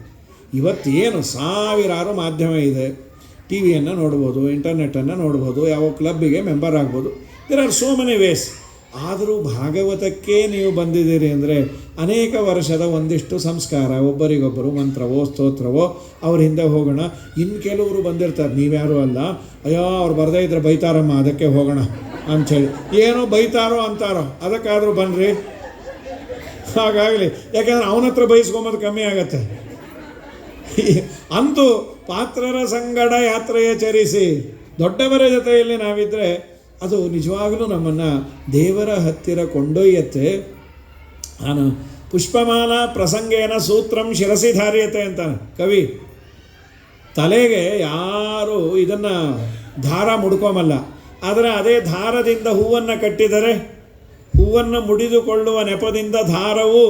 ಇವತ್ತೇನು ಸಾವಿರಾರು ಮಾಧ್ಯಮ ಇದೆ. ಟಿ ವಿಯನ್ನು ನೋಡ್ಬೋದು, ಇಂಟರ್ನೆಟ್ಟನ್ನು ನೋಡ್ಬೋದು, ಯಾವ ಕ್ಲಬ್ಬಿಗೆ ಮೆಂಬರ್ ಆಗ್ಬೋದು. There are so many ways. ಆದರೂ ಭಾಗವತಕ್ಕೆ ನೀವು ಬಂದಿದ್ದೀರಿ ಅಂದರೆ ಅನೇಕ ವರ್ಷದ ಒಂದಿಷ್ಟು ಸಂಸ್ಕಾರ, ಒಬ್ಬರಿಗೊಬ್ಬರು ಮಂತ್ರವೋ ಸ್ತೋತ್ರವೋ ಅವ್ರ ಹಿಂದೆ ಹೋಗೋಣ. ಇನ್ನು ಕೆಲವರು ಬಂದಿರ್ತಾರೆ, ನೀವ್ಯಾರೂ ಅಲ್ಲ, ಅಯ್ಯೋ ಅವ್ರು ಬರದೇ ಇದ್ರೆ ಬೈತಾರಮ್ಮ, ಅದಕ್ಕೆ ಹೋಗೋಣ ಅಂಥೇಳಿ. ಏನೋ ಬೈತಾರೋ ಅಂತಾರೋ, ಅದಕ್ಕಾದರೂ ಬನ್ನಿರಿ. ಹಾಗಾಗಲಿ, ಯಾಕೆಂದರೆ ಅವನ ಹತ್ರ ಬೈಸ್ಕೊಂಬೋದು ಕಮ್ಮಿ ಆಗತ್ತೆ. ಅಂತೂ ಪಾತ್ರರ ಸಂಗಡ ಯಾತ್ರೆಯ ಚರಿಸಿ, ದೊಡ್ಡವರ ಜೊತೆಯಲ್ಲಿ ನಾವಿದ್ದರೆ ಅದು ನಿಜವಾಗಲೂ ನಮ್ಮನ್ನು ದೇವರ ಹತ್ತಿರ ಕೊಂಡೊಯ್ಯತ್ತೆ. ನಾನು ಪುಷ್ಪಮಾಲಾ ಪ್ರಸಂಗೇನ ಸೂತ್ರಂ ಶಿರಸಿ ಧಾರ್ಯತೆ ಅಂತಾನೆ ಕವಿ. ತಲೆಗೆ ಯಾರು ಇದನ್ನು ದಾರ ಮುಡ್ಕೊಂಬಲ್ಲ, ಆದರೆ ಅದೇ ದಾರದಿಂದ ಹೂವನ್ನು ಕಟ್ಟಿದರೆ, ಹೂವನ್ನು ಮುಡಿದುಕೊಳ್ಳುವ ನೆಪದಿಂದ ದಾರವು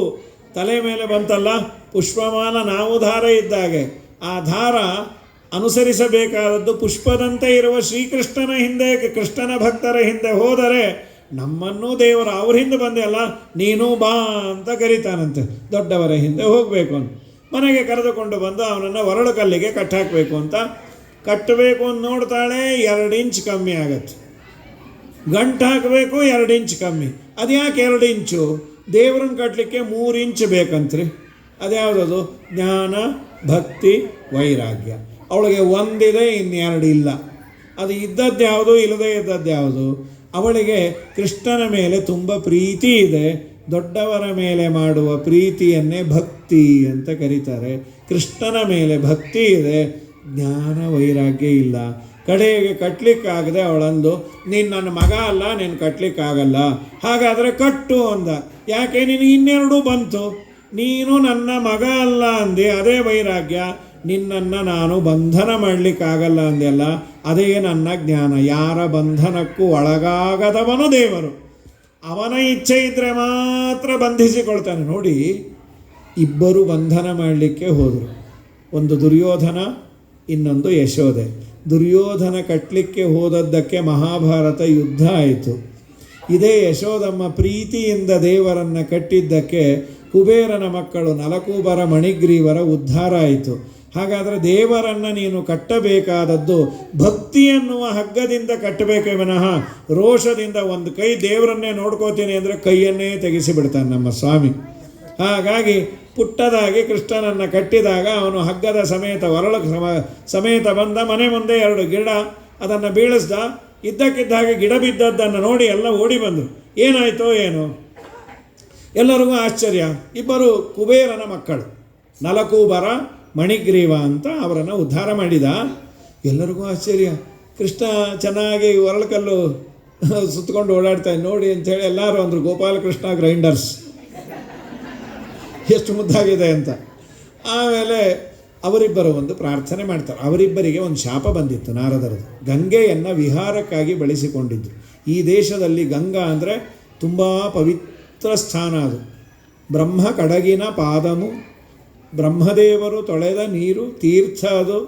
ತಲೆ ಮೇಲೆ ಬಂತಲ್ಲ, ಪುಷ್ಪಮಾಲ ನಾವು ದಾರ ಇದ್ದಾಗೆ. ಆ ದಾರ ಅನುಸರಿಸಬೇಕಾದದ್ದು ಪುಷ್ಪದಂತೆ ಇರುವ ಶ್ರೀಕೃಷ್ಣನ ಹಿಂದೆ, ಕೃಷ್ಣನ ಭಕ್ತರ ಹಿಂದೆ ಹೋದರೆ ನಮ್ಮನ್ನೂ ದೇವರು ಅವ್ರ ಹಿಂದೆ ಬಂದೆ ಅಲ್ಲ, ನೀನು ಬಾ ಅಂತ ಕರೀತಾನಂತೆ. ದೊಡ್ಡವರ ಹಿಂದೆ ಹೋಗಬೇಕು ಅಂತ ಮನೆಗೆ ಕರೆದುಕೊಂಡು ಬಂದು ಅವನನ್ನು ಒರಳು ಕಲ್ಲಿಗೆ ಕಟ್ಟಾಕಬೇಕು ಅಂತ ಕಟ್ಟಬೇಕು ಅಂತ ನೋಡ್ತಾಳೆ, 2 ಇಂಚ್ ಕಮ್ಮಿ ಆಗತ್ತೆ. ಗಂಟು ಹಾಕಬೇಕು, 2 ಇಂಚ್ ಕಮ್ಮಿ. ಅದ್ಯಾಕೆ 2 ಇಂಚು? ದೇವ್ರನ್ನ ಕಟ್ಟಲಿಕ್ಕೆ 3 ಇಂಚ್ ಬೇಕಂತ್ರಿ. ಅದ್ಯಾವುದದು? ಜ್ಞಾನ ಭಕ್ತಿ ವೈರಾಗ್ಯ. ಅವಳಿಗೆ ಒಂದಿದೆ, 2 ಇಲ್ಲ. ಅದು ಇದ್ದದ್ದು ಯಾವುದು, ಇಲ್ಲದೇ ಇದ್ದದ್ದು ಯಾವುದು? ಅವಳಿಗೆ ಕೃಷ್ಣನ ಮೇಲೆ ತುಂಬ ಪ್ರೀತಿ ಇದೆ. ದೊಡ್ಡವರ ಮೇಲೆ ಮಾಡುವ ಪ್ರೀತಿಯನ್ನೇ ಭಕ್ತಿ ಅಂತ ಕರೀತಾರೆ. ಕೃಷ್ಣನ ಮೇಲೆ ಭಕ್ತಿ ಇದೆ, ಜ್ಞಾನ ವೈರಾಗ್ಯ ಇಲ್ಲ. ಕಡೆಗೆ ಕಟ್ಟಲಿಕ್ಕಾಗದೆ ಅವಳಂದು, ನೀನು ನನ್ನ ಮಗ ಅಲ್ಲ, ನೀನು ಕಟ್ಟಲಿಕ್ಕಾಗಲ್ಲ, ಹಾಗಾದರೆ ಕಟ್ಟು ಅಂದ. ಯಾಕೆ? ನೀನು 2 ಬಂತು. ನೀನು ನನ್ನ ಮಗ ಅಲ್ಲ ಅಂದೆ, ಅದೇ ವೈರಾಗ್ಯ. ನಿನ್ನನ್ನು ನಾನು ಬಂಧನ ಮಾಡಲಿಕ್ಕಾಗಲ್ಲ ಅಂದೆಲ್ಲ, ಅದೇ ನನ್ನ ಜ್ಞಾನ. ಯಾರ ಬಂಧನಕ್ಕೂ ಒಳಗಾಗದವನು ದೇವರು. ಅವನ ಇಚ್ಛೆ ಇದ್ದರೆ ಮಾತ್ರ ಬಂಧಿಸಿಕೊಳ್ತಾನೆ. ನೋಡಿ, ಇಬ್ಬರು ಬಂಧನ ಮಾಡಲಿಕ್ಕೆ ಹೋದರು. ಒಂದು ದುರ್ಯೋಧನ, ಇನ್ನೊಂದು ಯಶೋದೆ. ದುರ್ಯೋಧನ ಕಟ್ಟಲಿಕ್ಕೆ ಹೋದದ್ದಕ್ಕೆ ಮಹಾಭಾರತ ಯುದ್ಧ ಆಯಿತು. ಇದೇ ಯಶೋದಮ್ಮ ಪ್ರೀತಿಯಿಂದ ದೇವರನ್ನು ಕಟ್ಟಿದ್ದಕ್ಕೆ ಕುಬೇರನ ಮಕ್ಕಳು ನಲಕೂಬರ ಮಣಿಗ್ರೀವರ ಉದ್ಧಾರ ಆಯಿತು. ಹಾಗಾದರೆ ದೇವರನ್ನು ನೀನು ಕಟ್ಟಬೇಕಾದದ್ದು ಭಕ್ತಿ ಎನ್ನುವ ಹಗ್ಗದಿಂದ ಕಟ್ಟಬೇಕೇ ವಿನಃ ರೋಷದಿಂದ ಒಂದು ಕೈ ದೇವರನ್ನೇ ನೋಡ್ಕೋತೀನಿ ಅಂದರೆ ಕೈಯನ್ನೇ ತೆಗೆಸಿಬಿಡ್ತಾನೆ ನಮ್ಮ ಸ್ವಾಮಿ. ಹಾಗಾಗಿ ಪುಟ್ಟದಾಗಿ ಕೃಷ್ಣನನ್ನು ಕಟ್ಟಿದಾಗ ಅವನು ಹಗ್ಗದ ಸಮೇತ ಒರಳು ಸಮೇತ ಬಂದ. ಮನೆ ಮುಂದೆ 2 ಗಿಡ, ಅದನ್ನು ಬೀಳಿಸ್ದ. ಇದ್ದಕ್ಕಿದ್ದಾಗೆ ಗಿಡ ಬಿದ್ದದ್ದನ್ನು ನೋಡಿ ಎಲ್ಲ ಓಡಿ ಬಂದರು. ಏನಾಯಿತೋ ಏನೋ, ಎಲ್ಲರಿಗೂ ಆಶ್ಚರ್ಯ. ಇಬ್ಬರು ಕುಬೇರನ ಮಕ್ಕಳು, ನಲಕೂಬರ ಮಣಿಗ್ರೀವ ಅಂತ ಅವರನ್ನು ಉದ್ಧಾರ ಮಾಡಿದ. ಎಲ್ಲರಿಗೂ ಆಶ್ಚರ್ಯ. ಕೃಷ್ಣ ಚೆನ್ನಾಗಿ ಒರಳಕಲ್ಲು ಸುತ್ತಕೊಂಡು ಓಡಾಡ್ತಾನೆ ನೋಡಿ ಅಂಥೇಳಿ ಎಲ್ಲರೂ ಅಂದರು, ಗೋಪಾಲಕೃಷ್ಣ ಗ್ರೈಂಡರ್ಸ್ ಎಷ್ಟು ಮುದ್ದಾಗಿದೆ ಅಂತ. ಆಮೇಲೆ ಅವರಿಬ್ಬರು ಒಂದು ಪ್ರಾರ್ಥನೆ ಮಾಡ್ತಾರೆ. ಅವರಿಬ್ಬರಿಗೆ ಒಂದು ಶಾಪ ಬಂದಿತ್ತು ನಾರದರದು. ಗಂಗೆಯನ್ನು ವಿಹಾರಕ್ಕಾಗಿ ಬಳಸಿಕೊಂಡಿದ್ದು. ಈ ದೇಶದಲ್ಲಿ ಗಂಗಾ ಅಂದರೆ ತುಂಬ ಪವಿತ್ರ ಸ್ಥಾನ. ಅದು ಬ್ರಹ್ಮ ಕಡಗಿನ ಪಾದಮು, ಬ್ರಹ್ಮದೇವರು ತೊಳೆದ ನೀರು, ತೀರ್ಥ ಅದು.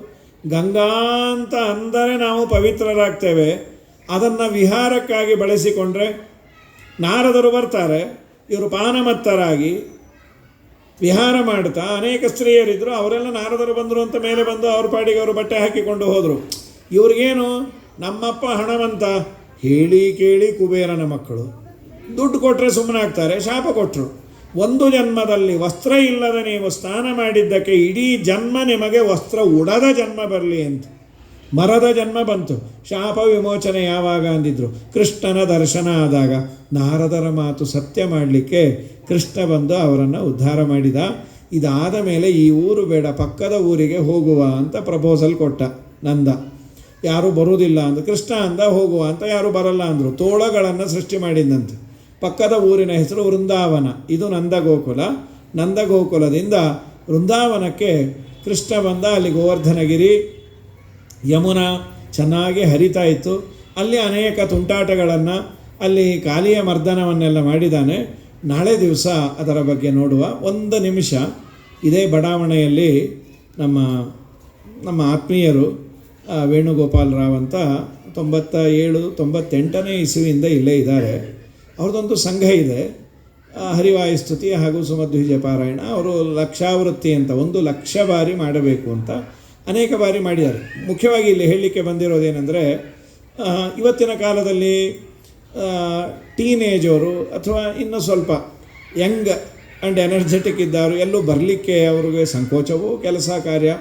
ಗಂಗಾ ಅಂತ ಅಂದರೆ ನಾವು ಪವಿತ್ರರಾಗ್ತೇವೆ. ಅದನ್ನು ವಿಹಾರಕ್ಕಾಗಿ ಬಳಸಿಕೊಂಡ್ರೆ ನಾರದರು ಬರ್ತಾರೆ, ಇವರು ಪಾನಮತ್ತರಾಗಿ ವಿಹಾರ ಮಾಡ್ತಾ ಅನೇಕ ಸ್ತ್ರೀಯರಿದ್ದರು, ಅವರೆಲ್ಲ ನಾರದರು ಬಂದರು ಅಂತ ಮೇಲೆ ಬಂದು ಅವ್ರ ಪಾಡಿಗೆ ಅವರು ಬಟ್ಟೆ ಹಾಕಿಕೊಂಡು ಹೋದರು. ಇವ್ರಿಗೇನು, ನಮ್ಮಪ್ಪ ಹಣವಂತ, ಹೇಳಿ ಕೇಳಿ ಕುಬೇರನ ಮಕ್ಕಳು, ದುಡ್ಡು ಕೊಟ್ಟರೆ ಸುಮ್ಮನಾಗ್ತಾರೆ, ಶಾಪ ಕೊಟ್ಟರು. ಒಂದು ಜನ್ಮದಲ್ಲಿ ವಸ್ತ್ರ ಇಲ್ಲದೆ ನೀವು ಸ್ನಾನ ಮಾಡಿದ್ದಕ್ಕೆ ಇಡೀ ಜನ್ಮ ನಿಮಗೆ ವಸ್ತ್ರ ಉಡದ ಜನ್ಮ ಬರಲಿ ಅಂತ ಮರದ ಜನ್ಮ ಬಂತು. ಶಾಪ ವಿಮೋಚನೆ ಯಾವಾಗ ಅಂದಿದ್ರು? ಕೃಷ್ಣನ ದರ್ಶನ ಆದಾಗ. ನಾರದರ ಮಾತು ಸತ್ಯ ಮಾಡಲಿಕ್ಕೆ ಕೃಷ್ಣ ಬಂದು ಅವರನ್ನು ಉದ್ಧಾರ ಮಾಡಿದ. ಇದಾದ ಮೇಲೆ ಈ ಊರು ಬೇಡ, ಪಕ್ಕದ ಊರಿಗೆ ಹೋಗುವ ಅಂತ ಪ್ರಪೋಸಲ್ ಕೊಟ್ಟ ನಂದ. ಯಾರೂ ಬರುವುದಿಲ್ಲ ಅಂದರು. ಕೃಷ್ಣ ಅಂದ ಹೋಗುವ ಅಂತ, ಯಾರೂ ಬರಲ್ಲ ಅಂದರು. ತೋಳಗಳನ್ನು ಸೃಷ್ಟಿ ಮಾಡಿದಂತೆ. ಪಕ್ಕದ ಊರಿನ ಹೆಸರು ವೃಂದಾವನ. ಇದು ನಂದಗೋಕುಲ. ನಂದಗೋಕುಲದಿಂದ ವೃಂದಾವನಕ್ಕೆ ಕೃಷ್ಣ ಬಂದ. ಅಲ್ಲಿ ಗೋವರ್ಧನಗಿರಿ, ಯಮುನಾ ಚೆನ್ನಾಗಿ ಹರಿತಾ ಇತ್ತು. ಅಲ್ಲಿ ಅನೇಕ ತುಂಟಾಟಗಳನ್ನು, ಅಲ್ಲಿ ಕಾಲಿಯ ಮರ್ದನವನ್ನೆಲ್ಲ ಮಾಡಿದ್ದಾನೆ. ನಾಳೆ ದಿವಸ ಅದರ ಬಗ್ಗೆ ನೋಡುವ. ಒಂದು ನಿಮಿಷ, ಇದೇ ಬಡಾವಣೆಯಲ್ಲಿ ನಮ್ಮ ಆತ್ಮೀಯರು ವೇಣುಗೋಪಾಲ್ ರಾವ್ ಅಂತ 97-98ನೇ ಇಸುವಿಯಿಂದ ಇಲ್ಲೇ ಇದ್ದಾರೆ. ಅವ್ರದ್ದೊಂದು ಸಂಘ ಇದೆ, ಹರಿವಾಯುಸ್ತುತಿ ಹಾಗೂ ಸುಮಧ್ವಿಜಯ ಪಾರಾಯಣ. ಅವರು ಲಕ್ಷಾವೃತ್ತಿ ಅಂತ 1,00,000 ಬಾರಿ ಮಾಡಬೇಕು ಅಂತ ಅನೇಕ ಬಾರಿ ಮಾಡಿದ್ದಾರೆ. ಮುಖ್ಯವಾಗಿ ಇಲ್ಲಿ ಹೇಳಲಿಕ್ಕೆ ಬಂದಿರೋದೇನೆಂದರೆ, ಇವತ್ತಿನ ಕಾಲದಲ್ಲಿ ಟೀನೇಜವರು ಅಥವಾ ಇನ್ನೂ ಸ್ವಲ್ಪ ಯಂಗ್ ಆ್ಯಂಡ್ ಎನರ್ಜೆಟಿಕ್ ಇದ್ದವರು ಎಲ್ಲೂ ಬರಲಿಕ್ಕೆ ಅವ್ರಿಗೆ ಸಂಕೋಚವೋ ಕೆಲಸ ಕಾರ್ಯ.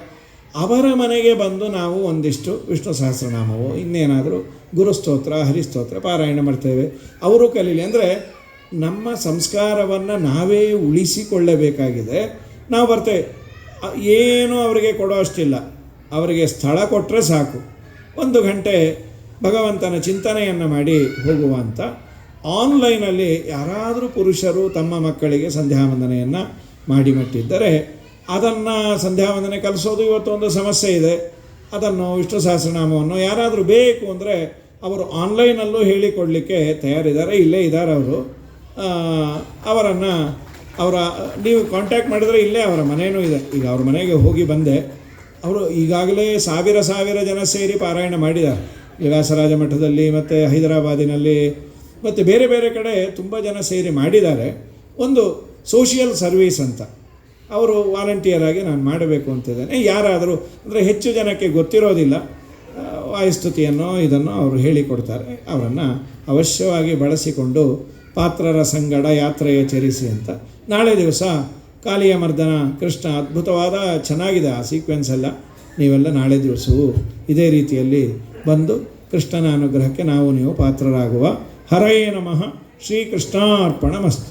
ಅವರ ಮನೆಗೆ ಬಂದು ನಾವು ಒಂದಿಷ್ಟು ವಿಷ್ಣು ಸಹಸ್ರನಾಮವೋ ಇನ್ನೇನಾದರೂ ಗುರುಸ್ತೋತ್ರ ಹರಿಸ್ತೋತ್ರ ಪಾರಾಯಣ ಮಾಡ್ತೇವೆ. ಅವರು ಕಲೀಲಿ. ಅಂದರೆ ನಮ್ಮ ಸಂಸ್ಕಾರವನ್ನು ನಾವೇ ಉಳಿಸಿಕೊಳ್ಳಬೇಕಾಗಿದೆ. ನಾವು ಬರ್ತೇವೆ, ಏನೂ ಅವರಿಗೆ ಕೊಡೋ ಅಷ್ಟಿಲ್ಲ. ಅವರಿಗೆ ಸ್ಥಳ ಕೊಟ್ಟರೆ ಸಾಕು, 1 ಗಂಟೆ ಭಗವಂತನ ಚಿಂತನೆಯನ್ನು ಮಾಡಿ ಹೋಗುವಂಥ. ಆನ್ಲೈನಲ್ಲಿ ಯಾರಾದರೂ ಪುರುಷರು ತಮ್ಮ ಮಕ್ಕಳಿಗೆ ಸಂಧ್ಯಾವಂದನೆಯನ್ನು ಮಾಡಿಮಟ್ಟಿದ್ದರೆ ಅದನ್ನು ಸಂಧ್ಯಾವಂದನೆ ಕಲಿಸೋದು ಇವತ್ತು ಒಂದು ಸಮಸ್ಯೆ ಇದೆ. ಅದನ್ನು ವಿಷ್ಣು ಸಹಸ್ರನಾಮವನ್ನು ಯಾರಾದರೂ ಬೇಕು ಅಂದರೆ ಅವರು ಆನ್ಲೈನಲ್ಲೂ ಹೇಳಿಕೊಡಲಿಕ್ಕೆ ತಯಾರಿದ್ದಾರೆ. ಇಲ್ಲೇ ಇದ್ದಾರೆ ಅವರು. ನೀವು ಕಾಂಟ್ಯಾಕ್ಟ್ ಮಾಡಿದರೆ ಇಲ್ಲೇ ಅವರ ಮನೆಯೂ ಇದೆ. ಈಗ ಅವ್ರ ಮನೆಗೆ ಹೋಗಿ ಬಂದೆ. ಅವರು ಈಗಾಗಲೇ ಸಾವಿರ ಜನ ಸೇರಿ ಪಾರಾಯಣ ಮಾಡಿದ್ದಾರೆ. ವ್ಯಾಸರಾಜ ಮಠದಲ್ಲಿ ಮತ್ತು ಹೈದರಾಬಾದಿನಲ್ಲಿ ಮತ್ತು ಬೇರೆ ಬೇರೆ ಕಡೆ ತುಂಬ ಜನ ಸೇರಿ ಮಾಡಿದ್ದಾರೆ. ಒಂದು ಸೋಷಿಯಲ್ ಸರ್ವೀಸ್ ಅಂತ ಅವರು ವಾಲಂಟಿಯರ್ ಆಗಿ ನಾನು ಮಾಡಬೇಕು ಅಂತಿದ್ದೇನೆ. ಯಾರಾದರೂ ಅಂದರೆ ಹೆಚ್ಚು ಜನಕ್ಕೆ ಗೊತ್ತಿರೋದಿಲ್ಲ, ವಾಯುಸ್ತುತಿಯನ್ನು ಇದನ್ನು ಅವರು ಹೇಳಿಕೊಡ್ತಾರೆ. ಅವರನ್ನು ಅವಶ್ಯವಾಗಿ ಬಳಸಿಕೊಂಡು ಪಾತ್ರರ ಸಂಗಡ ಯಾತ್ರೆಯ ಚರಿಸಿ ಅಂತ. ನಾಳೆ ದಿವಸ ಕಾಲಿಯ ಮರ್ದನ ಕೃಷ್ಣ ಅದ್ಭುತವಾದ ಚೆನ್ನಾಗಿದೆ ಆ ಸೀಕ್ವೆನ್ಸ್ ಎಲ್ಲ. ನೀವೆಲ್ಲ ನಾಳೆ ದಿವಸವೂ ಇದೇ ರೀತಿಯಲ್ಲಿ ಬಂದು ಕೃಷ್ಣನ ಅನುಗ್ರಹಕ್ಕೆ ನಾವು ನೀವು ಪಾತ್ರರಾಗುವ. ಹರಯೇ ನಮಃ. ಶ್ರೀಕೃಷ್ಣಾರ್ಪಣಮಸ್ತು.